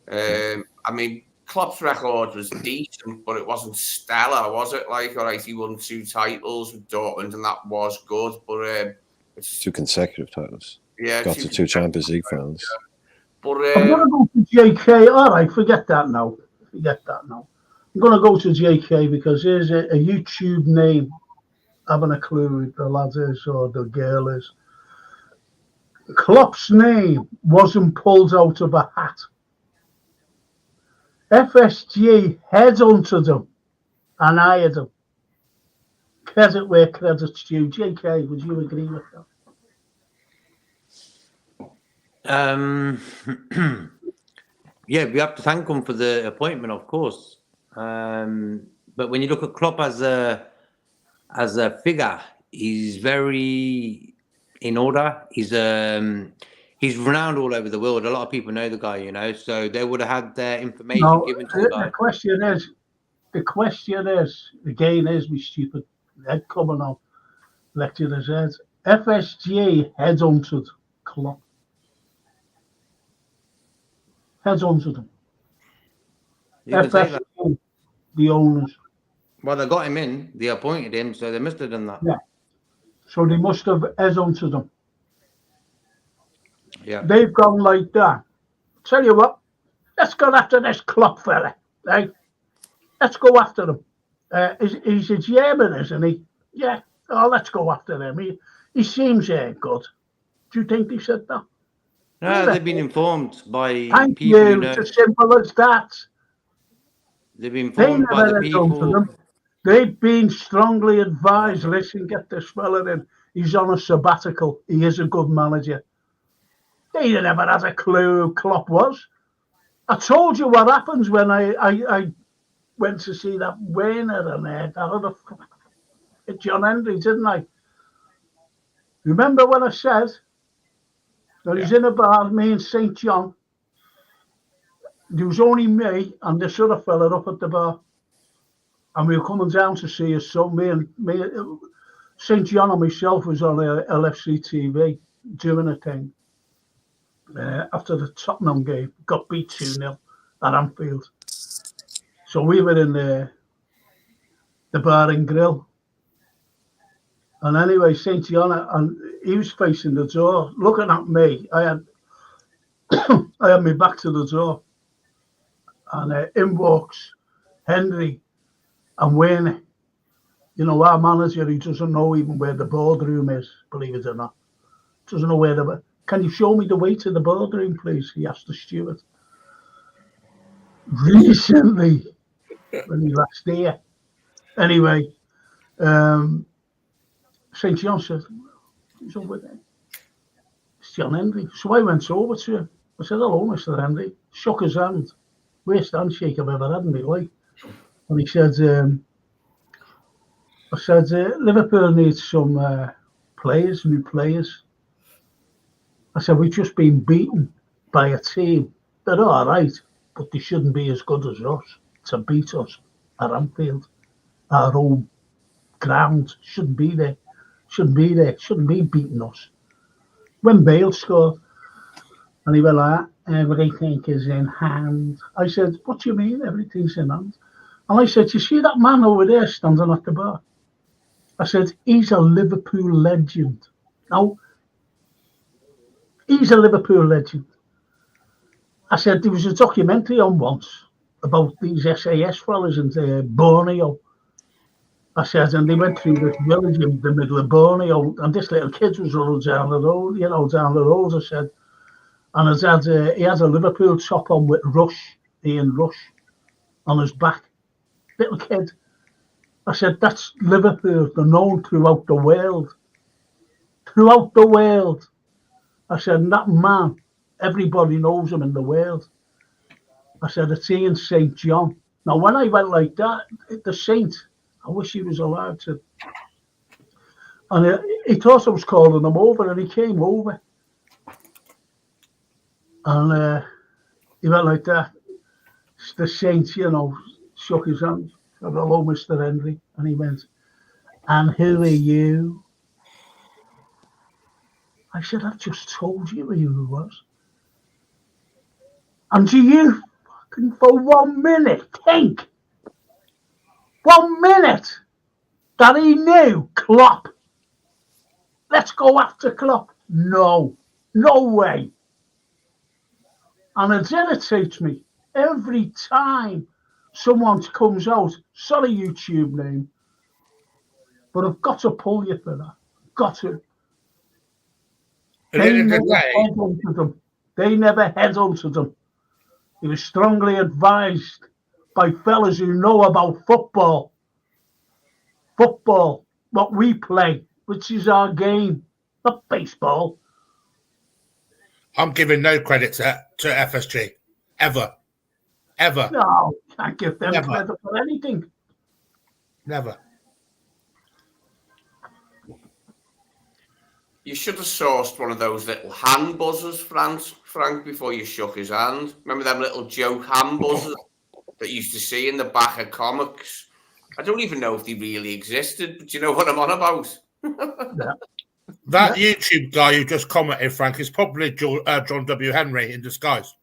I mean, Klopp's record was decent, but it wasn't stellar, was it? Like, all right, he won 2 titles with Dortmund, and that was good, but it's 2 consecutive titles. Yeah, got to 2 Champions League finals. Yeah. But I'm going to go to JK. All right, forget that now. I'm going to go to JK because here's a YouTube name. I haven't a clue who the lad is or the girl is. Klopp's name wasn't pulled out of a hat. FSG headhunted him and hired him. Credit where credit's due. JK, would you agree with that? Yeah, we have to thank him for the appointment, of course. But when you look at Klopp as a figure, he's very in order. He's renowned all over the world. A lot of people know the guy, you know, so they would have had their information given to the guy. The question is, again, is me stupid head coming out, lectured his head. FSG headhunted Klopp. Headhunted him. FSG, the owners. Well, they got him in, they appointed him, so they must have done that. Yeah. So they must have headhunted him. Yeah. They've gone like that. Tell you what, let's go after this Klopp fella, right? Let's go after him. He's a German, isn't he? Yeah. Oh, let's go after him. He seems good. Do you think he said that? No, they've been informed by Thank people you. who know. It's as simple as that. They've been informed by the people. They've been strongly advised. Listen, get this fella in. He's on a sabbatical. He is a good manager. They never had a clue who Klopp was. I told you what happens when went to see that Werner and that other John Henry, didn't I? Remember when I said that he's in a bar, me and St. John? There was only me and this other fella up at the bar. And we were coming down to see us. So me, St. John and myself was on LFC TV doing a thing. After the Tottenham game, got beat 2-0 at Anfield. So we were in the bar and grill. And anyway, St. John, and he was facing the door, looking at me. I had my back to the door. And in walks Henry and Wayne. You know, our manager, he doesn't know even where the boardroom is, believe it or not. Doesn't know where the... Can you show me the way to the boardroom, please? He asked the steward. Recently, when he last here. Anyway, St. John said, he's over there. It's John Henry. So I went over to him. I said, hello, Mr. Henry. Shook his hand. Worst handshake I've ever had in my life. And he said, Liverpool needs some new players. I said, we've just been beaten by a team. They're all right, but they shouldn't be as good as us to beat us at Anfield. Our home ground shouldn't be there. Shouldn't be beating us. When Bale scored, and he went like, everything is in hand. I said, what do you mean everything's in hand? And I said, you see that man over there standing at the bar? I said, he's a Liverpool legend. Now, he's a Liverpool legend. I said, there was a documentary on once about these SAS fellas in Borneo. I said, and they went through this village in the middle of Borneo, and this little kid was running down the road, down the road, I said. And he had a Liverpool top on with Ian Rush, on his back. Little kid. I said, that's Liverpool. They're known throughout the world. Throughout the world. I said, that man, everybody knows him in the world. I said, it's Ian St. John. Now, when I went like that, the Saint, I wish he was allowed to. And he thought I was calling him over, and he came over. And he went like that. The Saint, shook his hand. Said, hello, Mr. Henry. And he went, and who are you? I said, I've just told you who he was. And do you fucking for 1 minute think 1 minute that he knew Klopp? Let's go after Klopp. No way. And it irritates me every time someone comes out, sorry YouTube name, but I've got to pull you for that. Got to. They never headhunted him. He was strongly advised by fellas who know about football. Football, what we play, which is our game, not baseball. I'm giving no credit to FSG. Ever. No, can't give them Never. credit for anything. Never. You should have sourced one of those little hand buzzers, Frank, before you shook his hand. Remember them little joke hand buzzers that you used to see in the back of comics? I don't even know if they really existed, but you know what I'm on about. Yeah. That YouTube guy who just commented, Frank, is probably John W. Henry in disguise.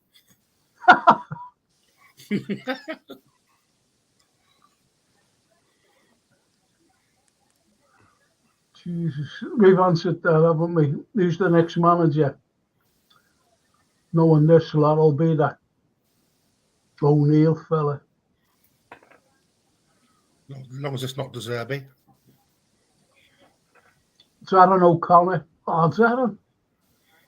Jesus, we've answered that, haven't we? Who's the next manager? Knowing this, that'll be that O'Neill fella. As long as it's not deserving. Darren O'Connor. Oh, Darren.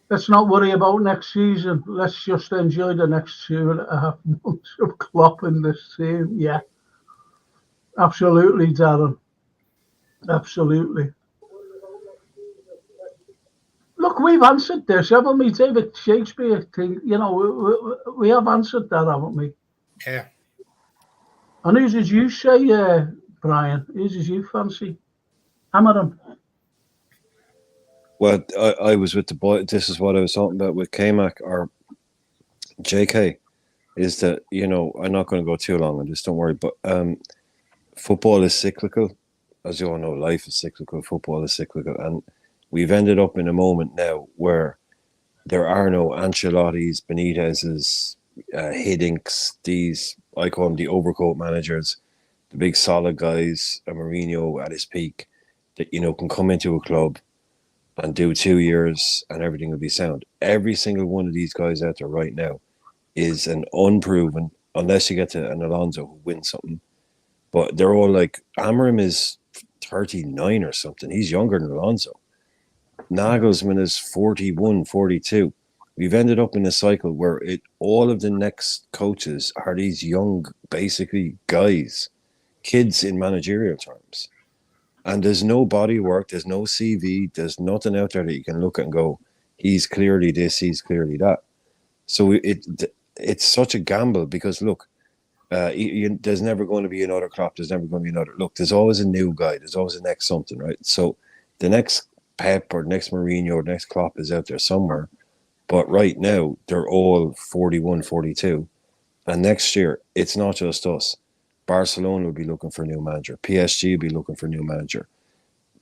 Let's not worry about next season. Let's just enjoy the next 2.5 months of Klopp in this team. Yeah. Absolutely, Darren. Absolutely. Look, we've answered this, haven't we? David Shakespeare thing, we have answered that, haven't we? Yeah. And who did you say, Brian? Who did you fancy? Hammer him. Well, I was with the boy. This is what I was talking about with K-Mac or JK. Is that, you know, I'm not going to go too long on this, don't worry. But football is cyclical. As you all know, life is cyclical. Football is cyclical. And we've ended up in a moment now where there are no Ancelottis, Benitez's, Hiddinks, these, I call them the overcoat managers, the big solid guys, a Mourinho at his peak, that, you know, can come into a club and do 2 years and everything will be sound. Every single one of these guys out there right now is an unproven, unless you get to an Alonso who wins something. But they're all like, Amorim is 39 or something. He's younger than Alonso. Nagelsmann is 41, 42. We've ended up in a cycle where all of the next coaches are these young, basically, guys, kids in managerial terms. And there's no body work, there's no CV, there's nothing out there that you can look at and go, he's clearly this, he's clearly that. So it's such a gamble because, look, there's never going to be another Klopp, there's never going to be another. Look, there's always a new guy, there's always a next something, right? So the next Pep or next Mourinho or next Klopp is out there somewhere. But right now, they're all 41, 42. And next year, it's not just us. Barcelona will be looking for a new manager. PSG will be looking for a new manager.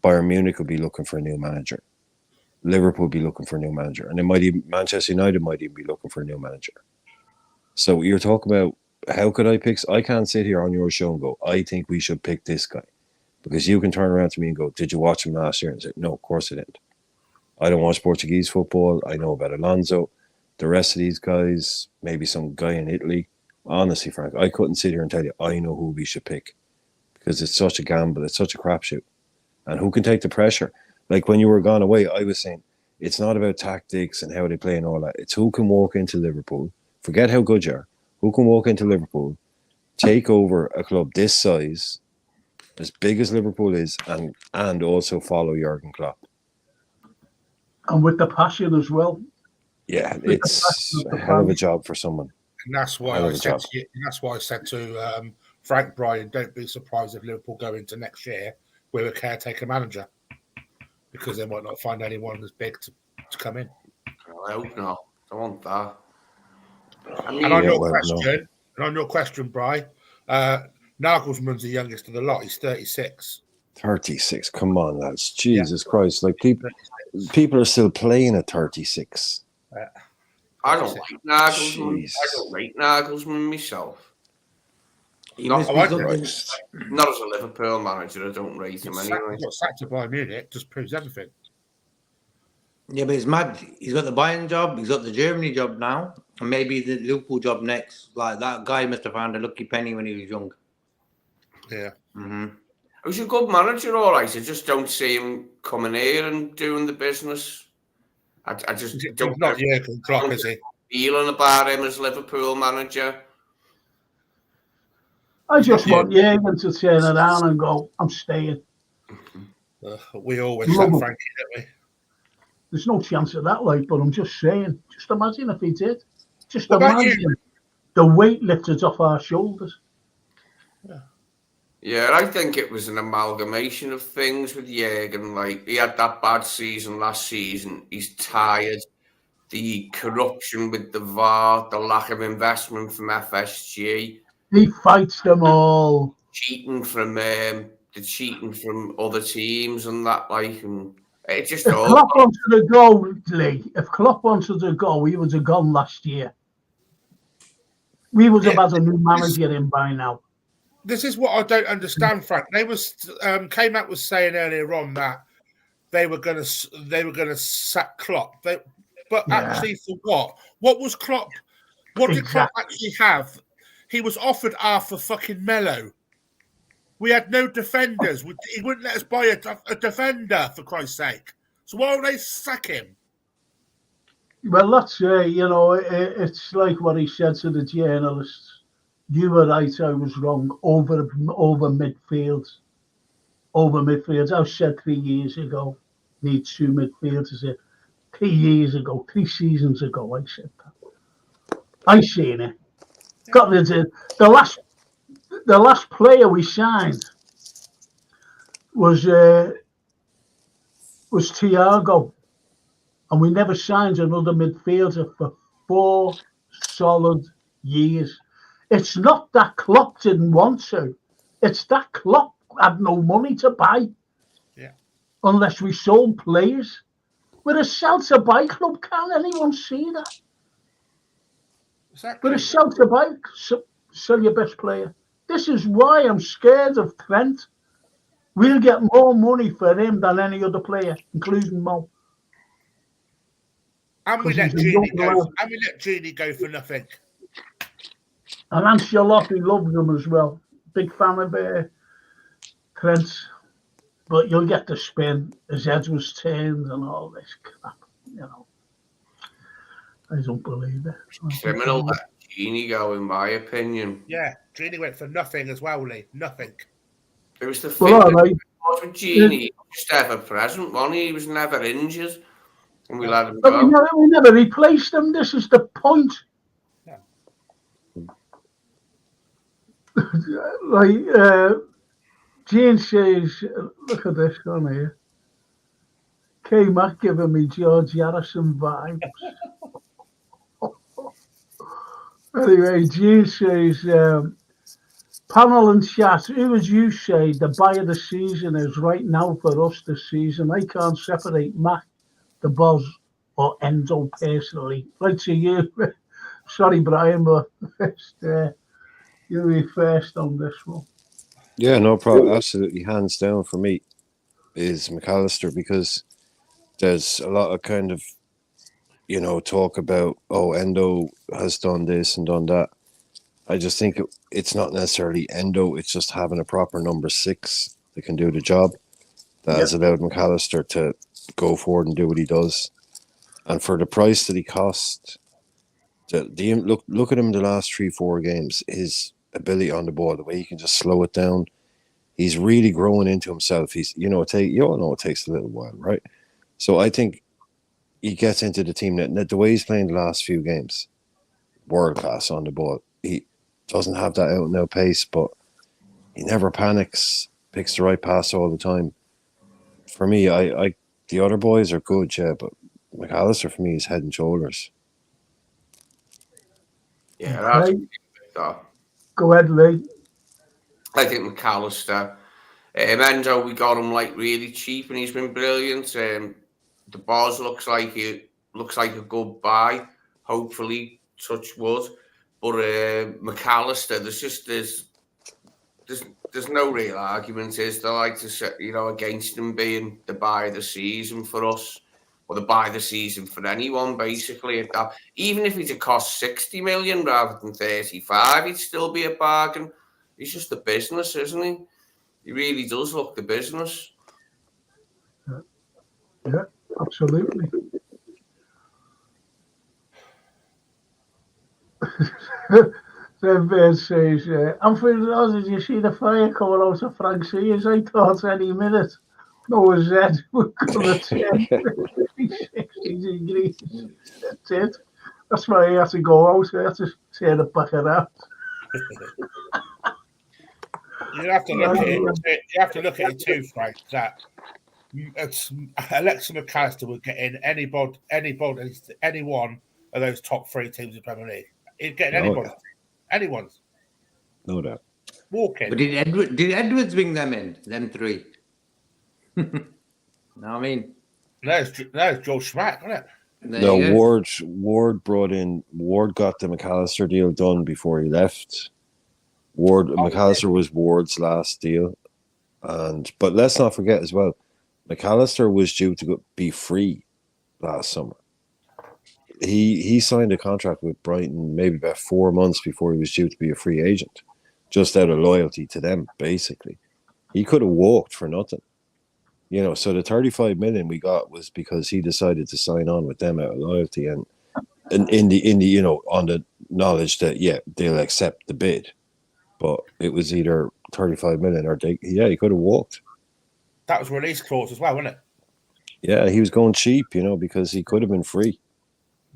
Bayern Munich will be looking for a new manager. Liverpool will be looking for a new manager. And Manchester United might even be looking for a new manager. So you're talking about, how could I pick? I can't sit here on your show and go, I think we should pick this guy. Because you can turn around to me and go, did you watch him last year? And say, no, of course I didn't. I don't watch Portuguese football. I know about Alonso. The rest of these guys, maybe some guy in Italy. Honestly, Frank, I couldn't sit here and tell you I know who we should pick because it's such a gamble. It's such a crapshoot. And who can take the pressure? Like when you were gone away, I was saying it's not about tactics and how they play and all that. It's who can walk into Liverpool. Forget how good you are. Who can walk into Liverpool, take over a club this size, as big as Liverpool is, and also follow Jurgen Klopp. And with the passion as well. Yeah, it's a hell of a job for someone. And that's why I said to Frank Bryan, don't be surprised if Liverpool go into next year with a caretaker manager because they might not find anyone as big to come in. I hope not. I want that. I mean, and on your question, Brian, Nagelsmann's the youngest of the lot. He's 36. 36. Come on, lads. Jesus Christ. Like people are still playing at 36. I don't like Nagelsmann. I don't like Nagelsmann myself. Not as a Liverpool manager, I don't rate him anyway. He got sacked to Bayern Munich, just proves everything. Yeah, but it's mad. He's got the Bayern job, he's got the Germany job now, and maybe the Liverpool job next. Like that guy must have found a lucky penny when he was young. Yeah. Mm-hmm. He was a good manager, all right. I just don't see him coming here and doing the business. I just don't. Not Jurgen Klopp, is he? Feeling about him as Liverpool manager. I just want Jurgen to turn around and go, I'm staying. We always said Frankie, don't we? There's no chance of that, like, but I'm just saying. Just imagine if he did. Just imagine the weight lifted off our shoulders. Yeah, I think it was an amalgamation of things with Jurgen. Like, he had that bad season last season. He's tired. The corruption with the VAR, the lack of investment from FSG. He fights them all. Cheating from the cheating from other teams and that, like, and it just. If Klopp wanted to go, Lee, if Klopp wanted to go, he would have gone last year. We would have had a new manager in by now. This is what I don't understand, Frank. They came out was saying earlier on that they were going to sack Klopp. Actually, for what? What was Klopp? What did Klopp actually have? He was offered half a fucking Mello. We had no defenders. He wouldn't let us buy a defender, for Christ's sake. So why would they sack him? Well, that's it's like what he said to the journalists. You were right, I was wrong. Over midfield. Over midfield. I said 3 years ago, need 2 midfielders here. 3 years ago, 3 seasons ago, I said that. I seen it. Got rid of the the last player we signed was Thiago, and we never signed another midfielder for 4 solid years. It's not that Klopp didn't want to. It's that Klopp had no money to buy. Yeah. Unless we sold players. We're a sell-to-buy club. Can anyone see that? Exactly. We're a sell-to-buy. Sell your best player. This is why I'm scared of Trent. We'll get more money for him than any other player, including Mo. And we let Genie go for nothing. And Ancelotti loves him as well. Big fan of Trent. But you'll get the spin. His head was turned and all this crap. You know. I don't believe it. Criminal that Genie go, in my opinion. Yeah, Genie went for nothing as well, Lee. Nothing. It was the thing with Genie. He was just ever present, wasn't he? He was never injured. And we let him but go. we never replaced him. This is the point. Yeah. Gene says, look at this on here. K-Mac giving me George Harrison vibes. Anyway, Gene says, panel and chat, who would you say the buy of the season is right now for us this season? I can't separate Mac, the Boz, or Endo personally. Right to you. Sorry, Brian, but you'll be first on this one. Yeah, no problem. Absolutely, hands down for me is McAllister, because there's a lot of kind of, talk about, Endo has done this and done that. I just think it's not necessarily Endo. It's just having a proper number 6 that can do the job that has allowed McAllister to go forward and do what he does. And for the price that he cost, look at him in the last 3-4 games. His ability on the ball, the way he can just slow it down, he's really growing into himself. He's, you all know it takes a little while, right? So I think he gets into the team that the way he's playing the last few games, world class on the ball. He doesn't have that out and out pace, but he never panics, picks the right pass all the time. For me, I the other boys are good, yeah, but McAllister for me is head and shoulders. Yeah, that's that. Go ahead, Lee. I think McAllister. Endo, we got him really cheap, and he's been brilliant. The Boz looks like a good buy. Hopefully, touch wood. But McAllister, there's no real argument, is there? Like to say, against him being the buy of the season for us, or the buy of the season for anyone, basically. Even if he'd cost 60 million rather than 35, he'd still be a bargain. He's just the business, isn't he? He really does look the business. Yeah, absolutely. Then says, Anfield, did you see the fire coming out of Frank Sears? I thought any minute Noah's head would come at 60 degrees. That's it. That's why he had to go out. He had to turn it back around. You have to look at it. You have to look at it too, Frank. That Alexa McAllister would get in any one of those top 3 teams in the Premier League. He'd get in anyone's. No doubt. Walking. But did Edwards bring them in? Them 3? No, I mean. There's George Schmack, wasn't it? No, Ward got the McAllister deal done before he left. McAllister was Ward's last deal. But let's not forget as well, McAllister was due to be free last summer. He signed a contract with Brighton maybe about 4 months before he was due to be a free agent, just out of loyalty to them, basically. He could have walked for nothing. So the 35 million we got was because he decided to sign on with them out of loyalty and in the on the knowledge that they'll accept the bid. But it was either 35 million or he could have walked. That was release clause as well, wasn't it? Yeah, he was going cheap, because he could have been free.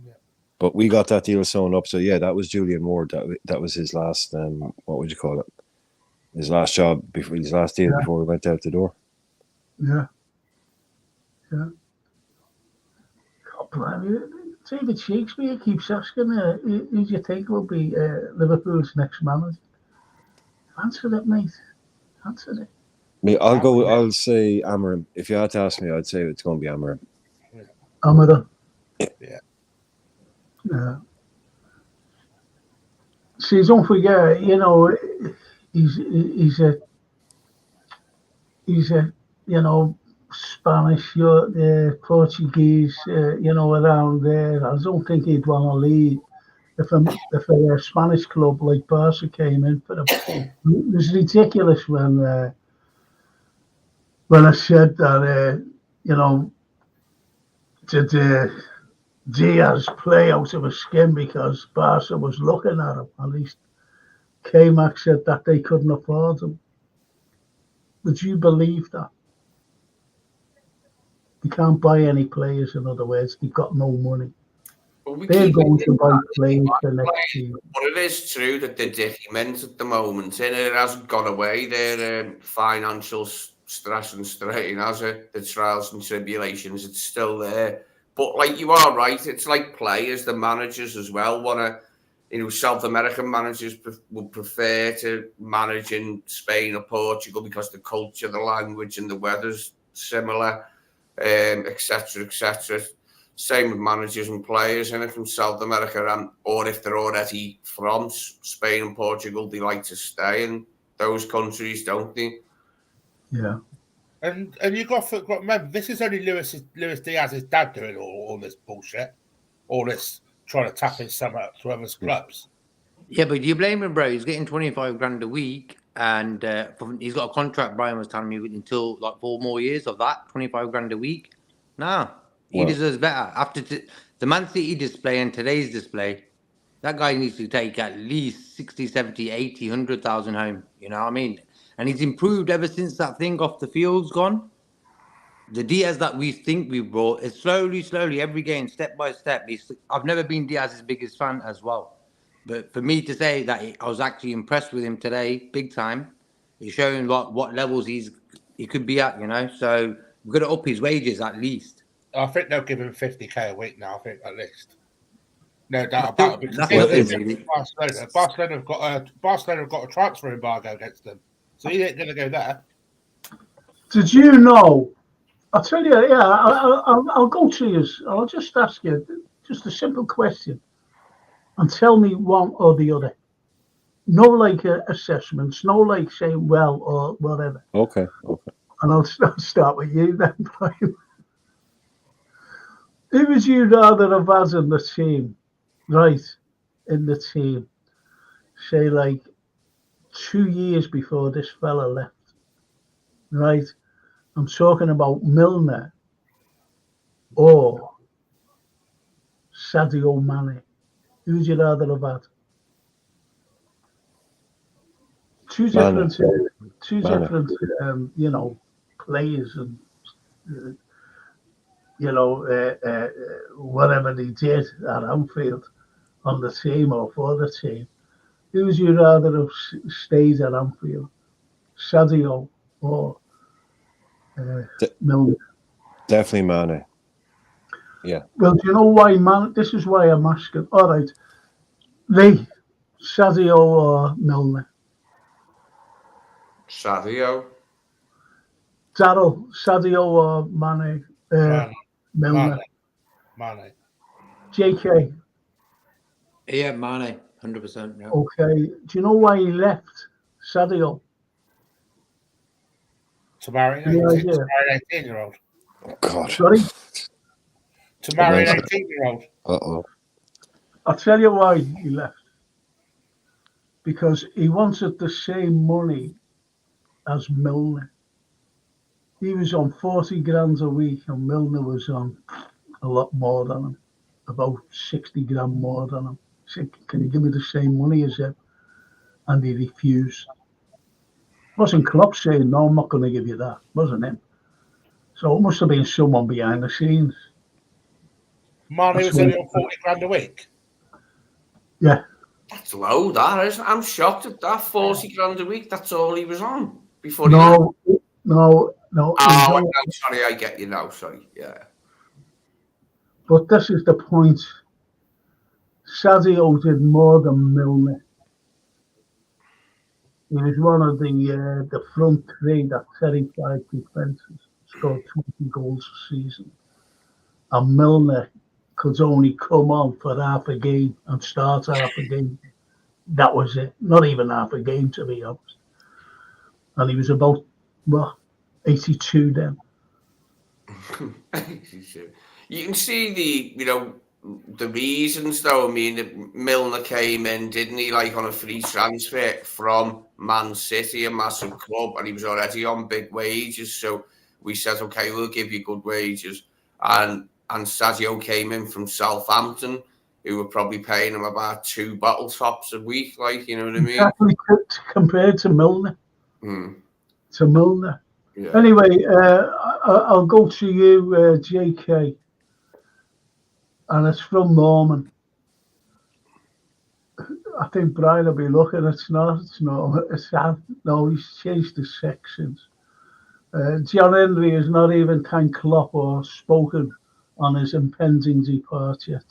Yeah. But we got that deal sewn up. So that was Julian Ward. That was his last what would you call it? his last job before his last deal before he went out the door. Yeah. God bless you. David Shakespeare keeps asking, who do you think will be Liverpool's next manager? Answer it, mate. Answer it. I'll say Amorim. If you had to ask me, I'd say it's going to be Amorim. Amorim. Yeah. Yeah. See, don't forget, you know, he's a you know, Spanish, Portuguese, you know, around there. I don't think he'd want to leave if a Spanish club like Barca came in for him. It was ridiculous when I said that, you know, did Diaz play out of his skin because Barca was looking at him. At least K-Max said that they couldn't afford him. Would you believe that? You can't buy any players, in other words. They've got no money. They're going to buy players for next year. But it is true that the predicament at the moment, and it hasn't gone away, their financial stress and strain, has it? The trials and tribulations, it's still there. But like you are right, it's like players, the managers as well want to, you know, South American managers would prefer to manage in Spain or Portugal because the culture, the language and the weather's similar, etc., etc. Same with managers and players in it from South America, or if they're already from Spain and Portugal, they like to stay in those countries, don't they? Yeah. And you got to remember, this is only Luis Diaz's dad doing all this bullshit, all this trying to tap his son up to others' clubs. Yeah, but you blame him, bro. He's getting 25 grand a week, and he's got a contract. Brian was telling me until like 4 more years of that 25 grand a week. No, he deserves better. After the Man City display and today's display, that guy needs to take at least 60, 70, 80, 100,000 home. You know what I mean? And he's improved ever since that thing off the field's gone. The Diaz that we think we brought is slowly, every game, step by step. I've never been Diaz's biggest fan as well. But for me to say that I was actually impressed with him today, big time, he's showing what levels he could be at, you know. So we've got to up his wages at least. I think they'll give him 50k a week now, I think, at least. No doubt about it. Barcelona have got a transfer embargo against them. So he ain't going to go there. Did you know? I'll tell you, yeah, I'll go to you. I'll just ask you just a simple question and tell me one or the other. No like assessments, no like saying well or whatever. Okay. And I'll start with you then, Brian. Who would you rather have had in the team, right, in the team, say like 2 years before this fella left, right? I'm talking about Milner or Sadio Mane. Who would you rather have had? Two different, you know, players and, you know, whatever they did at Anfield on the team or for the team. Who would you rather have stayed at Anfield? Sadio or Milner? Definitely Mane. Yeah. Well, do you know why, man? This is why I'm asking. All right. Lee, Sadio or Milner? Sadio. Darryl, Sadio or Mane? Milner. Mane. JK. Yeah, Mane, 100%. Yeah. Okay. Do you know why he left Sadio? To marry an 18-year-old. Oh, God. Sorry? To marry an 18-year-old. Uh-oh. I'll tell you why he left. Because he wanted the same money as Milner. He was on 40 grand a week and Milner was on a lot more than him. About 60 grand more than him. He said, can you give me the same money as him? And he refused. It wasn't Klopp saying, no, I'm not going to give you that. It wasn't him. So it must have been someone behind the scenes. Mane was only on 40 grand a week? Yeah. That's low, that is. I'm shocked at that. 40 grand a week, that's all he was on before he... No. Oh, no, sorry, I get you now, sorry, yeah. But this is the point. Sadio did more than Milner. He was one of the front three that terrified defences, scored 20 goals a season. And Milner could only come on for half a game and start half a game. That was it. Not even half a game, to be honest. And he was about, 82 then. You can see the reasons, though. I mean, Milner came in, didn't he, like on a free transfer from Man City, a massive club, and he was already on big wages. So we said, okay, we'll give you good wages. And Sadio came in from Southampton, who were probably paying him about 2 bottle tops a week, like, you know what I mean? Exactly, compared to Milner. To Milner. Yeah. Anyway, I'll go to you, JK. And it's from Norman. I think Brian will be looking. It's not. It's sad. No, he's changed the sections. John Henry has not even thanked Klopp or spoken on his impending departure.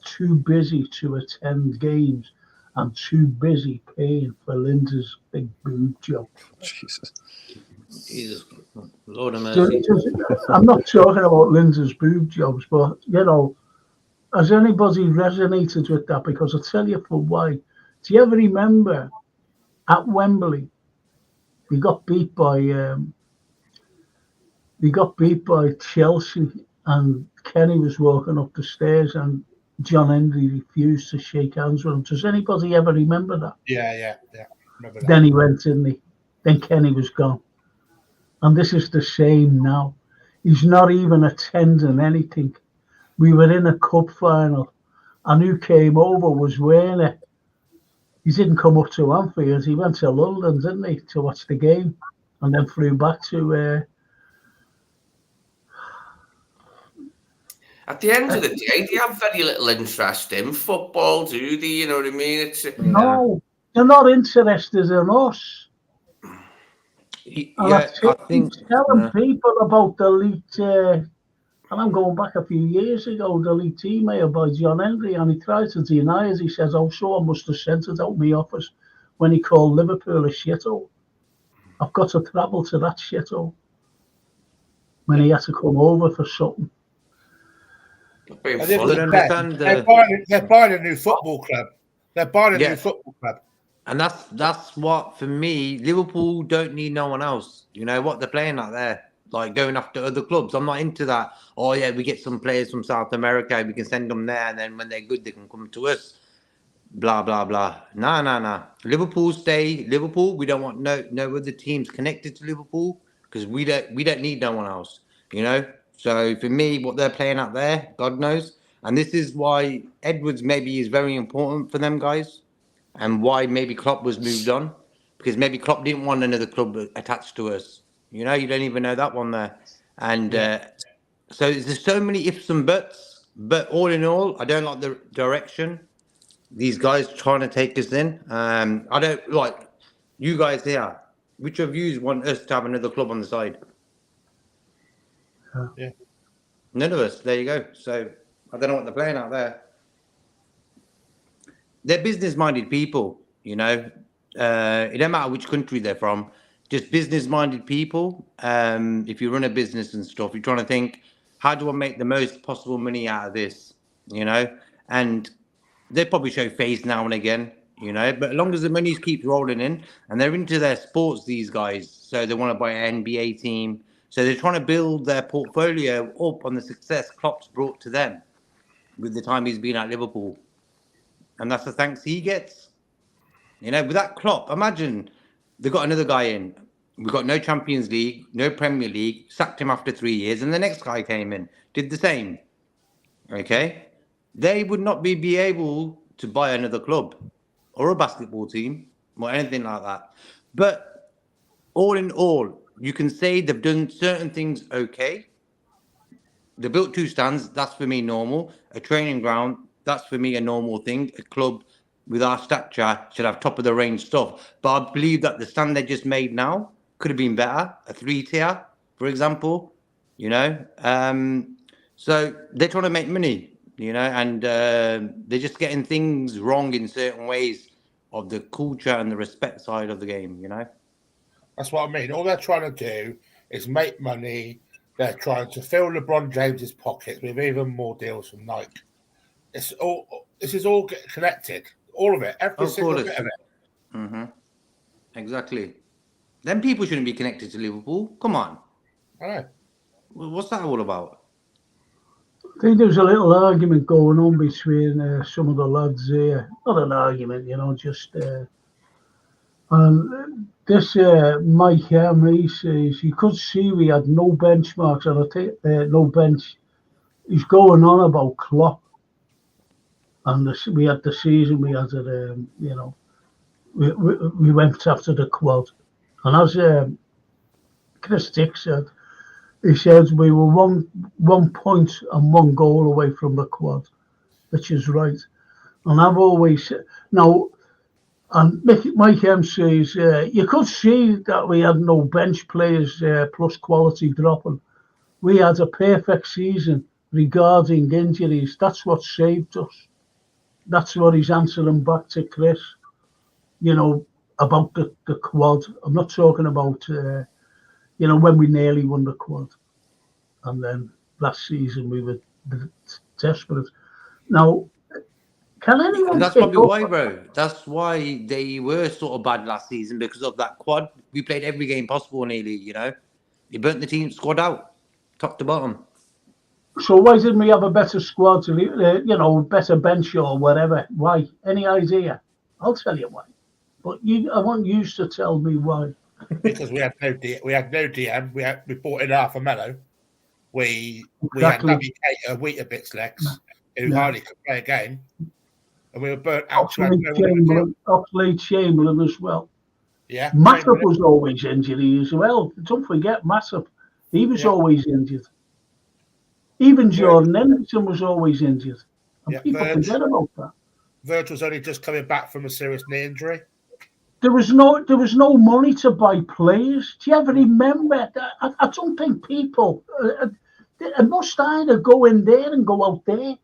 Too busy to attend games and too busy paying for Lijnders' big boob job. Jesus, Lord of mercy. I'm not talking about Lijnders' boob jobs, but has anybody resonated with that? Because I'll tell you for why. Do you ever remember at Wembley, we got beat by Chelsea, and Kenny was walking up the stairs, and John Henry refused to shake hands with him. Does anybody ever remember that? Yeah. Remember that. Then he went, didn't he? Then Kenny was gone. And this is the same now. He's not even attending anything. We were in a cup final, and who came over was Werner. He didn't come up to Anfield. He went to London, didn't he, to watch the game, and then flew back to... At the end of the day, they have very little interest in football, do they? You know what I mean? No, they're not interested in us. Yeah, I think telling people about the leaked, and I'm going back a few years ago, the leaked email by John Henry, and he tried to deny it. He says, someone must have sent it out my office when he called Liverpool a shithole. I've got to travel to that shithole when he had to come over for something. They're buying a new football club. They're buying a new football club. And that's what, for me, Liverpool don't need no one else. You know what? They're playing out there, like going after other clubs. I'm not into that. Oh, yeah, we get some players from South America. We can send them there. And then when they're good, they can come to us. Blah, blah, blah. Nah. Liverpool stay Liverpool. We don't want no other teams connected to Liverpool because we don't need no one else, you know? So for me, what they're playing out there, God knows. And this is why Edwards maybe is very important for them guys. And why maybe Klopp was moved on, because maybe Klopp didn't want another club attached to us. You know, you don't even know that one there. And so there's so many ifs and buts. But all in all, I don't like the direction these guys trying to take us in. I don't like you guys here. Which of you want us to have another club on the side? Yeah. None of us. There you go. So I don't know what they're playing out there. They're business-minded people, you know. It don't matter which country they're from. Just business-minded people. If you run a business and stuff, you're trying to think, how do I make the most possible money out of this, you know? And they probably show face now and again, you know. But as long as the money keeps rolling in, and they're into their sports, these guys, so they want to buy an NBA team. So they're trying to build their portfolio up on the success Klopp's brought to them with the time he's been at Liverpool. And that's the thanks he gets. You know, with that Klopp, imagine they got another guy in. We've got no Champions League, no Premier League, sacked him after 3 years, and the next guy came in, did the same. Okay? They would not be able to buy another club or a basketball team or anything like that. But all in all, you can say they've done certain things okay. They built 2 stands, that's for me normal. A training ground, that's for me a normal thing. A club, with our stature, should have top of the range stuff. But I believe that the stand they just made now could have been better. A 3-tier, for example, you know. So they're trying to make money, you know, and they're just getting things wrong in certain ways of the culture and the respect side of the game, you know. That's what I mean. All they're trying to do is make money. They're trying to fill LeBron James's pockets with even more deals from Nike. This is all connected. All of it. Every single bit of it. Mm-hmm. Exactly. Then people shouldn't be connected to Liverpool. Come on. I know. What's that all about? I think there was a little argument going on between some of the lads here. Not an argument, you know, just... and this Mike Henry says you could see we had no benchmarks, and I think no bench. He's going on about Klopp, and we had the season we had it. You know, we went after the quad, and as Chris Dick said, he said we were 1 point and 1 goal away from the quad, which is right. And I've always now. And Mike M says, you could see that we had no bench players plus quality dropping. We had a perfect season regarding injuries. That's what saved us. That's what he's answering back to Chris, you know, about the quad. I'm not talking about, you know, when we nearly won the quad. And then last season we were desperate. Now, can anyone? That's probably why, bro. That's why they were sort of bad last season, because of that quad. We played every game possible nearly, you know. You burnt the team squad out, top to bottom. So why didn't we have a better squad, you know, better bench or whatever? Why? Any idea? I'll tell you why. But I want you to tell me why. Because we had no DM. We bought in half a mellow. We had Navigator, Weetabix legs, who hardly could play a game. And we were burnt out. Oxlade-Chamberlain as well. Yeah. Matip was always injured as well. Don't forget Matip. He was always injured. Even Jordan Henderson was always injured. And people forget about that. Virgil was only just coming back from a serious knee injury. There was no money to buy players. Do you ever remember? I don't think people must either go in there and go out there.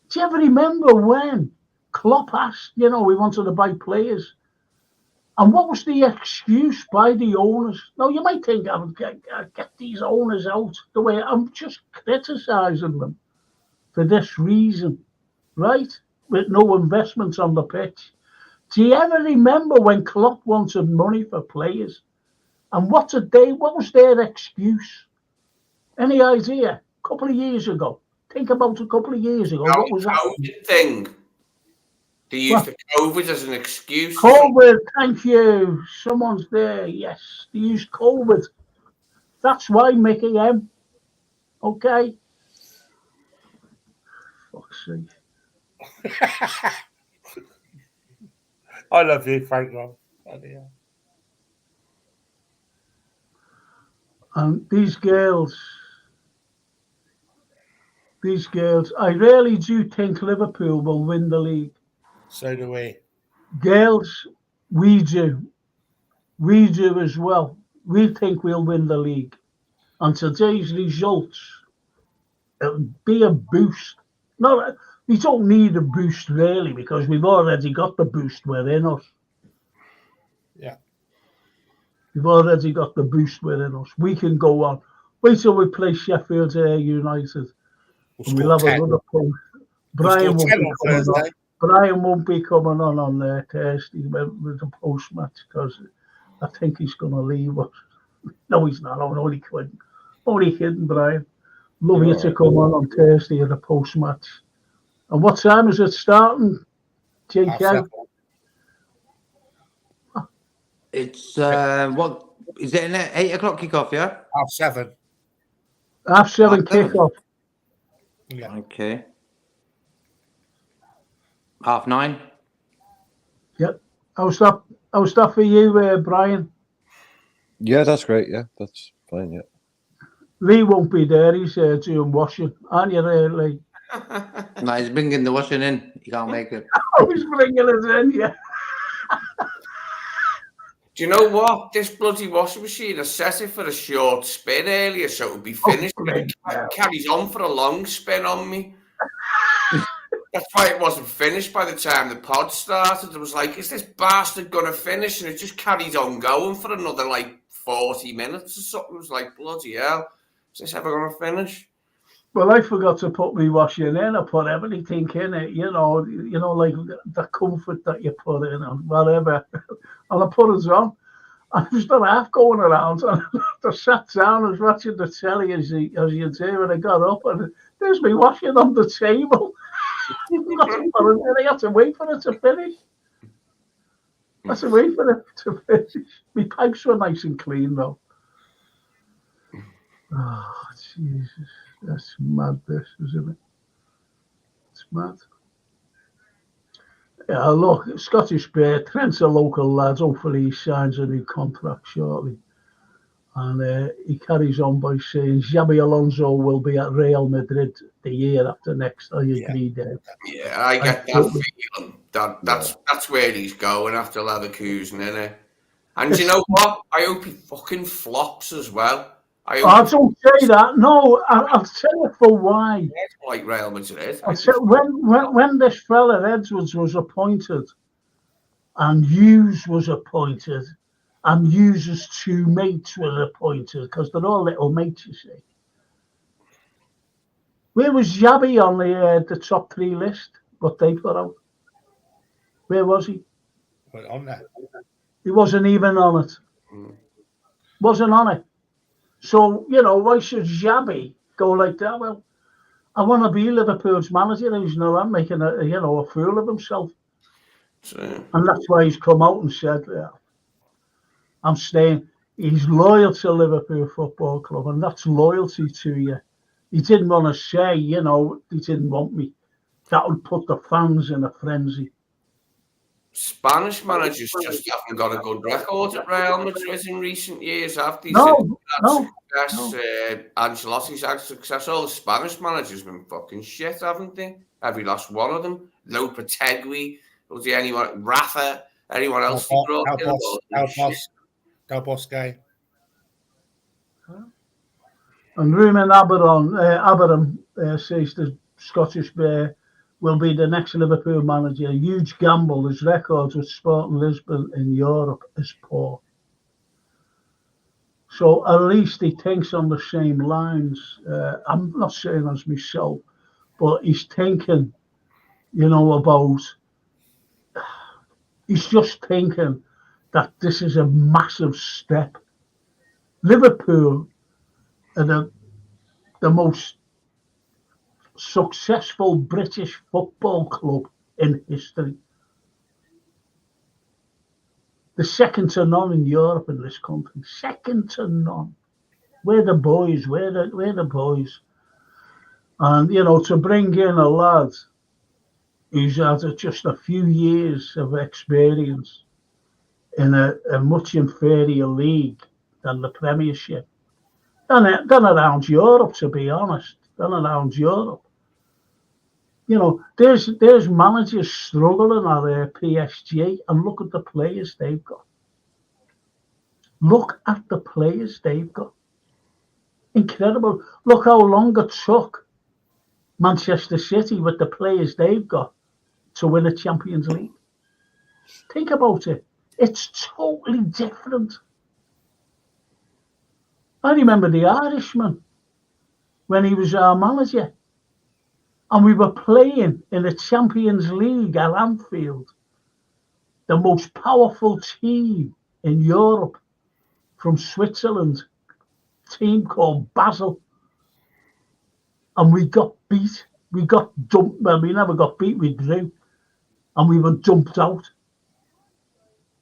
Do you ever remember when Klopp asked, you know, we wanted to buy players? And what was the excuse by the owners? Now, you might think I would get these owners out the way I'm just criticising them for this reason, right? With no investments on the pitch. Do you ever remember when Klopp wanted money for players? And what was their excuse? Any idea? A couple of years ago. Think about a couple of years ago. What was that thing? They used the COVID as an excuse. COVID, thank you. Someone's there. Yes, they used COVID. That's why, Mickey M. Okay. Fuck's sake. I love you, Frank. And these girls, I really do think Liverpool will win the league. So do we. Girls, we do. We do as well. We think we'll win the league. And today's results, it'll be a boost. No, we don't need a boost really, because we've already got the boost within us. Yeah. We've already got the boost within us. We can go on. Wait till we play Sheffield United. We'll have another post. Brian won't be coming on Thursday with the post match, because I think he's going to leave us. No, he's not. I'm only kidding. Only kidding, Brian. Love you to come on Thursday at the post match. And what time is it starting, JK? It's what is it? An 8 o'clock kickoff? Yeah. 7:30. 7:30 kickoff. Yeah. Okay. 9:30. Yep. How's that for you, Brian? Yeah, that's great. Yeah, that's fine. Yeah. Lee won't be there. He's doing washing. Aren't you, Lee? No, he's bringing the washing in. He can't make it. I was bringing it in, yeah. Do you know what? This bloody washing machine, I set it for a short spin earlier so it would be finished. But it carries on for a long spin on me. That's why it wasn't finished by the time the pod started. It was like, is this bastard going to finish? And it just carried on going for another, 40 minutes or something. It was like, bloody hell, is this ever going to finish? Well, I forgot to put my washing in. I put everything in it, like the comfort that you put in and whatever. And I put it on. I was not half going around. And I sat down and was watching the telly as you do, and I got up and there's me washing on the table. I had to wait for it to finish. I had to wait for it to finish. My pipes were nice and clean, though. Oh, Jesus. That's mad, this, isn't it? It's mad. Yeah, look, Scottish Bay, Trent's a local lad. Hopefully he signs a new contract shortly. And he carries on by saying Xabi Alonso will be at Real Madrid the year after next. I agree, Dave. Yeah, I get that feeling. That's where he's going after Leverkusen, innit? And do you know what? I hope he fucking flops as well. I don't say that. No, I'll tell you for why. Like Real Madrid. I'll tell, when this fella Edwards was appointed and Hughes was appointed and Hughes' two mates were appointed, because they're all little mates, you see. Where was Xabi on the top 3 list? What they put out? Where was he? Well, on that. He wasn't even on it. Wasn't on it. So, why should Xabi go like that? Well, I want to be Liverpool's manager. He's not making a fool of himself. And that's why he's come out and said, I'm staying. He's loyal to Liverpool Football Club, and that's loyalty to you. He didn't want to say, he didn't want me. That would put the fans in a frenzy. Spanish managers just haven't got a good record at Real Madrid in recent years, have they? No. Ancelotti's had success. All the Spanish managers have been fucking shit, haven't they? Every last one of them. Lopetegui, was there anyone? Rafa, anyone else? Del Bosque. And Ruben Abraham says the Scottish Bear will be the next Liverpool manager. A huge gamble. His records with Sporting Lisbon in Europe is poor. So at least he thinks on the same lines. I'm not saying as myself, but he's thinking, about. He's just thinking that this is a massive step. Liverpool are the most successful British football club in history. The second to none in Europe in this country. Second to none. We're the boys. We're the boys. And, to bring in a lad who's had just a few years of experience in a much inferior league than the Premiership. Than around Europe, to be honest. Than around Europe. There's managers struggling at PSG, and look at the players they've got. Look at the players they've got. Incredible. Look how long it took Manchester City with the players they've got to win a Champions League. Think about it. It's totally different. I remember the Irishman when he was our manager. And we were playing in the Champions League at Anfield, the most powerful team in Europe from Switzerland, a team called Basel. And we got beat. We got dumped. Well, we never got beat, we drew. And we were dumped out.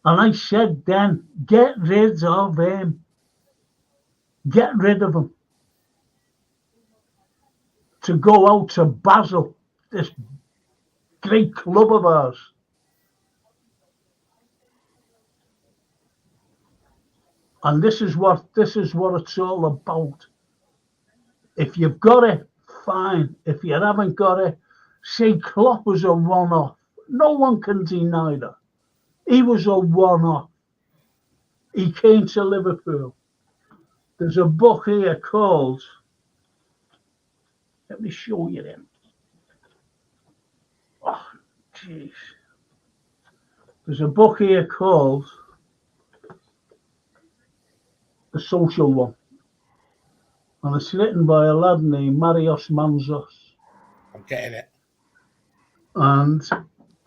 And I said then, get rid of him. Get rid of him. To go out to Basel, this great club of ours. And this is what it's all about. If you've got to fine. If you haven't got it, say Klopp was a one-off. No one can deny that. He was a one-off. He came to Liverpool. There's a book here called, let me show you them. Oh, jeez. There's a book here called The Social One. And it's written by a lad named Marios Manzos. I'm getting it. And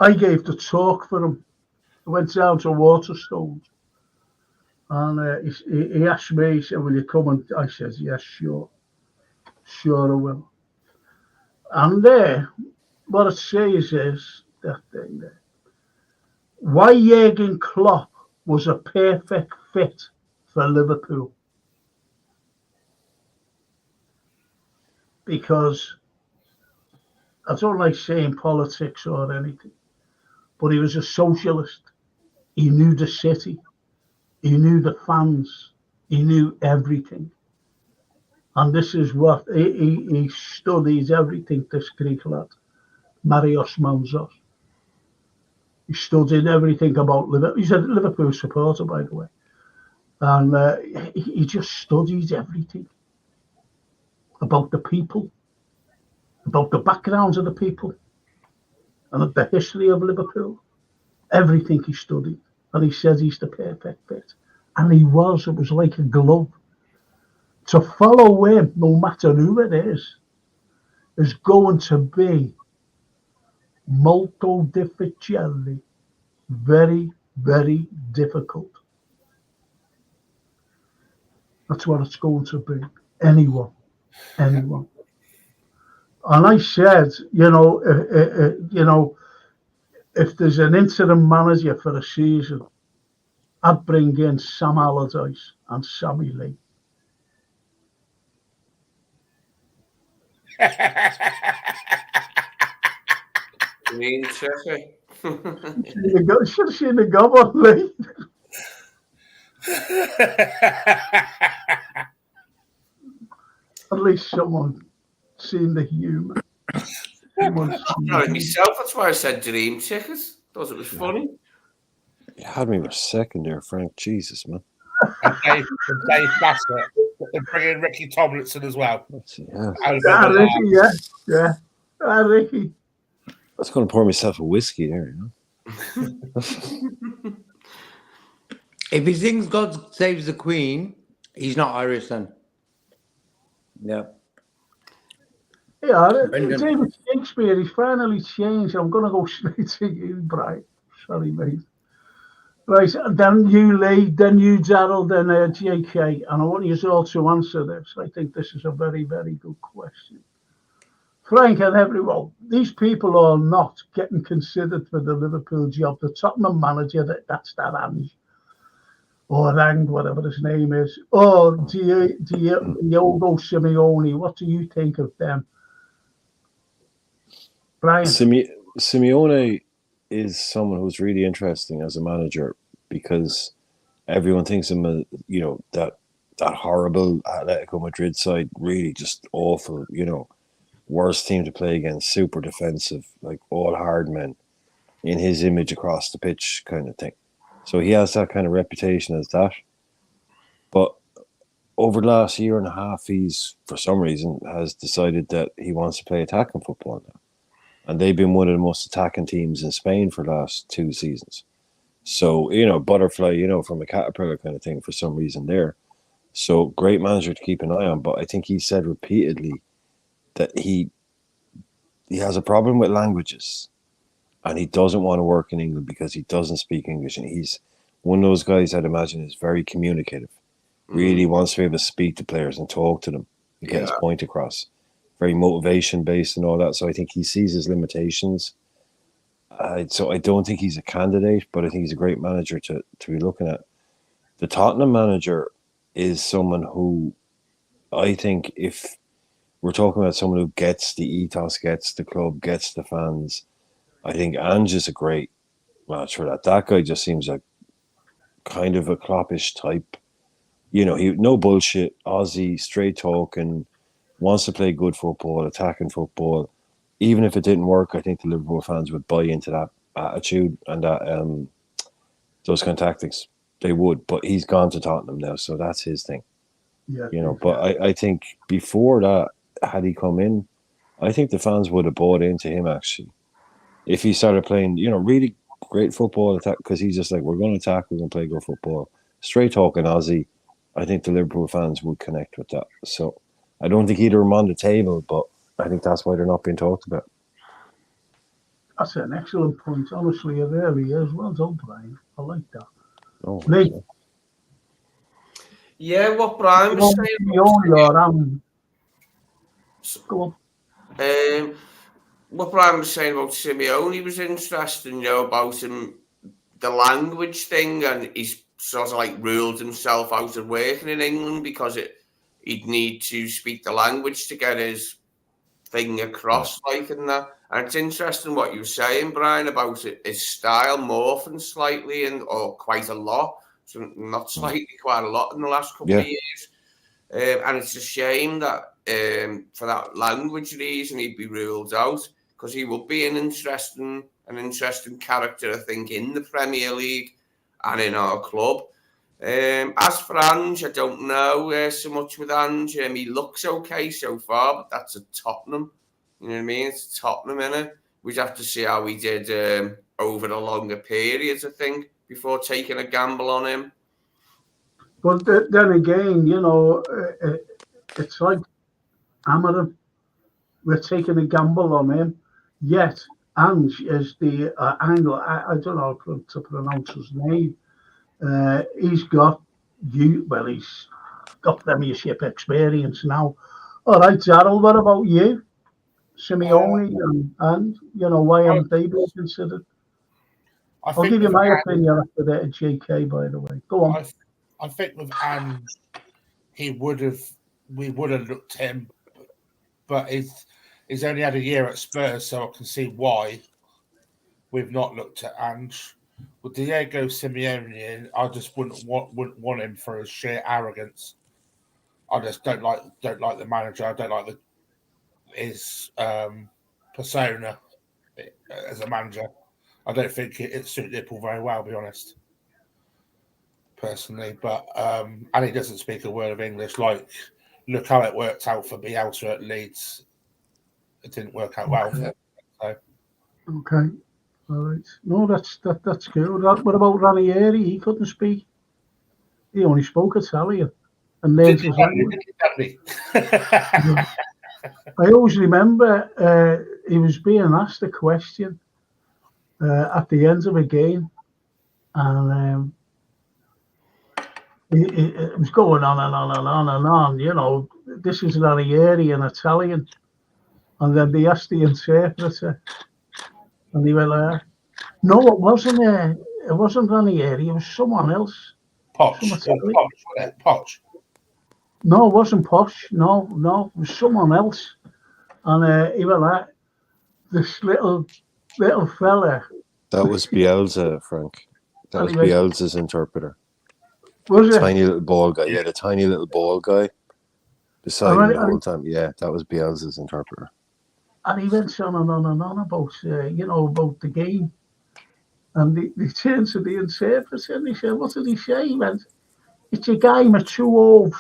I gave the talk for him. I went down to Waterstones. And he asked me, he said, will you come? And I said, yes, sure. Sure I will. And there, what it says is, that thing there, why Jurgen Klopp was a perfect fit for Liverpool. Because I don't like saying politics or anything, but he was a socialist. He knew the city. He knew the fans. He knew everything. And this is what he studies everything, this Greek lad, Marios Manzos. He studied everything about Liverpool. He's a Liverpool supporter, by the way. And he just studies everything about the people, about the backgrounds of the people, and the history of Liverpool. Everything he studied. And he says he's the perfect fit. And he was. It was like a glove. To follow him, no matter who it is going to be molto difficile. Very, very difficult. That's what it's going to be. Anyone. And I said, if there's an interim manager for a season, I'd bring in Sam Allardyce and Sammy Lee. Should have seen the gob on Lee. At least someone seen the humour. I'm not myself. That's why I said dream tickets. Thought it was funny. You had me for a second there, Frank. Jesus, man. And Dave Bassett. They're bringing Ricky Tomlinson as well. Yeah. Ricky, yeah. Ricky. I was going to pour myself a whiskey there, If he sings God Saves the Queen, he's not Irish then. Yeah. Yeah, David Shakespeare, he's finally changed. I'm going to go straight to you, Brian. Sorry, mate. Right, then you, Lee, then you, Gerald, then JK. And I want you all to answer this. I think this is a very, very good question. Frank and everyone, these people are not getting considered for the Liverpool job. The Tottenham manager, that's that Ange. Or Rang, whatever his name is. Or Diogo Simeone. What do you think of them? Brian? Simeone is someone who's really interesting as a manager because everyone thinks him, that horrible Atletico Madrid side, really just awful, worst team to play against, super defensive, like all hard men in his image across the pitch kind of thing. So he has that kind of reputation as that. But over the last year and a half, he's, for some reason, has decided that he wants to play attacking football now. And they've been one of the most attacking teams in Spain for the last 2 seasons. So, butterfly, from a caterpillar kind of thing for some reason there. So, great manager to keep an eye on. But I think he said repeatedly that he has a problem with languages. And he doesn't want to work in England because he doesn't speak English. And he's one of those guys I'd imagine is very communicative. Really wants to be able to speak to players and talk to them and get his point across. Very motivation based and all that. So I think he sees his limitations. So I don't think he's a candidate, but I think he's a great manager to be looking at. The Tottenham manager is someone who I think, if we're talking about someone who gets the ethos, gets the club, gets the fans, I think Ange is a great match for that. That guy just seems like kind of a Kloppish type. He no bullshit, Aussie, straight talking, wants to play good football, attacking football. Even if it didn't work, I think the Liverpool fans would buy into that attitude and that those kind of tactics. They would, but he's gone to Tottenham now, so that's his thing. Yeah, But I think before that, had he come in, I think the fans would have bought into him actually. If he started playing, really great football attack, because he's just like, we're going to attack, we're going to play good football, straight talking Aussie. I think the Liverpool fans would connect with that. So I don't think either of them on the table, but I think that's why they're not being talked about. That's an excellent point. Honestly, it really is. Well done, Brian. I like that. Oh, Lee? Yeah, what Brian was saying. What Brian was saying about Simeone was interesting, about him, the language thing, and he's sort of like ruled himself out of working in England because he'd need to speak the language to get his thing across, and that. And it's interesting what you were saying, Brian, about his style morphing slightly or quite a lot. So not slightly, quite a lot in the last couple of years. And it's a shame that for that language reason he'd be ruled out, because he would be an interesting character, I think, in the Premier League and in our club. As for Ange, I don't know so much with Ange. He looks okay so far, but that's a Tottenham. You know what I mean? It's Tottenham, innit? We'd have to see how he did over a longer period, I think, before taking a gamble on him. But then again, it's like Amarim. We're taking a gamble on him. Yet Ange is the angle. I don't know how to pronounce his name. He's got he's got Premiership experience now. All right, Gerald, what about you? Simeone and why haven't they been considered? I'll give you my opinion after that, JK, by the way. Go on. I think with Ange, we would have looked at him, but he's only had a year at Spurs, so I can see why we've not looked at Ange. With Diego Simeone, I just wouldn't want him for his sheer arrogance. I just don't like the manager. I don't like his persona as a manager. I don't think it suits Liverpool very well, to be honest, personally. But and he doesn't speak a word of English. Like, look how it worked out for Bielsa at Leeds. It didn't work out well. So. Okay. All right. No, that's good. What about Ranieri? He couldn't speak. He only spoke Italian. And then I always remember he was being asked a question at the end of a game, and it was going on and on and on and on. This is Ranieri in Italian, and then they asked the interpreter, and he went, "No, it wasn't. It wasn't Ranieri. It was someone else." Poch. No, it wasn't Poch. No, it was someone else. And he went this little fella. That was Bielsa, Frank. That was Bielsa's interpreter. Was it? Tiny little ball guy. Yeah, the tiny little ball guy beside him the whole time. Yeah, that was Bielsa's interpreter. And he went on and on and on about, about the game. And they turned to the interpreter and he said, what did he say? He went, it's a game of 2 overs.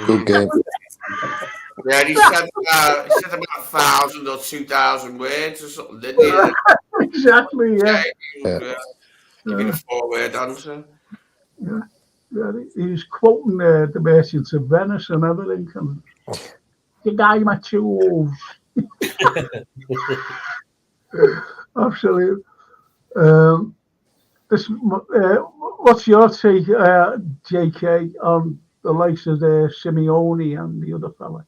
Good game. Yeah, he said about 1,000 or 2,000 words or something, didn't he? Exactly, yeah. Give me a 4-word answer. Yeah, he was quoting the Merchants of Venice and everything. And the game of 2 overs. Absolutely. What's your take, JK, on the likes of Simeone and the other fella?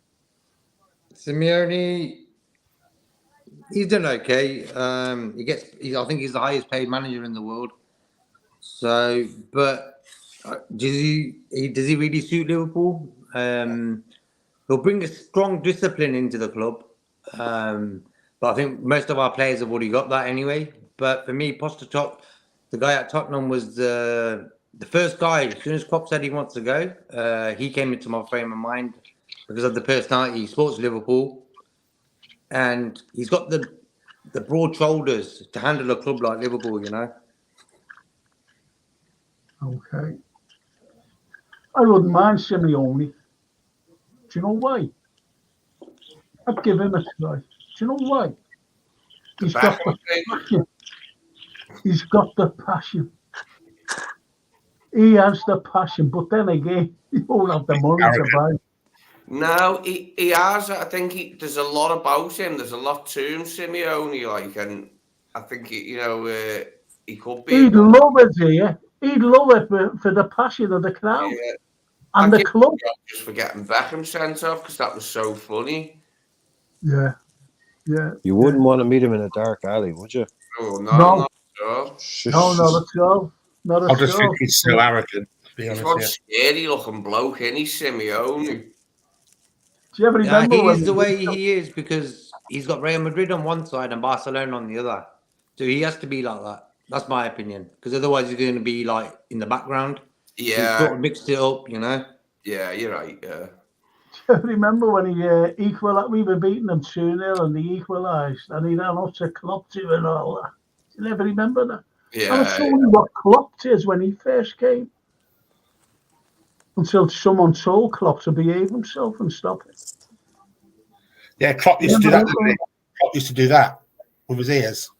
Simeone, he's done okay. I think he's the highest paid manager in the world. So, but does he really suit Liverpool? He'll bring a strong discipline into the club. But I think most of our players have already got that anyway. But for me, Postecoglou, the guy at Tottenham, was the first guy. As soon as Klopp said he wants to go, he came into my frame of mind. because of the personality. He supports Liverpool, and he's got the broad shoulders to handle a club like Liverpool, you know. Okay. I wouldn't mind Simeone. Do you know why? I'd give him a try. Do you know why? He's got the passion. He's got the passion. He has the passion, but then again, he won't have the money to buy. No, he has. I think there's a lot about him. There's a lot to him, Simeone. Like, and I think he could be. He'd love it here. He'd love it for the passion of the crowd and the club. Just for getting Beckham sent off because that was so funny. Yeah. You wouldn't want to meet him in a dark alley, would you? Oh, no. No, not at all. Not at all. I just think he's so arrogant, to be honest. He's one scary looking bloke, isn't he, Simeone? Do you ever remember he is the way he is because he's got Real Madrid on one side and Barcelona on the other. So he has to be like that. That's my opinion. Because otherwise he's going to be like in the background. Yeah. So he's sort of mixed it up, you know? Yeah, you're right, yeah. Do you remember when he equalised? We were beating them 2-0 and he equalised and he ran up to Klopp to and all that. Do you ever remember that? Yeah. I was showing you what Klopp is when he first came. Until someone told Klopp to behave himself and stop it. Yeah, Klopp used to do that. Klopp used to do that with his ears.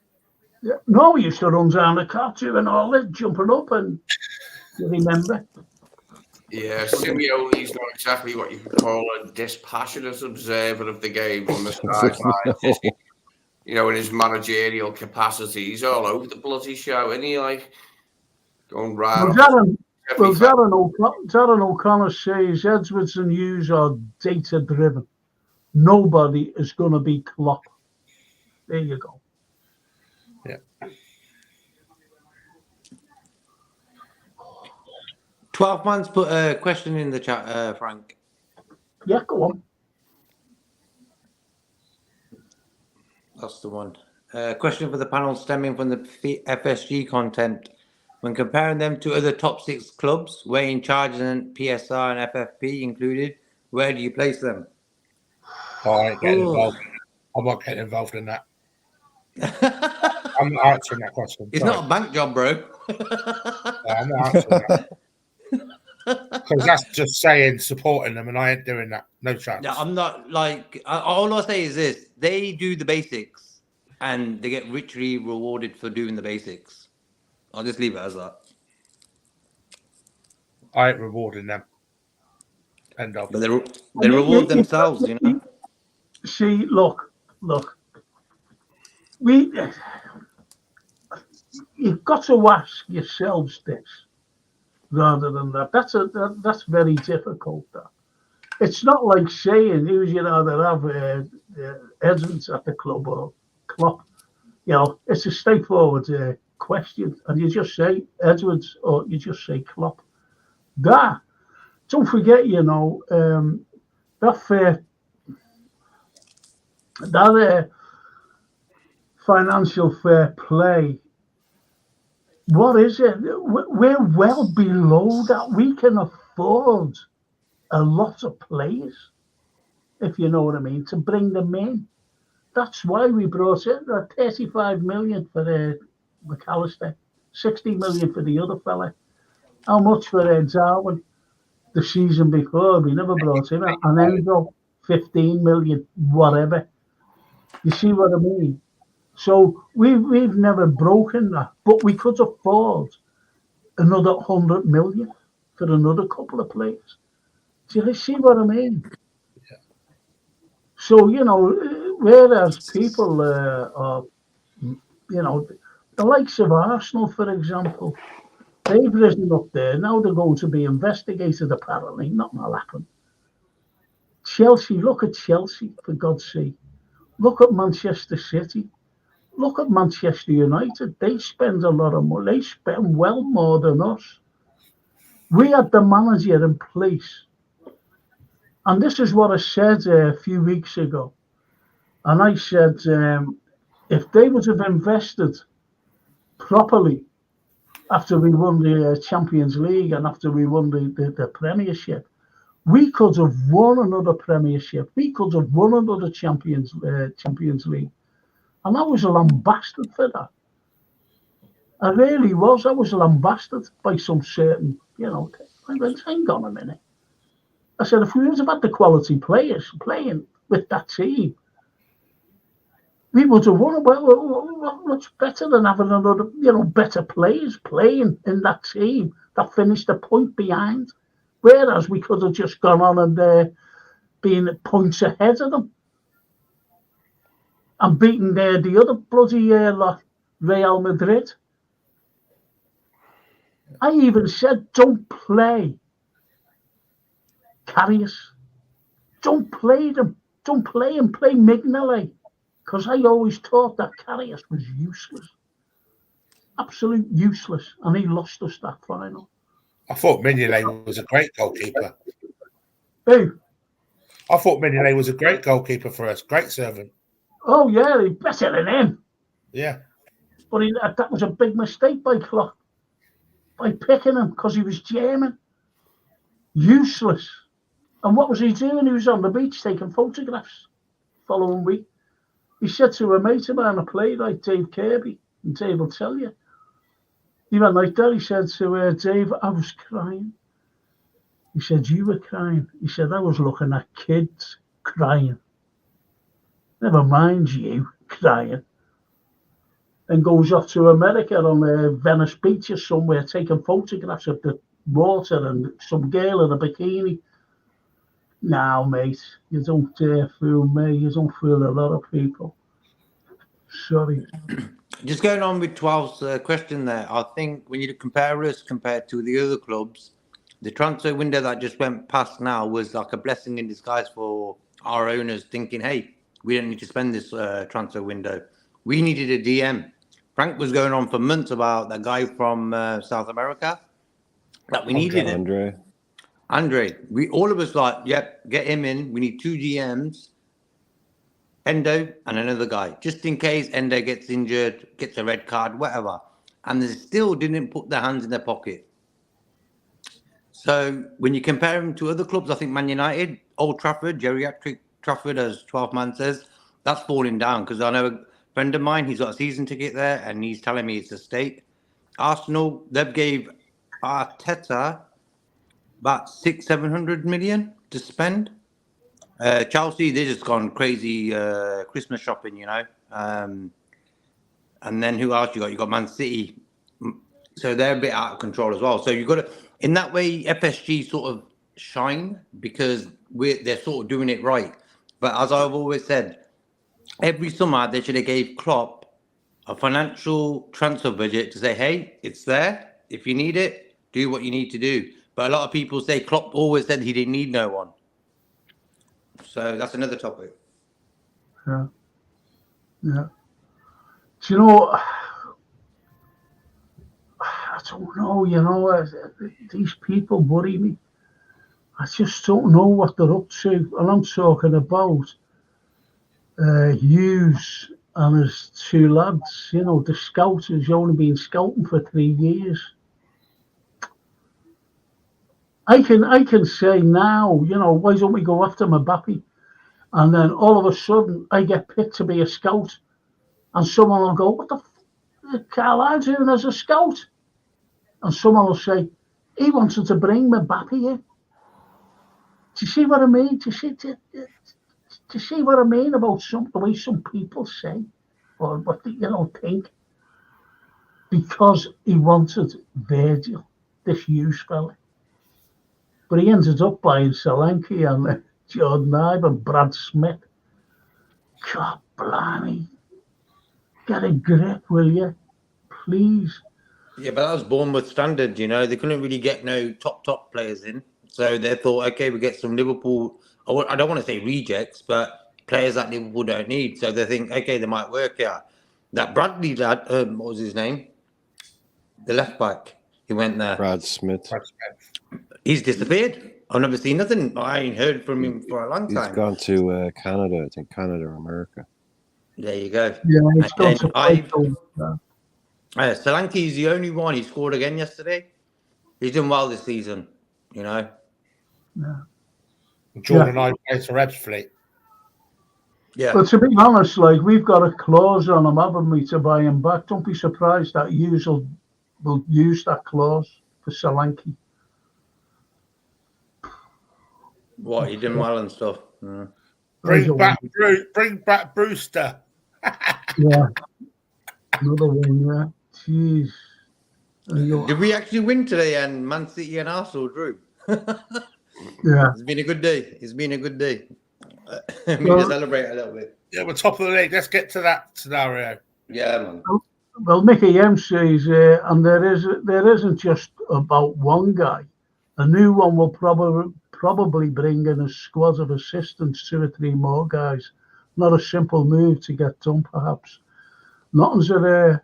Yeah. No, he used to run down the car too and all that, jumping up and you remember? Yeah, Simeone's not exactly what you could call a dispassionate observer of the game on the sideline. You know, in his managerial capacity, he's all over the bloody show, isn't he? Like, going right. Darren O'Connor says Edwards and Hughes are data-driven. Nobody is going to be Klopp. There you go. Yeah. 12 months put a question in the chat, Frank. Yeah, go on. That's the one. Question for the panel stemming from the FSG content. When comparing them to other top 6 clubs, weighing charges and PSR and FFP included, where do you place them? I ain't getting involved. I'm not getting involved in that. I'm not answering that question. It's not a bank job, bro. I'm not answering that. Because that's just saying supporting them, and I ain't doing that. No chance. Yeah, I'm not like. All I'll say is this: they do the basics, and they get richly rewarded for doing the basics. I'll just leave it as that. I ain't rewarding them. End of. But they reward themselves, you know. See, look. You've got to ask yourselves this. Rather than that, that's very difficult. It's not like saying who's you rather have Edwards at the club or Klopp. You know, it's a straightforward question, and you just say Edwards or you just say Klopp. Don't forget, you know, that financial fair play. What is it? We're well below that. We can afford a lot of players, if you know what I mean, to bring them in. That's why we brought in 35 million for McAllister, 60 million for the other fella. How much for Darwin the season before? We never brought him. And Endo, 15 million, whatever. You see what I mean? So we've never broken that, but we could afford another 100 million for another couple of players. Do you see what I mean? Yeah. So, you know, whereas people are, you know, the likes of Arsenal, for example, they've risen up there. Now they're going to be investigated, apparently. Nothing will happen. Chelsea, look at Chelsea, for God's sake. Look at Manchester City. Look at Manchester United. They spend a lot of money. They spend well more than us. We had the manager in place. And this is what I said a few weeks ago. And I said, if they would have invested properly after we won the Champions League and after we won the Premiership, We could have won another Premiership. We could have won another Champions League. And I was lambasted for that. I really was. I was lambasted by some certain, I went, hang on a minute. I said, if we would have had the quality players playing with that team, we would have won. Well, what's better than having another, better players playing in that team that finished a point behind? Whereas we could have just gone on and been points ahead of them and beaten the other bloody lot, Real Madrid. I even said, don't play Karius. Don't play them. Don't play him. Play Mignolet. Because I always thought that Karius was useless. Absolute useless. And he lost us that final. I thought Mignolet was a great goalkeeper. Who? I thought Mignolet was a great goalkeeper for us. Great servant. Oh, yeah. He's better than him. Yeah. But that was a big mistake by Klopp. By picking him because he was German. Useless. And what was he doing? He was on the beach taking photographs following week. He said to a mate of mine, a playwright, Dave Kirby, and Dave will tell you. He went like that. He said to Dave, I was crying. He said, you were crying. He said, I was looking at kids crying. Never mind you crying. And goes off to America on Venice Beach or somewhere, taking photographs of the water and some girl in a bikini. Now, mate, you don't dare fool me. You don't fool a lot of people. Sorry. Just going on with 12's question there, I think when you compare us compared to the other clubs, the transfer window that just went past now was like a blessing in disguise for our owners, thinking, hey, we don't need to spend this transfer window. We needed a DM. Frank was going on for months about that guy from South America that we needed him. Andre, we all of us like, yep, get him in. We need 2 DMs, Endo and another guy, just in case Endo gets injured, gets a red card, whatever. And they still didn't put their hands in their pocket. So when you compare him to other clubs, I think Man United, Old Trafford, geriatric Trafford, as 12-man says, that's falling down because I know a friend of mine, he's got a season ticket there and he's telling me it's a state. Arsenal, they've gave Arteta about 600-700 million to spend. Chelsea, they just gone crazy Christmas shopping, and then who else you got? You got Man City, so they're a bit out of control as well. So you've got to, in that way, FSG sort of shine because they're sort of doing it right. But as I've always said, every summer they should have gave Klopp a financial transfer budget to say, hey, it's there. If you need it, do what you need to do. But a lot of people say Klopp always said he didn't need no one. So that's another topic. Yeah. Yeah. Do you know, I don't know, these people worry me. I just don't know what they're up to. And I'm talking about Hughes and his 2 lads, the scout who's only been scouting for 3 years. I can say now, why don't we go after Mbappe? And then all of a sudden, I get picked to be a scout. And someone will go, what the Carlyle doing as a scout? And someone will say, he wanted to bring Mbappe in. Do you see what I mean? Do you see what I mean about the way some people say? Or what they think? Because he wanted Virgil, this Hughes fella. But he ended up buying Solanke and Jordan Ibe and Brad Smith. God blimey. Get a grip, will you? Please. Yeah, but that was Bournemouth standard, They couldn't really get no top players in. So they thought, okay, we get some Liverpool, I don't want to say rejects, but players that Liverpool don't need. So they think, okay, they might work here. That Bradley lad, what was his name? The left back. He went there. Brad Smith. He's disappeared. I've never seen nothing. I ain't heard from him for a long time. He's gone to Canada, I think Canada or America. There you go. Yeah, he's gone to Solanke is the only one. He scored again yesterday. He's done well this season, Yeah. Jordan I plays for Ebbsfleet. Yeah. But to be honest, like, we've got a clause on him, haven't we, to buy him back. Don't be surprised that Hughes will use that clause for Solanke. What, he did well and stuff. Yeah. Bring back Brewster. Yeah. Another one, yeah. Jeez. Did we actually win today and Man City and Arsenal drew? Yeah. It's been a good day. It's been a good day. We need to celebrate a little bit. Yeah, we're top of the league. Let's get to that scenario. Yeah, man. Well, Mickey M says, and there isn't just about one guy. A new one will probably bring in a squad of assistants, 2 or 3 more guys. Not a simple move to get done, perhaps. Nothing's a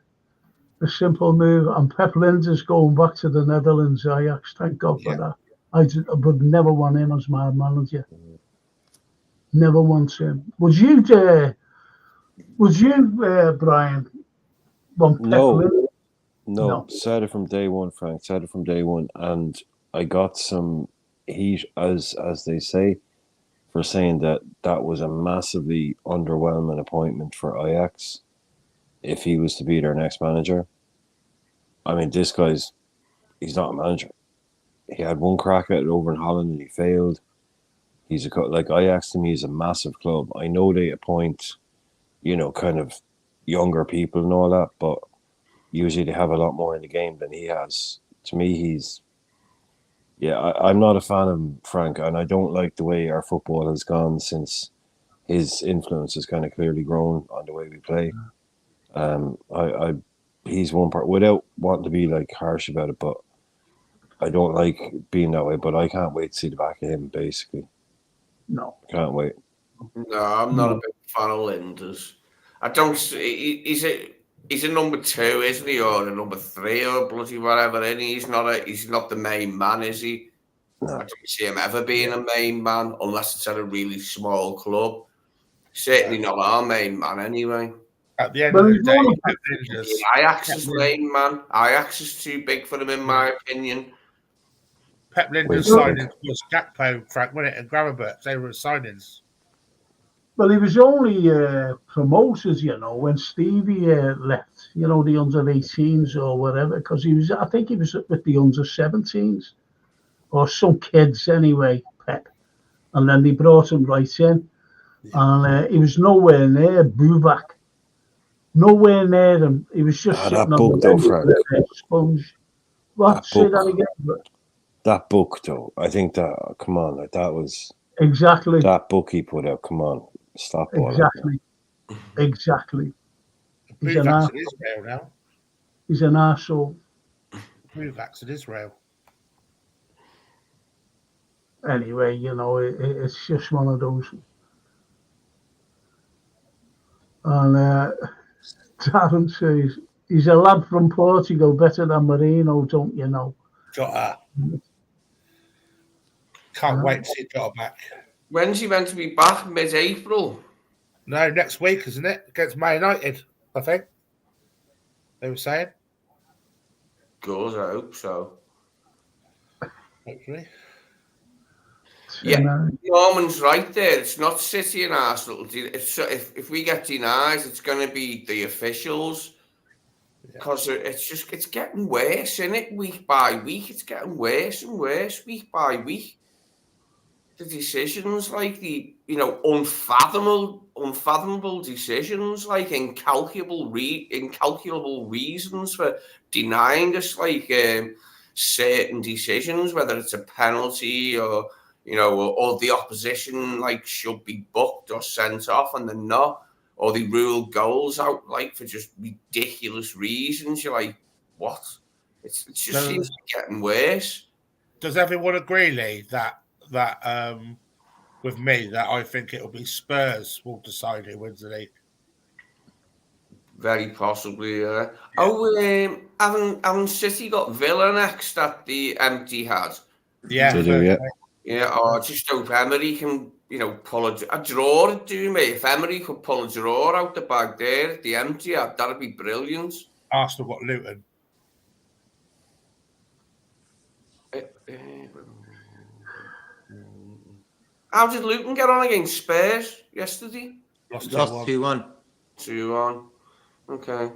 simple move. And Pep Lijnders going back to the Netherlands, Ajax. Thank God for that. I would never want him as my manager. Never want him. Would you, Brian? No, said it from day one, Frank. Said it from day one, and I got some heat, as they say, for saying that was a massively underwhelming appointment for Ajax. If he was to be their next manager, I mean, he's not a manager. He had one crack at it over in Holland and he failed. He's like Ajax to me is a massive club. I know they appoint, kind of younger people and all that, but usually they have a lot more in the game than he has. To me, I'm not a fan of him, Frank, and I don't like the way our football has gone since his influence has kind of clearly grown on the way we play. He's one part, without wanting to be like harsh about it, but I don't like being that way. But I can't wait to see the back of him, basically. No. Can't wait. No, I'm not a big fan of Lijnders. I don't. He's a number 2, isn't he, or a number 3, or bloody whatever? And he's not the main man, is he? No. I don't see him ever being a main man unless it's at a really small club. Certainly not our main man, anyway. At the end of the day, Ajax's main man. Ajax is too big for him, in my opinion. Pep Lijnders' signings was Gakpo, Frank, wasn't it, and Gravenberch. They were signings. Well, he was only promoted, when Stevie left, the under-18s or whatever, because I think he was with the under-17s, or some kids anyway, Pep. And then they brought him right in. Yeah. And he was nowhere near Buvak. Nowhere near him. He was just sitting on the sponge. What? Say that again. That book, though, I think that, come on, like that was... Exactly. That book he put out, come on. Stop all exactly. That. Exactly. He's an arsehole. Israel now. He's an arsehole. Buvak's in Israel. Anyway, it's just one of those. And Darren says, he's a lad from Portugal, better than Marino, don't you know? Jota. Can't wait to see Jota back. When's he meant to be back? Mid-April? No, next week, isn't it? Against Man United, I think. They were saying. Good, I hope so. Hopefully. Yeah, Norman's right there. It's not City and Arsenal. If we get denied, it's going to be the officials. Because it's getting worse, isn't it? Week by week, it's getting worse and worse week by week. The decisions, like the unfathomable decisions, like incalculable reasons for denying us, like certain decisions, whether it's a penalty or or the opposition like should be booked or sent off and they're not, or they rule goals out like for just ridiculous reasons. You're like, what? It just seems to be getting worse. Does everyone agree, Lee, that with me that I think it'll be Spurs will decide who wins the league? Very possibly, yeah. Oh, haven't City got Villa next that the empty had? Yeah, they do, yeah. Yeah, I just hope Emery can, pull a draw would do me. If Emery could pull a draw out the bag there at the empty, that'd be brilliant. Arsenal got Luton. How did Luton get on against Spurs yesterday? Lost Lost 2-1. 2-1. 2-1. Okay.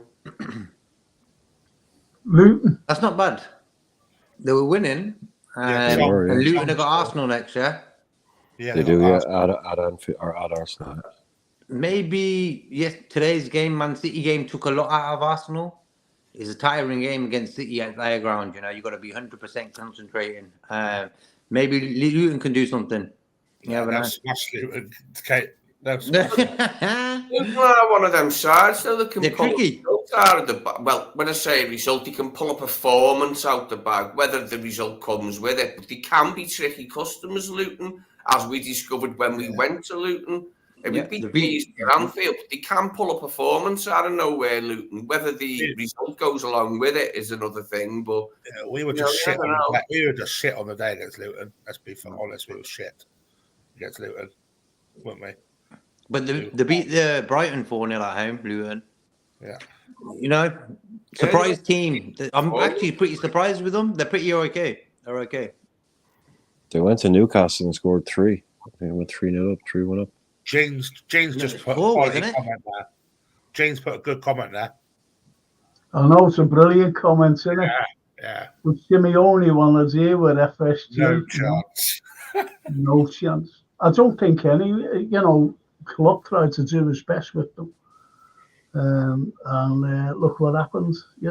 Luton. That's not bad. They were winning. Yeah, they were, And yeah. Luton have got Arsenal next year. Yeah, They do, yeah. At Anfield or at Arsenal. Yeah. Maybe yes. Today's game, Man City game, took a lot out of Arsenal. It's a tiring game against City at their ground. You know, you got to be 100% concentrating. Maybe Luton can do something. Yeah, that's Luton. Okay, that's Luton are one of them sides, though, that can They're pull tricky. a result out of the bag. Well, when I say a result, they can pull a performance out the bag, whether the result comes with it. But they can be tricky customers, Luton, as we discovered when we went to Luton. It would be easy at Anfield, but they can pull a performance out of nowhere, Luton. Whether the result goes along with it is another thing. But we were just shit. We were just shit on the day against Luton. Let's be honest, we were shit against Luton, weren't we? But they beat the Brighton 4-0 at home, Luton. Yeah. You know, surprise team. I'm actually pretty surprised with them. They're pretty okay. They're okay. They went to Newcastle and scored 3. They went 3-0 up, 3-1 up. James just put a quality comment there. James put a good comment there. I know it's a brilliant comment, isn't it? Yeah. But Simeone wanted here with FSG. No chance. No chance. I don't think any. Klopp tried to do his best with them, and look what happened. He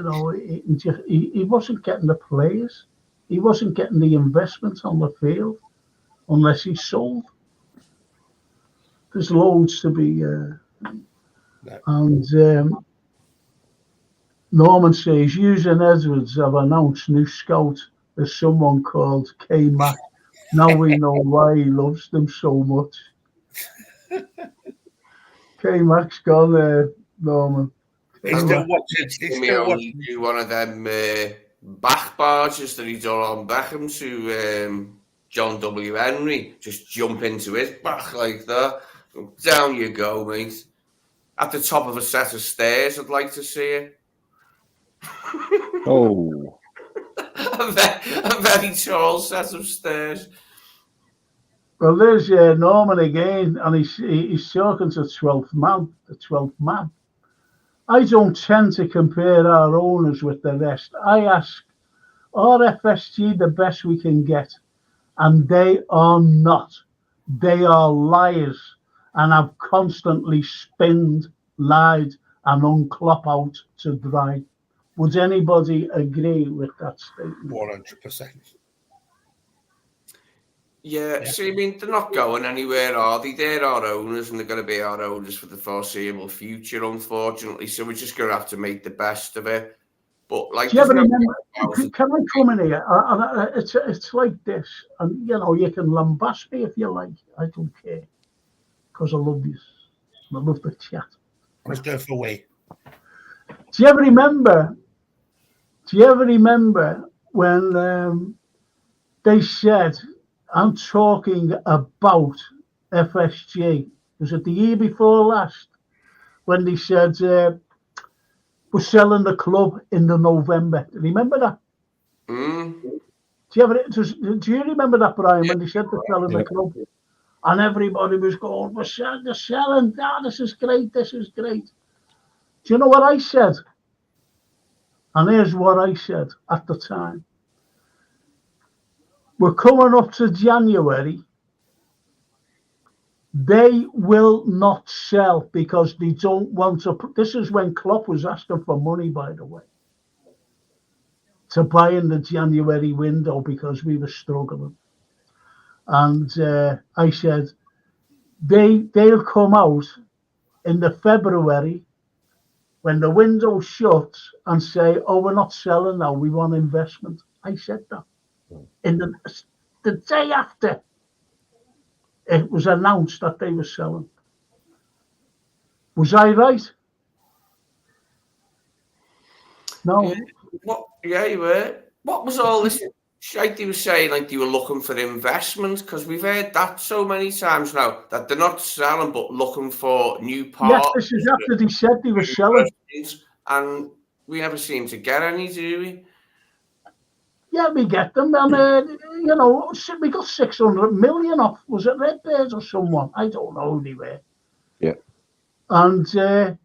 wasn't getting the players. He wasn't getting the investment on the field unless he sold. There's loads to be, and Norman says, Hughes and Edwards have announced new scout as someone called K-Mac. Now we know why he loves them so much. K-Mac's gone, Norman. He's still watching. Do one of them back barges that he done on Beckham to John W. Henry. Just jump into his back like that. Down you go, mate. At the top of a set of stairs, I'd like to see it. Oh. a very tall set of stairs. Well, there's Norman again, and he's talking to the 12th man. I don't tend to compare our owners with the rest. I ask, are FSG the best we can get? And they are not. They are liars and have constantly lied, and hung Klopp out to dry. Would anybody agree with that statement? 100%. Yeah, see, I mean, they're not going anywhere, are they? They're our owners, and they're going to be our owners for the foreseeable future, unfortunately. So we're just going to have to make the best of it. But like, do you ever remember? Can I come in here? It's like this, and you can lambast me if you like. I don't care, because I love this. I love the chat. Let's go for a wee. Do you ever remember when they said, I'm talking about FSG, was it the year before last, when they said we're selling the club in the November? Do you remember that? Mm. Do you remember that, Brian, when they said they're selling the club? And everybody was going, they're selling, this is great, this is great. Do you know what I said? And here's what I said at the time. We're coming up to January. They will not sell because they don't want to. This is when Klopp was asking for money, by the way, to buy in the January window because we were struggling. And I said, they'll come out in the February when the window shuts and say, oh, we're not selling now, we want investment. I said that. In the day after it was announced that they were selling. Was I right? No. Yeah, you were. What was all this shite they were saying, like they were looking for investment? Because we've heard that so many times now, that they're not selling but looking for new parts. Yes, this is after they said they were selling. And we never seem to get any, do we? Yeah, we get them. And you know, we got 600 million off. Was it Redbirds or someone? I don't know anyway. Yeah. And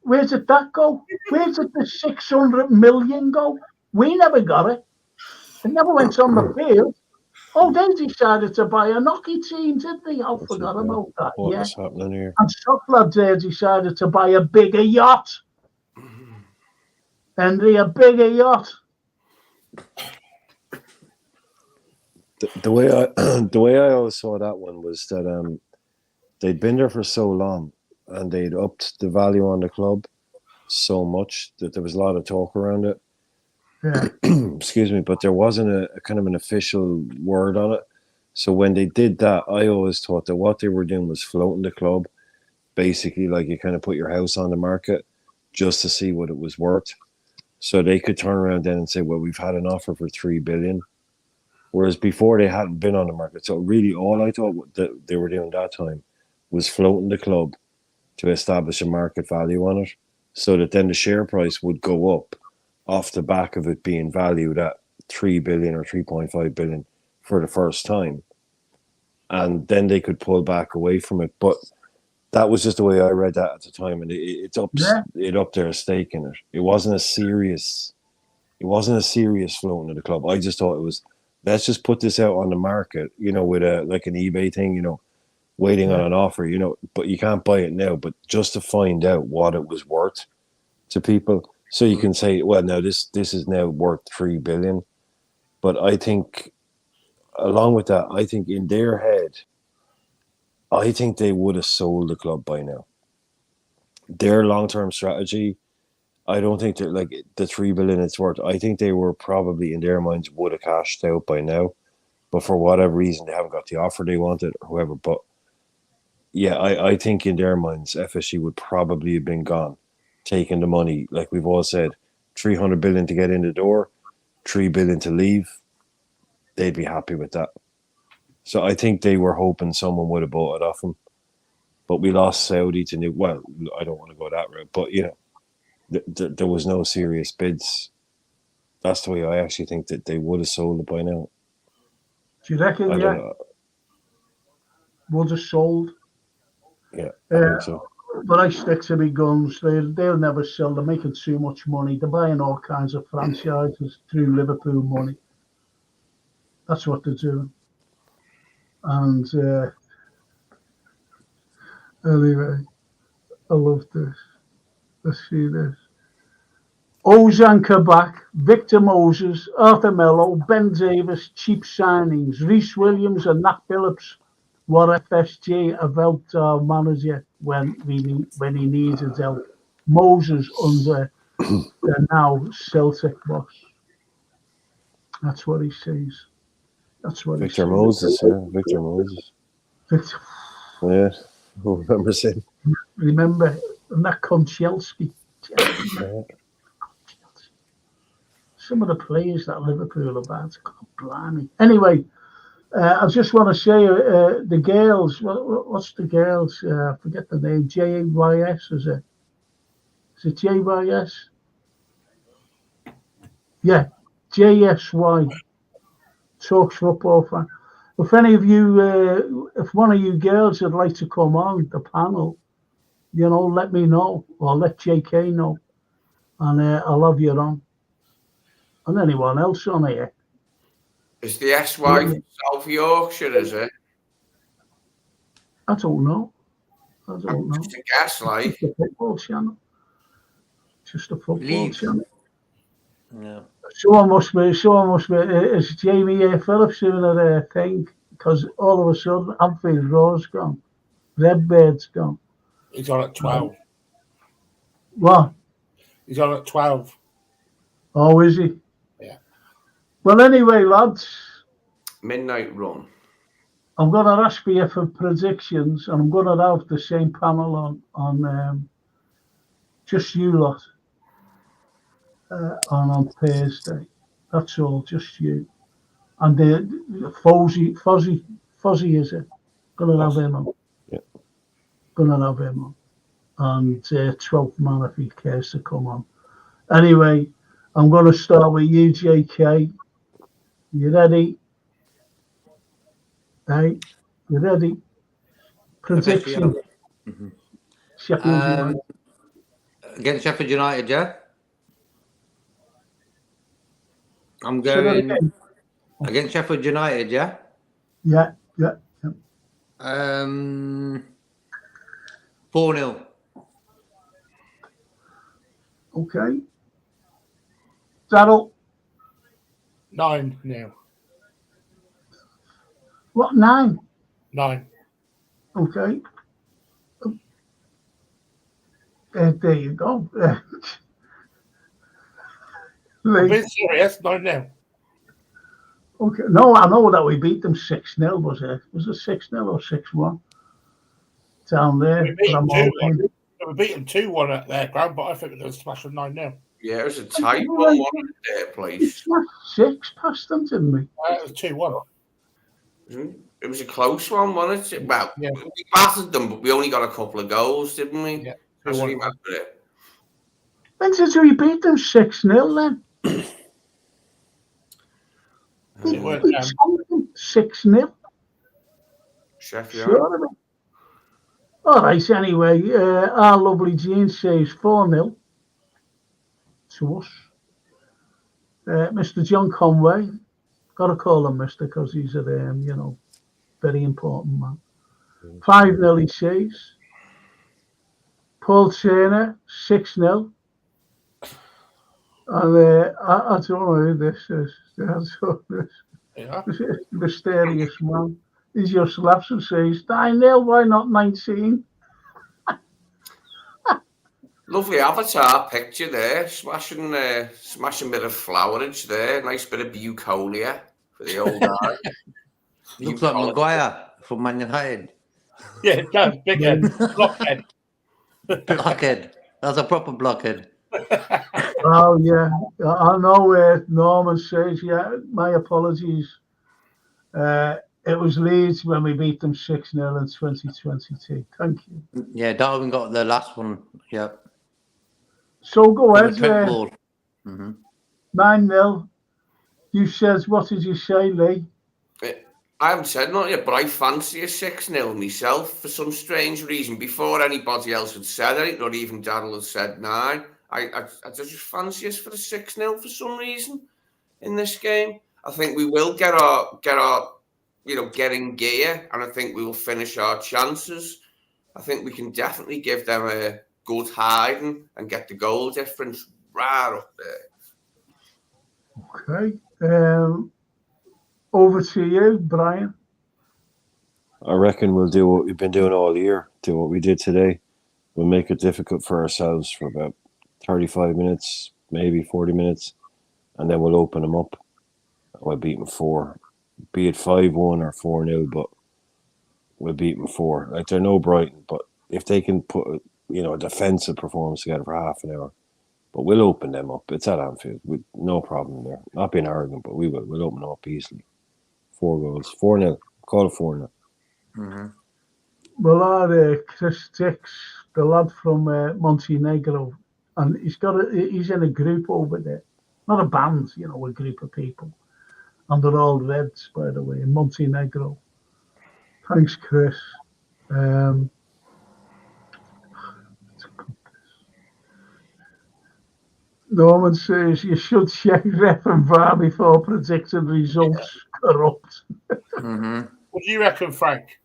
where did that go? Where did the 600 million go? We never got it. It never went on the field. Oh, they decided to buy a hockey team, didn't they? I forgot about that. What's happening here? And Sockland decided to buy a bigger yacht. Henry, a bigger yacht. The way I always saw that one was that they'd been there for so long and they'd upped the value on the club so much that there was a lot of talk around it. Yeah. Excuse me, but there wasn't a kind of an official word on it. So when they did that, I always thought that what they were doing was floating the club, basically like you kind of put your house on the market just to see what it was worth. So they could turn around then and say, well, we've had an offer for 3 billion. Whereas before they hadn't been on the market. So really all I thought that they were doing that time was floating the club to establish a market value on it so that then the share price would go up off the back of it being valued at 3 billion or 3.5 billion for the first time. And then they could pull back away from it. But that was just the way I read that at the time. And it upped their stake in it. It wasn't a serious floating of the club. I just thought it was, let's just put this out on the market, you know, with like an eBay thing, you know, waiting on an offer, you know, but you can't buy it now, but just to find out what it was worth to people. So you can say, well, now this is now worth 3 billion. But I think along with that, I think in their head, I think they would have sold the club by now. Their long-term strategy, I don't think they're like the 3 billion it's worth. I think they were probably in their minds would have cashed out by now, but for whatever reason they haven't got the offer they wanted or whoever. But yeah, I think in their minds FSG would probably have been gone, taking the money, like we've all said, 300 billion to get in the door, 3 billion to leave. They'd be happy with that. So I think they were hoping someone would have bought it off them. But we lost Saudi to well, I don't want to go that route, but you know, there was no serious bids. That's the way I actually think that they would have sold it by now. Do you reckon? I don't know. Would have sold? Yeah, I think so. But I stick to my guns. They'll never sell. They're making too much money. They're buying all kinds of franchises through Liverpool money. That's what they're doing. And anyway, I love this. Let's see this. Ozan Kabak, Victor Moses, Arthur Mello, Ben Davis, cheap signings. Reece Williams and Nat Phillips were FSG helped our manager when he needed help. Moses under the now Celtic boss. That's what he says. That's what Victor Moses, yeah. Victor Moses. Victor. Yeah, who remembers him? Remember, and that Konchelski. Yeah. Some of the players that Liverpool have had, God blimey. Anyway, I just want to say the girls. What's the girls? I forget the name. JYS is it? Is it JYS? Yeah, JSY. Talks football fan. If any of you, if one of you girls would like to come on the panel, you know, let me know or let JK know, and I'll have you on. And anyone else on here. Is the SY from South Yorkshire, is it? I don't know. Just a guess, like. Just a football channel. Just a football channel. Yeah. Someone must be. Is Jamie Phillips doing a thing? Because all of a sudden, Anfield Road's gone. Redbird's gone. He's on at 12. What? He's on at 12. Oh, is he? Yeah. Well, anyway, lads. Midnight run. I'm going to ask you for predictions, and I'm going to have the same panel on just you lot on Thursday. That's all, just you. And the Fozzie is it? Going to have him on. Yeah. Going to have him on. And 12th man if he cares to come on. Anyway, I'm going to start with you, JK. You ready? Hey, you ready? Prediction. Sheffield United. Against Sheffield United, yeah? I'm Say that going again. against Sheffield United, yeah? Yeah. 4-0. Okay. Daryl, 9-0. what, 9? 9. Okay. There you go. I'm Lee. being serious. 9-0. Okay. No, I know that we beat them 6-0, was it? Was it 6-0 or 6-1? Down there. We beat But I'm them all 2-1. We beat them 2-1 at their ground, but I think we're going to smash them 9-0. Yeah, it was a tight 1-1 at their We place. smashed 6 past them, didn't we? It was 2-1. It was a close one, wasn't it? Well, Yeah. we battered them, but we only got a couple of goals, didn't we? Yeah. As I 2-1. remember it. When did we beat them 6-0 then? It weren't We skunked them 6-0. Sheffield. Sure of it. All right, anyway, our lovely Jean says 4-0 to us. Mr. John Conway, got to call him Mr. because he's a, very important man. 5-0 he says. Paul Turner, 6-0. And I don't know who this is. Yeah. This mysterious man. He just laughs and says, 9-0, why not 19? Lovely avatar picture there. Smashing bit of flowerage there. Nice bit of bucolia for the old guy. Looks like Maguire from Man United. Yeah, it does. Big head. Blockhead. Blockhead. That's a proper blockhead. Oh, yeah. I know Norman says, yeah, my apologies. It was Leeds when we beat them 6-0 in 2022. Thank you. Yeah, Darwin got the last one. Yeah. So go ahead. Trent ball. 9-0. You said, what did you say, Lee? I haven't said not yet, but I fancy a 6-0 myself for some strange reason. Before anybody else had said anything, not even Darryl had said 9. I just fancy us for a 6-0 for some reason in this game. I think we will get our get in gear, and I think we will finish our chances. I think we can definitely give them a good hiding and get the goal difference right up there. Okay. Over to you, Brian. I reckon we'll do what we've been doing all year, do what we did today. We'll make it difficult for ourselves for about 35 minutes, maybe 40 minutes, and then we'll open them up. We'll beat them 4. Be it 5-1 or 4-0, but we'll beat them 4. Like, they're no Brighton, but if they can put a defensive performance together for half an hour, but we'll open them up. It's at Anfield, with no problem there. Not being arrogant, but we will. We'll open them up easily. 4 goals, 4-0. Call it 4-0. Well, our Chris Dix, the lad from Montenegro, and he's in a group over there, not a band, a group of people, and they're all Reds, by the way, in Montenegro. Thanks, Chris. Norman says you should check ref and VAR before predicting results. Corrupt. What do you reckon, Frank?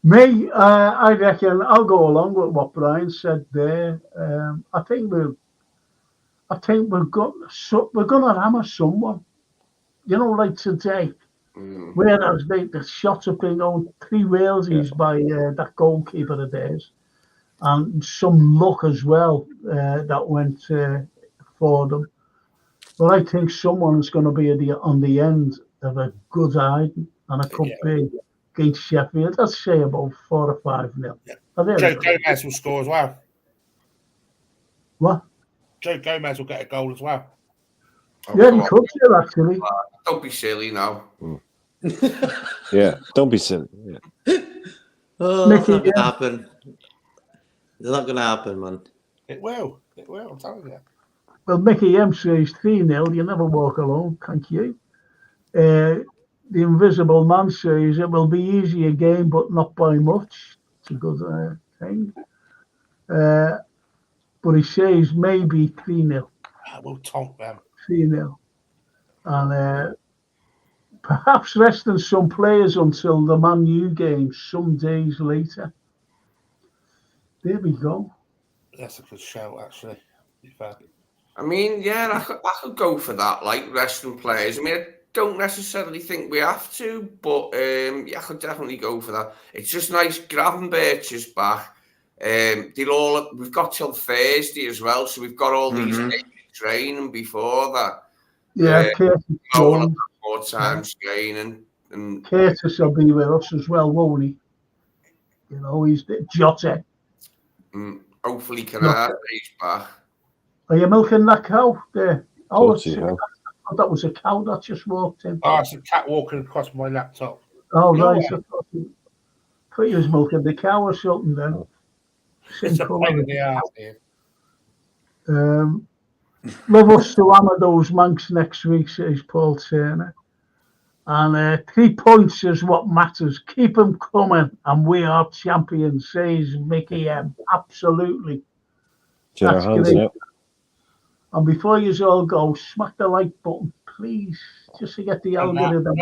Me, I reckon I'll go along with what Brian said there. I think we're going to hammer someone. Like today. Whereas the shots have been on 3 Walesies by that goalkeeper of theirs, and some luck as well that went for them. But I think someone's going to be on the end of a good hiding, and it could be against Sheffield. I'd say about 4 or 5-0. Yeah. Joe Gomez will score as well. What? Joe Gomez will get a goal as well. Yeah, he could do, actually. Don't be silly now. Yeah, don't be silly. Yeah. Oh, that's not going to happen. It's not going to happen, man. It will. I'm telling you. Well, Mickey M says 3-0. You never walk alone. Thank you. the Invisible Man says it will be easy again, but not by much. It's a good thing. But he says maybe 3-0. We'll tonk them. 3-0. And perhaps resting some players until the Man U game some days later. There we go. That's a good shout, actually. To be fair. I mean, yeah, I could go for that, like resting players. I mean, I don't necessarily think we have to, but yeah, I could definitely go for that. It's just nice. Gravenberch is back. We've got till Thursday as well, so we've got all these days training before that. Yeah, Curtis Jones. More time training. And Curtis will be with us as well, won't he? You know, he's the Jota. Hopefully, Canada's back. Are you milking that cow there? Oh, that was a cow that just walked in. Oh, it's a cat walking across my laptop. Oh, right. I thought you was milking the cow or something then. It's a pain in the ass here. Love us to hammer those Manx next week, says Paul Turner. And 3 points is what matters. Keep them coming, and we are champions, says Mickey M. Absolutely. That's great. And before you all go, smack the like button, please, just to get the algorithm.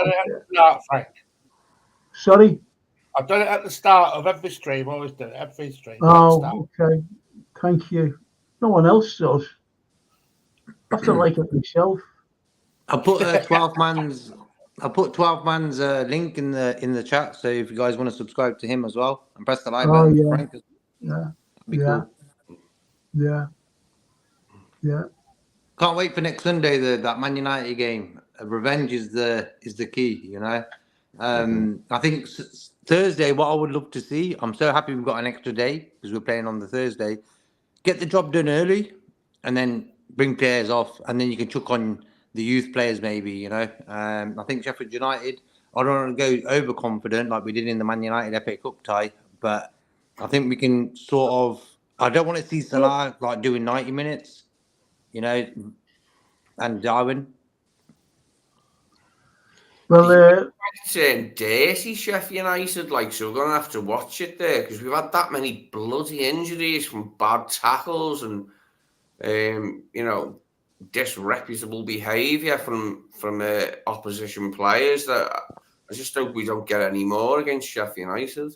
Frank. Sorry? I've done it at the start of every stream. I always do it every stream. Oh, okay. Thank you. No one else does. I have to like it myself. I put 12 man's. I put 12 man's link in the chat, so if you guys want to subscribe to him as well and press the like button, yeah. Frank, cool. Yeah. Can't wait for next Sunday. That Man United game. Revenge is the key. You know. I think Thursday. What I would love to see. I'm so happy we've got an extra day because we're playing on the Thursday. Get the job done early, and then bring players off, and then you can chuck on the youth players maybe, you know. I think Sheffield United, I don't want to go overconfident like we did in the Man United FA Cup tie, but I think we can sort of, I don't want to see Salah like doing 90 minutes, you know, and Darwin. Well, it's dirty Sheffield United, like, so we're going to have to watch it there because we've had that many bloody injuries from bad tackles and, you know, disreputable behaviour from opposition players that I just hope we don't get any more against Sheffield United.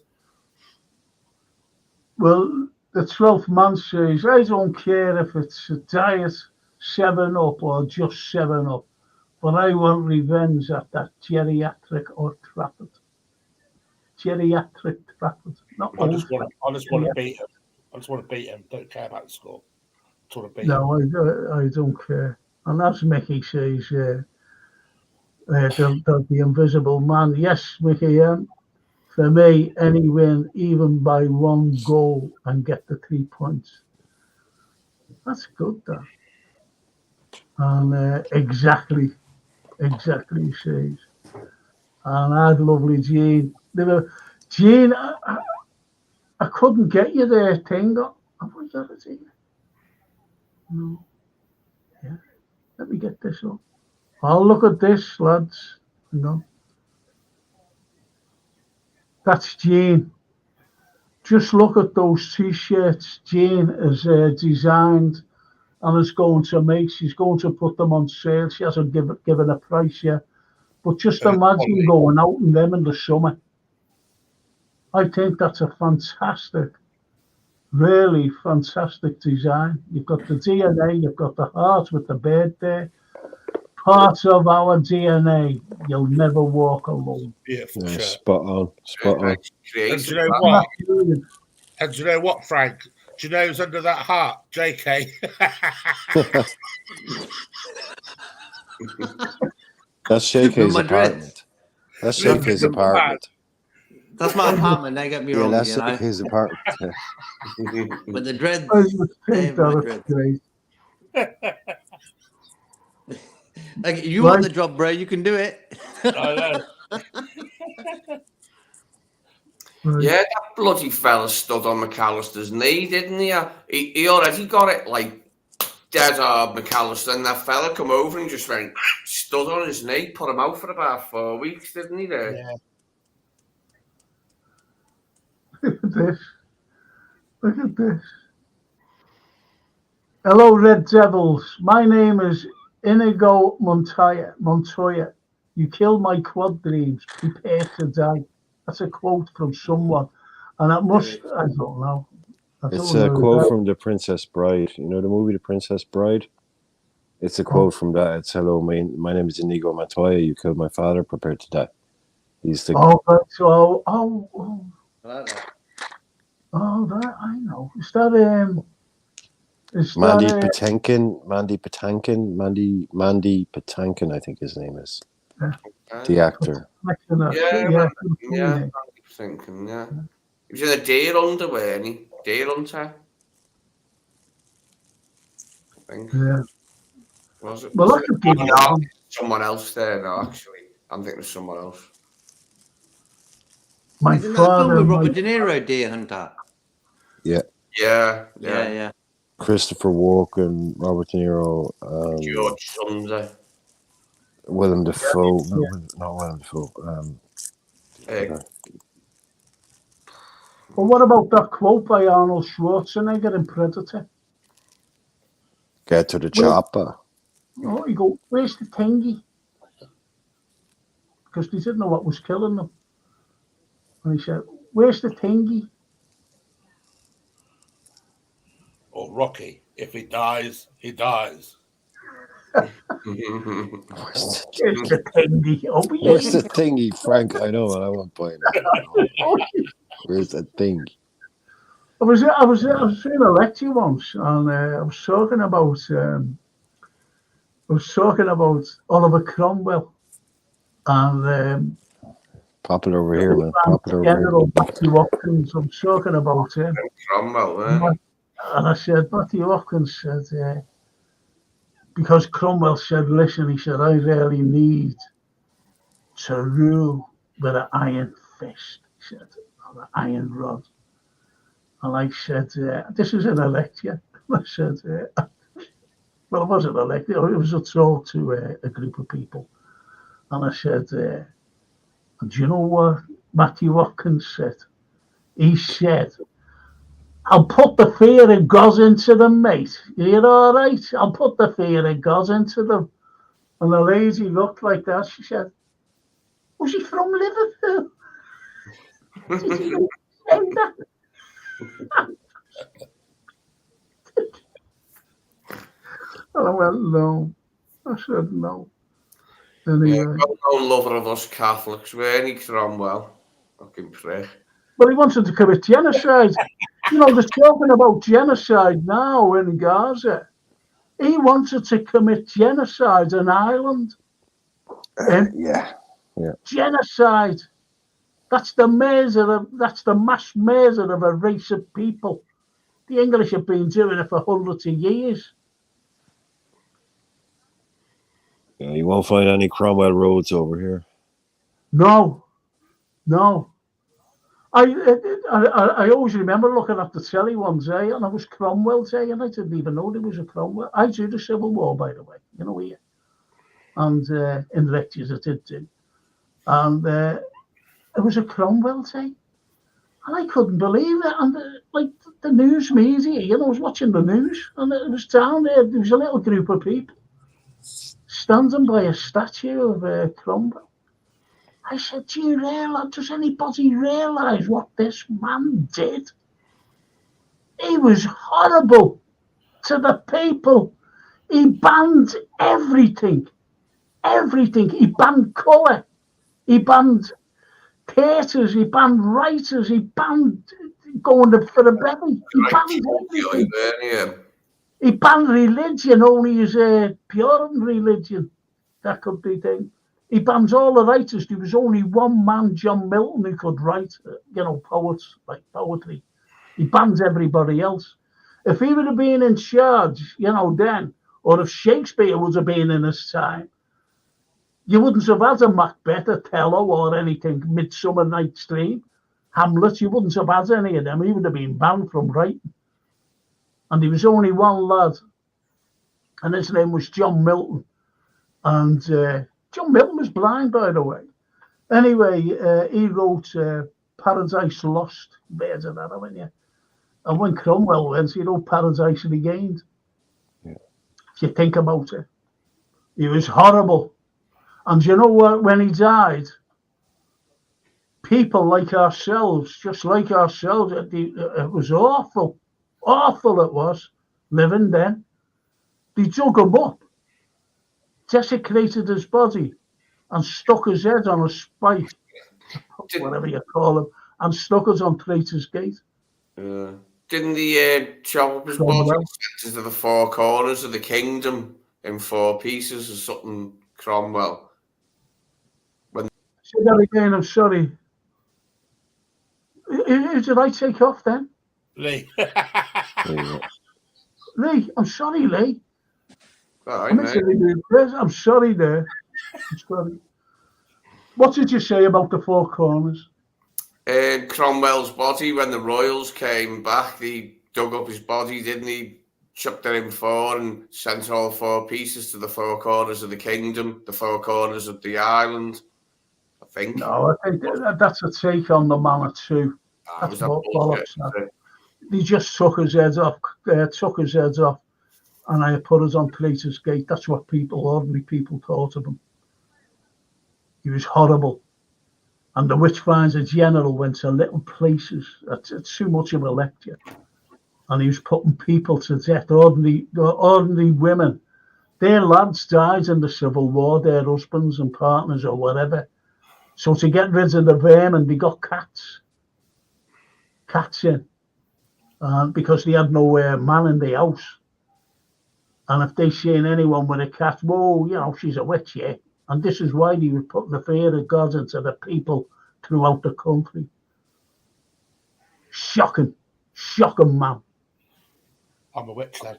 Well, the 12th man says, I don't care if it's a diet 7-up or just 7-up, but I want revenge at that geriatric or Trafford. Geriatric Trafford. Not I just want to beat him. I just want to beat him. Don't care about the score. No, I don't care. And as Mickey says, the Invisible Man. Yes, Mickey, for me, any win, even by 1 goal, and get the 3 points. That's good, that. And exactly, he says. And I had lovely Jean. Jean, I couldn't get you there, Tingo. Have we got it here? No. Yeah. Let me get this up. Oh, look at this, lads. No. That's Jane. Just look at those T-shirts Jane has designed and is going to make. She's going to put them on sale. She hasn't given a price yet. But just imagine going out in them in the summer. I think that's a fantastic, really fantastic design. You've got the DNA, you've got the heart with the bird there. Part of our DNA. You'll never walk alone. Beautiful shirt. Spot on. And do you know what? Frank? Do you know who's under that heart? JK. That's JK's apartment. That's JK's apartment. That's my apartment. Don't get me wrong. That's you know? his apartment. But the dreads. Like, you want the job, bro? You can do it. I know. Yeah, that bloody fella stood on McAllister's knee, didn't he? He already got it like dead hard, McAllister, and that fella come over and just went stood on his knee, put him out for about 4 weeks, didn't he? There? Yeah. Look at this. Look at this. Hello, Red Devils. My name is Inigo Montoya. You killed my quad dreams. Prepare to die. That's a quote from someone. And that must, I don't know. It's a quote from The Princess Bride. You know the movie The Princess Bride? It's a quote from that. It's, hello, my name is Inigo Montoya. You killed my father. Prepare to die. He's the... That I know. Is that Mandy Patinkin, I think his name is. The actor. Yeah. Thinking, yeah. He was in a deer hunter, weren't he? Deer hunter. I think. Yeah. Was it? Well, Was that could be someone else there. No, actually, I'm thinking of someone else. My Isn't that father, film with Robert De Niro, Deer Hunter? Yeah. Christopher Walken, Robert De Niro, George Sunday. Willem Dafoe. Not Willem Dafoe. Well, what about that quote by Arnold Schwarzenegger in Predator? Get to the chopper. Oh, you go, where's the thingy? Because they didn't know what was killing them. And he said, where's the thingy? Or Rocky. If he dies, he dies. Where's the thingy? Oh, What's the thingy, Frank? I know, and I won't buy it. Where's the thing? I was doing a lecture once, and I was talking about Oliver Cromwell, and popular over here, man. Popular General over here. Matthew Hopkins. I was talking about him. Cromwell, and I said, Matthew Hopkins said, because Cromwell said, listen, he said, I really need to rule with an iron fist, he said, or an iron rod. And I said, this is in a lecture. I said, well, it wasn't a lecture, it was a talk to a group of people. And I said, do you know what Matthew Hopkins said? He said, I'll put the fear of God into them, mate. You're all right? I'll put the fear of God into them. And the lady looked like that. She said, was he from Liverpool? Did he say that? And I went, no. I said, no. Anyway. Well-known lover of us Catholics, weren't he, Cromwell? Fucking prick. But he wanted to commit genocide. You know, they're talking about genocide now in Gaza. He wanted to commit genocide in Ireland. Yeah. Genocide. That's the mass murder of a race of people. The English have been doing it for hundreds of years. Yeah, you won't find any Cromwell roads over here. No. I always remember looking at the telly one day, and it was Cromwell Day, and I didn't even know there was a Cromwell. I do the Civil War, by the way, you know, here. And in lectures I did do. And it was a Cromwell Day. And I couldn't believe it. And the news media, you know, I was watching the news, and it was down there was a little group of people standing by a statue of Cromwell. I said, does anybody realise what this man did? He was horrible to the people. He banned everything. He banned colour. He banned theatres. He banned writers. He banned going for the bevy. He banned everything. He banned religion, only as a Puritan religion. That could be thing. He bans all the writers. There was only one man, John Milton, who could write, poets, like poetry. He bans everybody else. If he would have been in charge, then, or if Shakespeare would have been in his time, you wouldn't have had a Macbeth, Othello, or anything, Midsummer Night's Dream, Hamlet. You wouldn't have had any of them. He would have been banned from writing. And there was only one lad, and his name was John Milton. And John Milton was blind, by the way. Anyway, he wrote Paradise Lost. Bears of that, haven't you? And when Cromwell went, he wrote Paradise Regained. Yeah. If you think about it, he was horrible. And you know what? When he died, people like ourselves, just like ourselves, it was awful. Awful it was, living then. They dug him up, desecrated his body, and stuck his head on a spike, whatever you call him, and stuck us on Traitor's Gate. Didn't the chop up his body to the four corners of the kingdom in 4 pieces or something, Cromwell? Say that again, I'm sorry. Who did I take off then? Lee. Lee, I'm sorry, Lee. All right, mate. I'm sorry there. I'm sorry. What did you say about the four corners? Cromwell's body, when the royals came back, they dug up his body, didn't he? Chucked it in 4 and sent all 4 pieces to the 4 corners of the kingdom, the 4 corners of the island, I think. No, I think that's a take on the manor too. That's what bollocks. They just took his head off, and I put us on Traitor's Gate. That's what ordinary people thought of him. He was horrible. And the Witchfinder General went to little places. It's too much of a lecture. And he was putting people to death, ordinary women. Their lads died in the Civil War, their husbands and partners or whatever. So to get rid of the vermin, they got cats in, because they had no man in the house. And if they seen anyone with a cat, whoa, she's a witch, yeah. And this is why they were putting the fear of God into the people throughout the country. Shocking, man. I'm a witch then.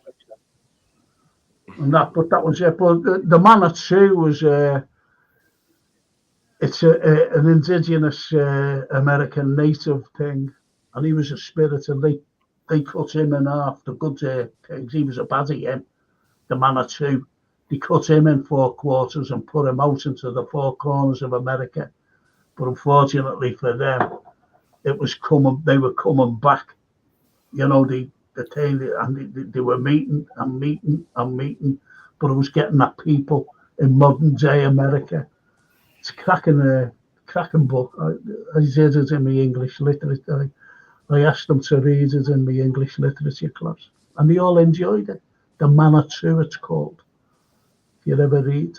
But that was it. But the manor too was it's an indigenous American native thing, and he was a spirit, and they cut him in half. The good pigs, he was a baddie, him. The manor too. They cut him in 4 quarters and put him out into the 4 corners of America. But unfortunately for them, they were coming back. They were meeting, but it was getting at people in modern day America. It's a cracking book. I did it in my English literature. I asked them to read it in my English literature class, and they all enjoyed it. The Manor 2, it's called. If you ever read.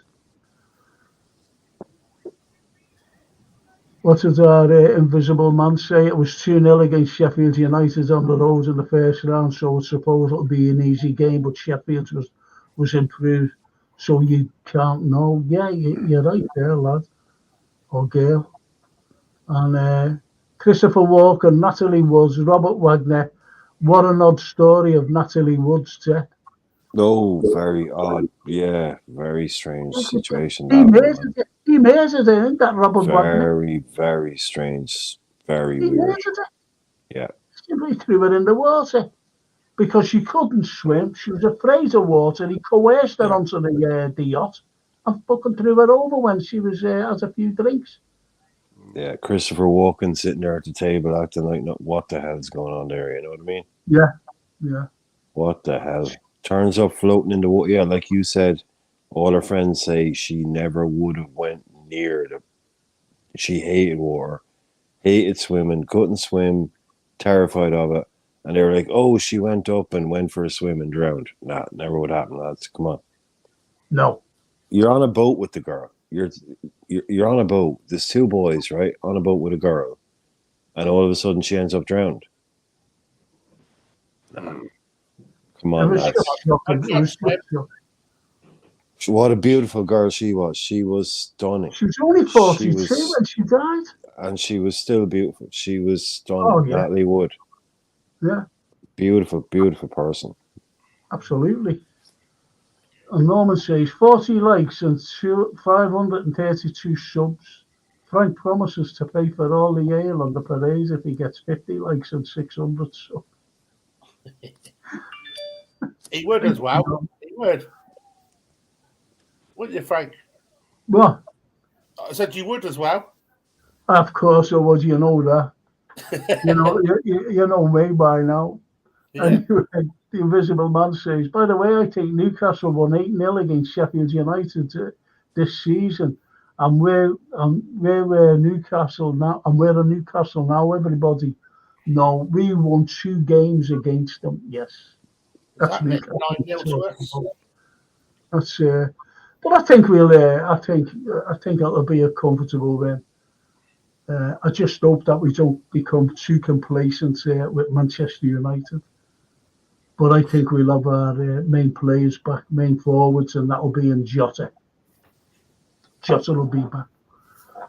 What did our invisible man say? It was 2-0 against Sheffield United on the road in the first round, so it's supposed it'll be an easy game, but Sheffield was improved, so you can't know. Yeah, you're right there, lad. Or girl. And Christopher Walken, Natalie Woods, Robert Wagner. What an odd story of Natalie Wood's death. Oh, very odd. Yeah, very strange situation. He made it, isn't that Robert Wagner? Very, very strange. Very He weird. made it. Yeah. Simply threw her in the water because she couldn't swim. She was afraid of water. He coerced her onto the yacht and fucking threw her over when she was had a few drinks. Yeah, Christopher Walken sitting there at the table acting like, no, what the hell's going on there? You know what I mean? Yeah. What the hell? Turns up floating in the water. Yeah, like you said, all her friends say she never would have went near the. She hated water, hated swimming, couldn't swim, terrified of it. And they were like, oh, she went up and went for a swim and drowned. Nah, never would happen, lads. Come on. No. You're on a boat with the girl. You're on a boat. There's 2 boys, right? On a boat with a girl. And all of a sudden she ends up drowned. Nah. Come on, lads. What a beautiful girl she was. She was stunning. She was only 42 when she died. And she was still beautiful. She was stunning. Oh, yeah. Natalie Wood. Yeah. Beautiful, beautiful person. Absolutely. And Norman says 40 likes and 532 subs. Frank promises to pay for all the ale on the parade if he gets 50 likes and 600 subs. He would as well. He would. Wouldn't you, Frank? Well, I said you would as well. of course I would. You know that. You know me by now. Yeah. And the Invisible Man says, by the way, I think Newcastle won 8-0 against Sheffield United this season. And we're Newcastle now. And we're a Newcastle now, everybody. No, we won 2 games against them. Yes. That's Exactly. Newcastle. 9-0 to us. That's but I think I think it'll be a comfortable win. I just hope that we don't become too complacent with Manchester United. But I think we'll have our main players back, main forwards, and that'll be in Jota. Jota will be back.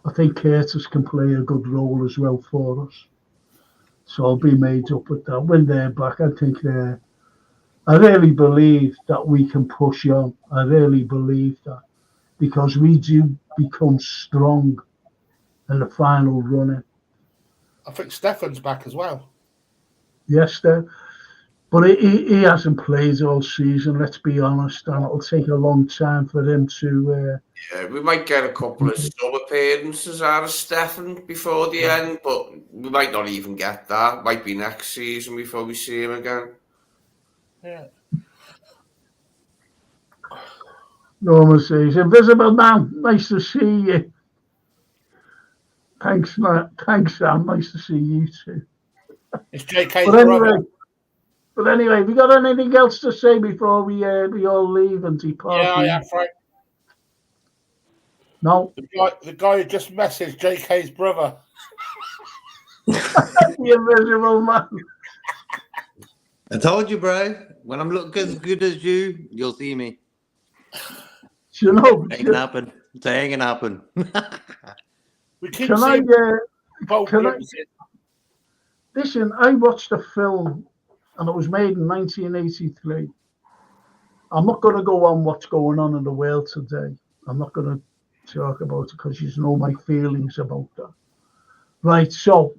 I think Curtis can play a good role as well for us. So I'll be made up with that. When they're back, I think I really believe that we can push on. I really believe that. Because we do become strong in the final running. I think Stefan's back as well. Yes, but he hasn't played all season, let's be honest, and it'll take a long time for him to... Yeah, we might get a couple of sub appearances out of Stefan before the end, but we might not even get that. Might be next season before we see him again. Yeah. Norman says, Invisible Man, nice to see you. Thanks, Matt. Thanks, Sam. Nice to see you too. It's JK's brother. But anyway, we got anything else to say before we all leave and depart? Yeah, I have, Frank. No. The guy who just messaged JK's brother. The Invisible Man. I told you, bro. When I'm looking as good as you, you'll see me. You know, It ain't gonna happen. It ain't gonna happen. We keep can I, seeing listen, I watched a film and it was made in 1983. I'm not going to go on what's going on in the world today. I'm not going to talk about it because you know my feelings about that. Right, so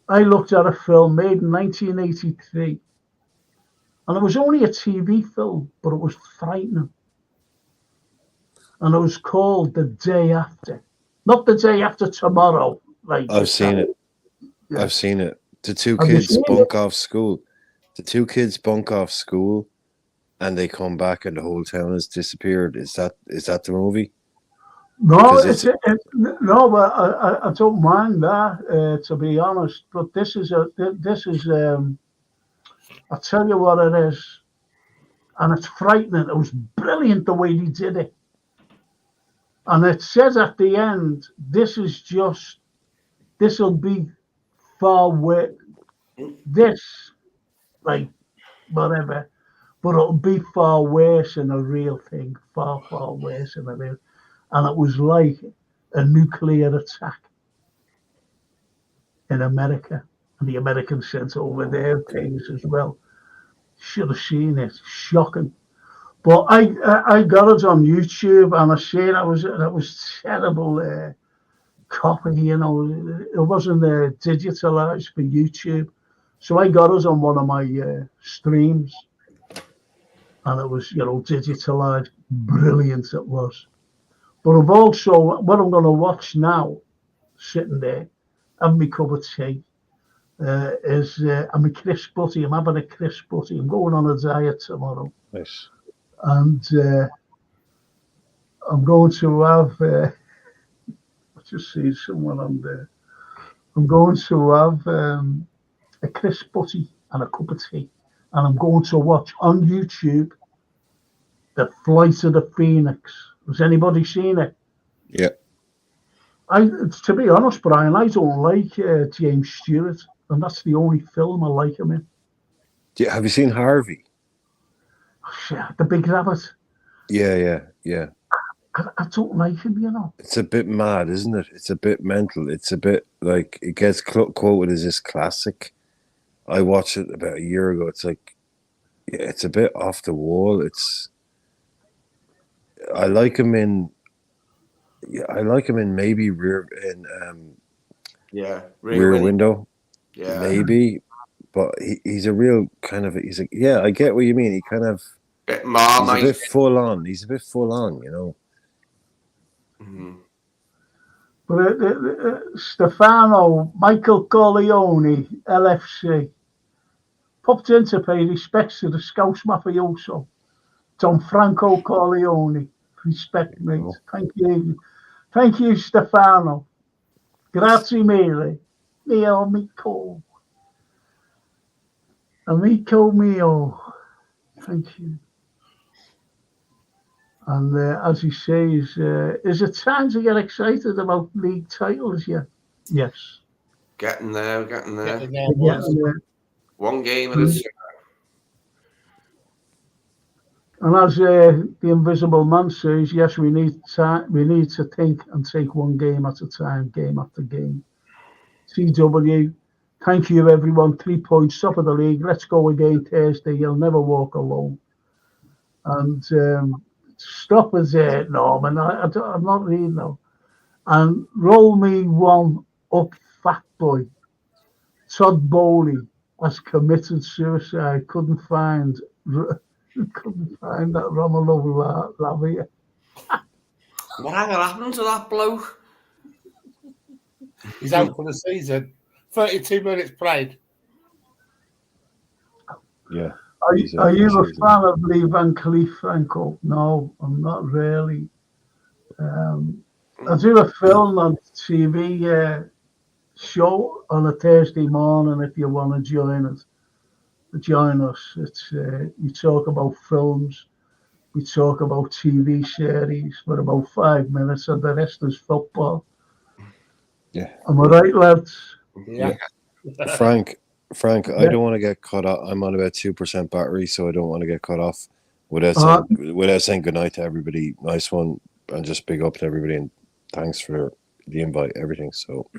I looked at a film made in 1983 and it was only a TV film, but it was frightening. And it was called The Day After. Not The Day After Tomorrow. Like I've seen it. Yeah. I've seen it. The two Have you kids seen bunk off school. The 2 kids bunk off school and they come back and the whole town has disappeared. Is that the movie? No, Because no, but I don't mind that, to be honest. But this is I'll tell you what it is. And it's frightening. It was brilliant the way he did it. And it says at the end, this'll be far worse. This, like, whatever, but it'll be far worse than a real thing. Far, far worse than a real. And it was like a nuclear attack in America. And the Americans sent over their things as well. Should have seen it. Shocking. But I got it on YouTube and I said that was terrible copy, you know. It wasn't digitalized for YouTube. So I got it on one of my streams and it was, digitalized. Brilliant it was. But I've also, what I'm going to watch now, sitting there, having my cup of tea, is I'm a crisp butty. I'm having a crisp butty. I'm going on a diet tomorrow. Nice. And I'm going to have, I just see someone on there. I'm going to have a crisp butty and a cup of tea. And I'm going to watch on YouTube The Flight of the Phoenix. Has anybody seen it? Yeah. To be honest, Brian, I don't like James Stewart. And that's the only film I like him in. Have you seen Harvey? Oh, shit, The Big Rabbit. Yeah. I don't like him, you know. It's a bit mad, isn't it? It's a bit mental. It's a bit like it gets quoted as this classic. I watched it about a year ago. It's like, yeah, it's a bit off the wall. I like him in maybe Rear Window. Yeah, maybe. But he's a real kind of. I get what you mean. He kind of. Bit He's a Marmite. bit full on. He's a bit full on, you know. But Stefano, Michael Corleone, LFC, popped in to pay respects to the Scouse Mafioso, Don Franco Corleone. Respect, mate. Thank you. Thank you, Stefano. Grazie mille. Mio amico. Amico mio. Thank you. And as he says, is it time to get excited about league titles yet? Yes. Getting there. One game at a time. And as the Invisible Man says, yes, we need to think and take one game at a time, game after game. CW, thank you everyone. 3 points, top of the league. Let's go again Thursday. You'll never walk alone. And stop us there, Norman. I'm not reading now. And roll me one up, fat boy. Todd Bowley has committed suicide. Couldn't find that Romelu Lavia. What happened to that bloke? He's out for the season. 32 minutes played. Yeah. Are you a fan of Lee Van Cleef, Franco? No, I'm not really. I do a film on TV show on a Thursday morning if you want to join us. It's you talk about films, we talk about TV series for about 5 minutes, and the rest is football. Yeah. Am I right, lads? Yeah. Frank, I don't want to get cut off. I'm on about 2% battery, so I don't want to get cut off without saying goodnight to everybody. Nice one, and just big up to everybody, and thanks for the invite, everything. So,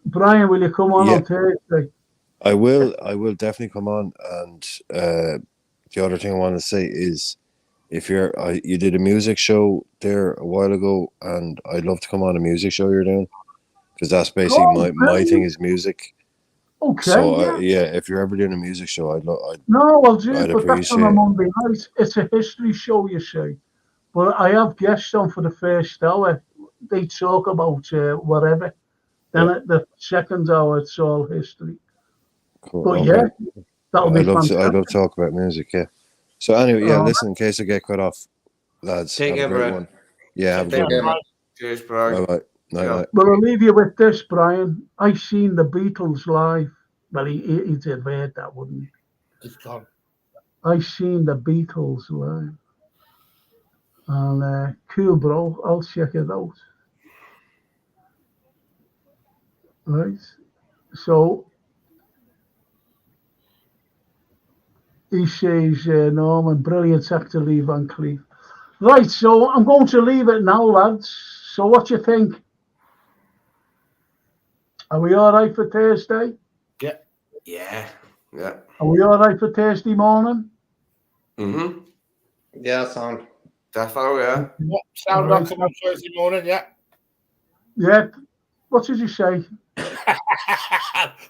Brian, will you come on Thursday? I will definitely come on. And the other thing I want to say is, if you did a music show there a while ago, and I'd love to come on a music show you're doing, because that's basically my thing is music. Okay. So if you're ever doing a music show, I'll do it, but that's on a Monday night. It's a history show, you see. But I have guests on for the first hour. They talk about whatever. Then at the second hour, it's all history. Cool. But okay. That'll be fantastic. I love to talk about music, yeah. So anyway, listen, in case I get cut off, lads, take have a great one. Yeah, have a good one. Cheers, Brian. Bye-bye. Night. Well, I'll leave you with this, Brian. I seen the Beatles live. Well, he did heard that, wouldn't he? It's gone. I seen the Beatles live. And cool, bro. I'll check it out. Right. So he says, Norman, brilliant actor, Lee Van Cleef. Right, so I'm going to leave it now, lads. So what do you think? Are we all right for Thursday? Yeah. Are we all right for Thursday morning? Mm-hmm. Yeah, sound. Defo, yeah. Sound like on Thursday morning, yeah. Yeah. What did you say?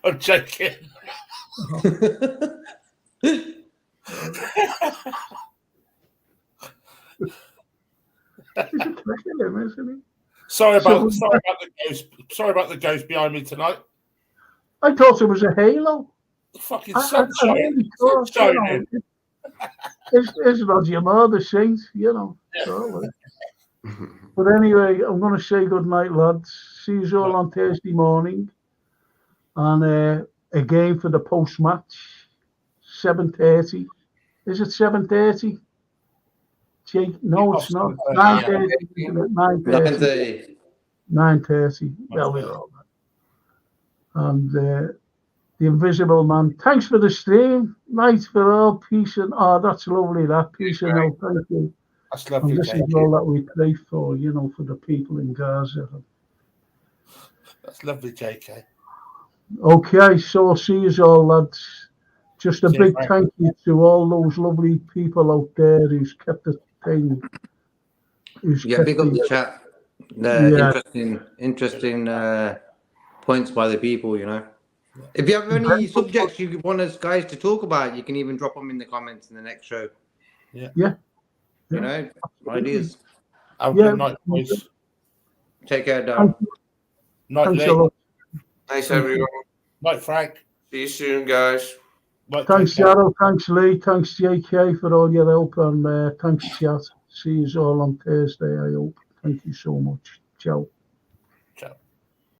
I'm joking. Isn't he? Sorry about the ghost. Sorry about the ghost behind me tonight. I thought it was a halo. Fucking sunshine. It's Roger Moore, the saint, you know. So, but anyway, I'm going to say good night, lads. See you all on Thursday morning. And again for the post-match, 7:30. Is it 7:30? Jake? No, it's not. 9:30. 9:30. 9:30. Well, we're all right. And the Invisible Man. Thanks for the stream. Night for all. Peace and that's lovely. That peace and all. Thank you. That's lovely. And this is all that we pray for, for the people in Gaza. That's lovely, JK. Okay, so I'll see you all, lads. Just a big thank you to all those lovely people out there who's kept the thing. Big up the chat. Interesting points by the people, If you have any subjects you want us guys to talk about, you can even drop them in the comments in the next show. Yeah. Yeah. You know, ideas. Have a Yeah. good night, boys. Take care, Darren. Night, Thanks Lee. a lot. Thanks, Thank everyone. Night, Frank. See you soon, guys. Night, Thanks, JK. Jarrell. Thanks, Lee. Thanks, JK, for all your help. And thanks, chat. See you all on Thursday, I hope. Thank you so much. Ciao.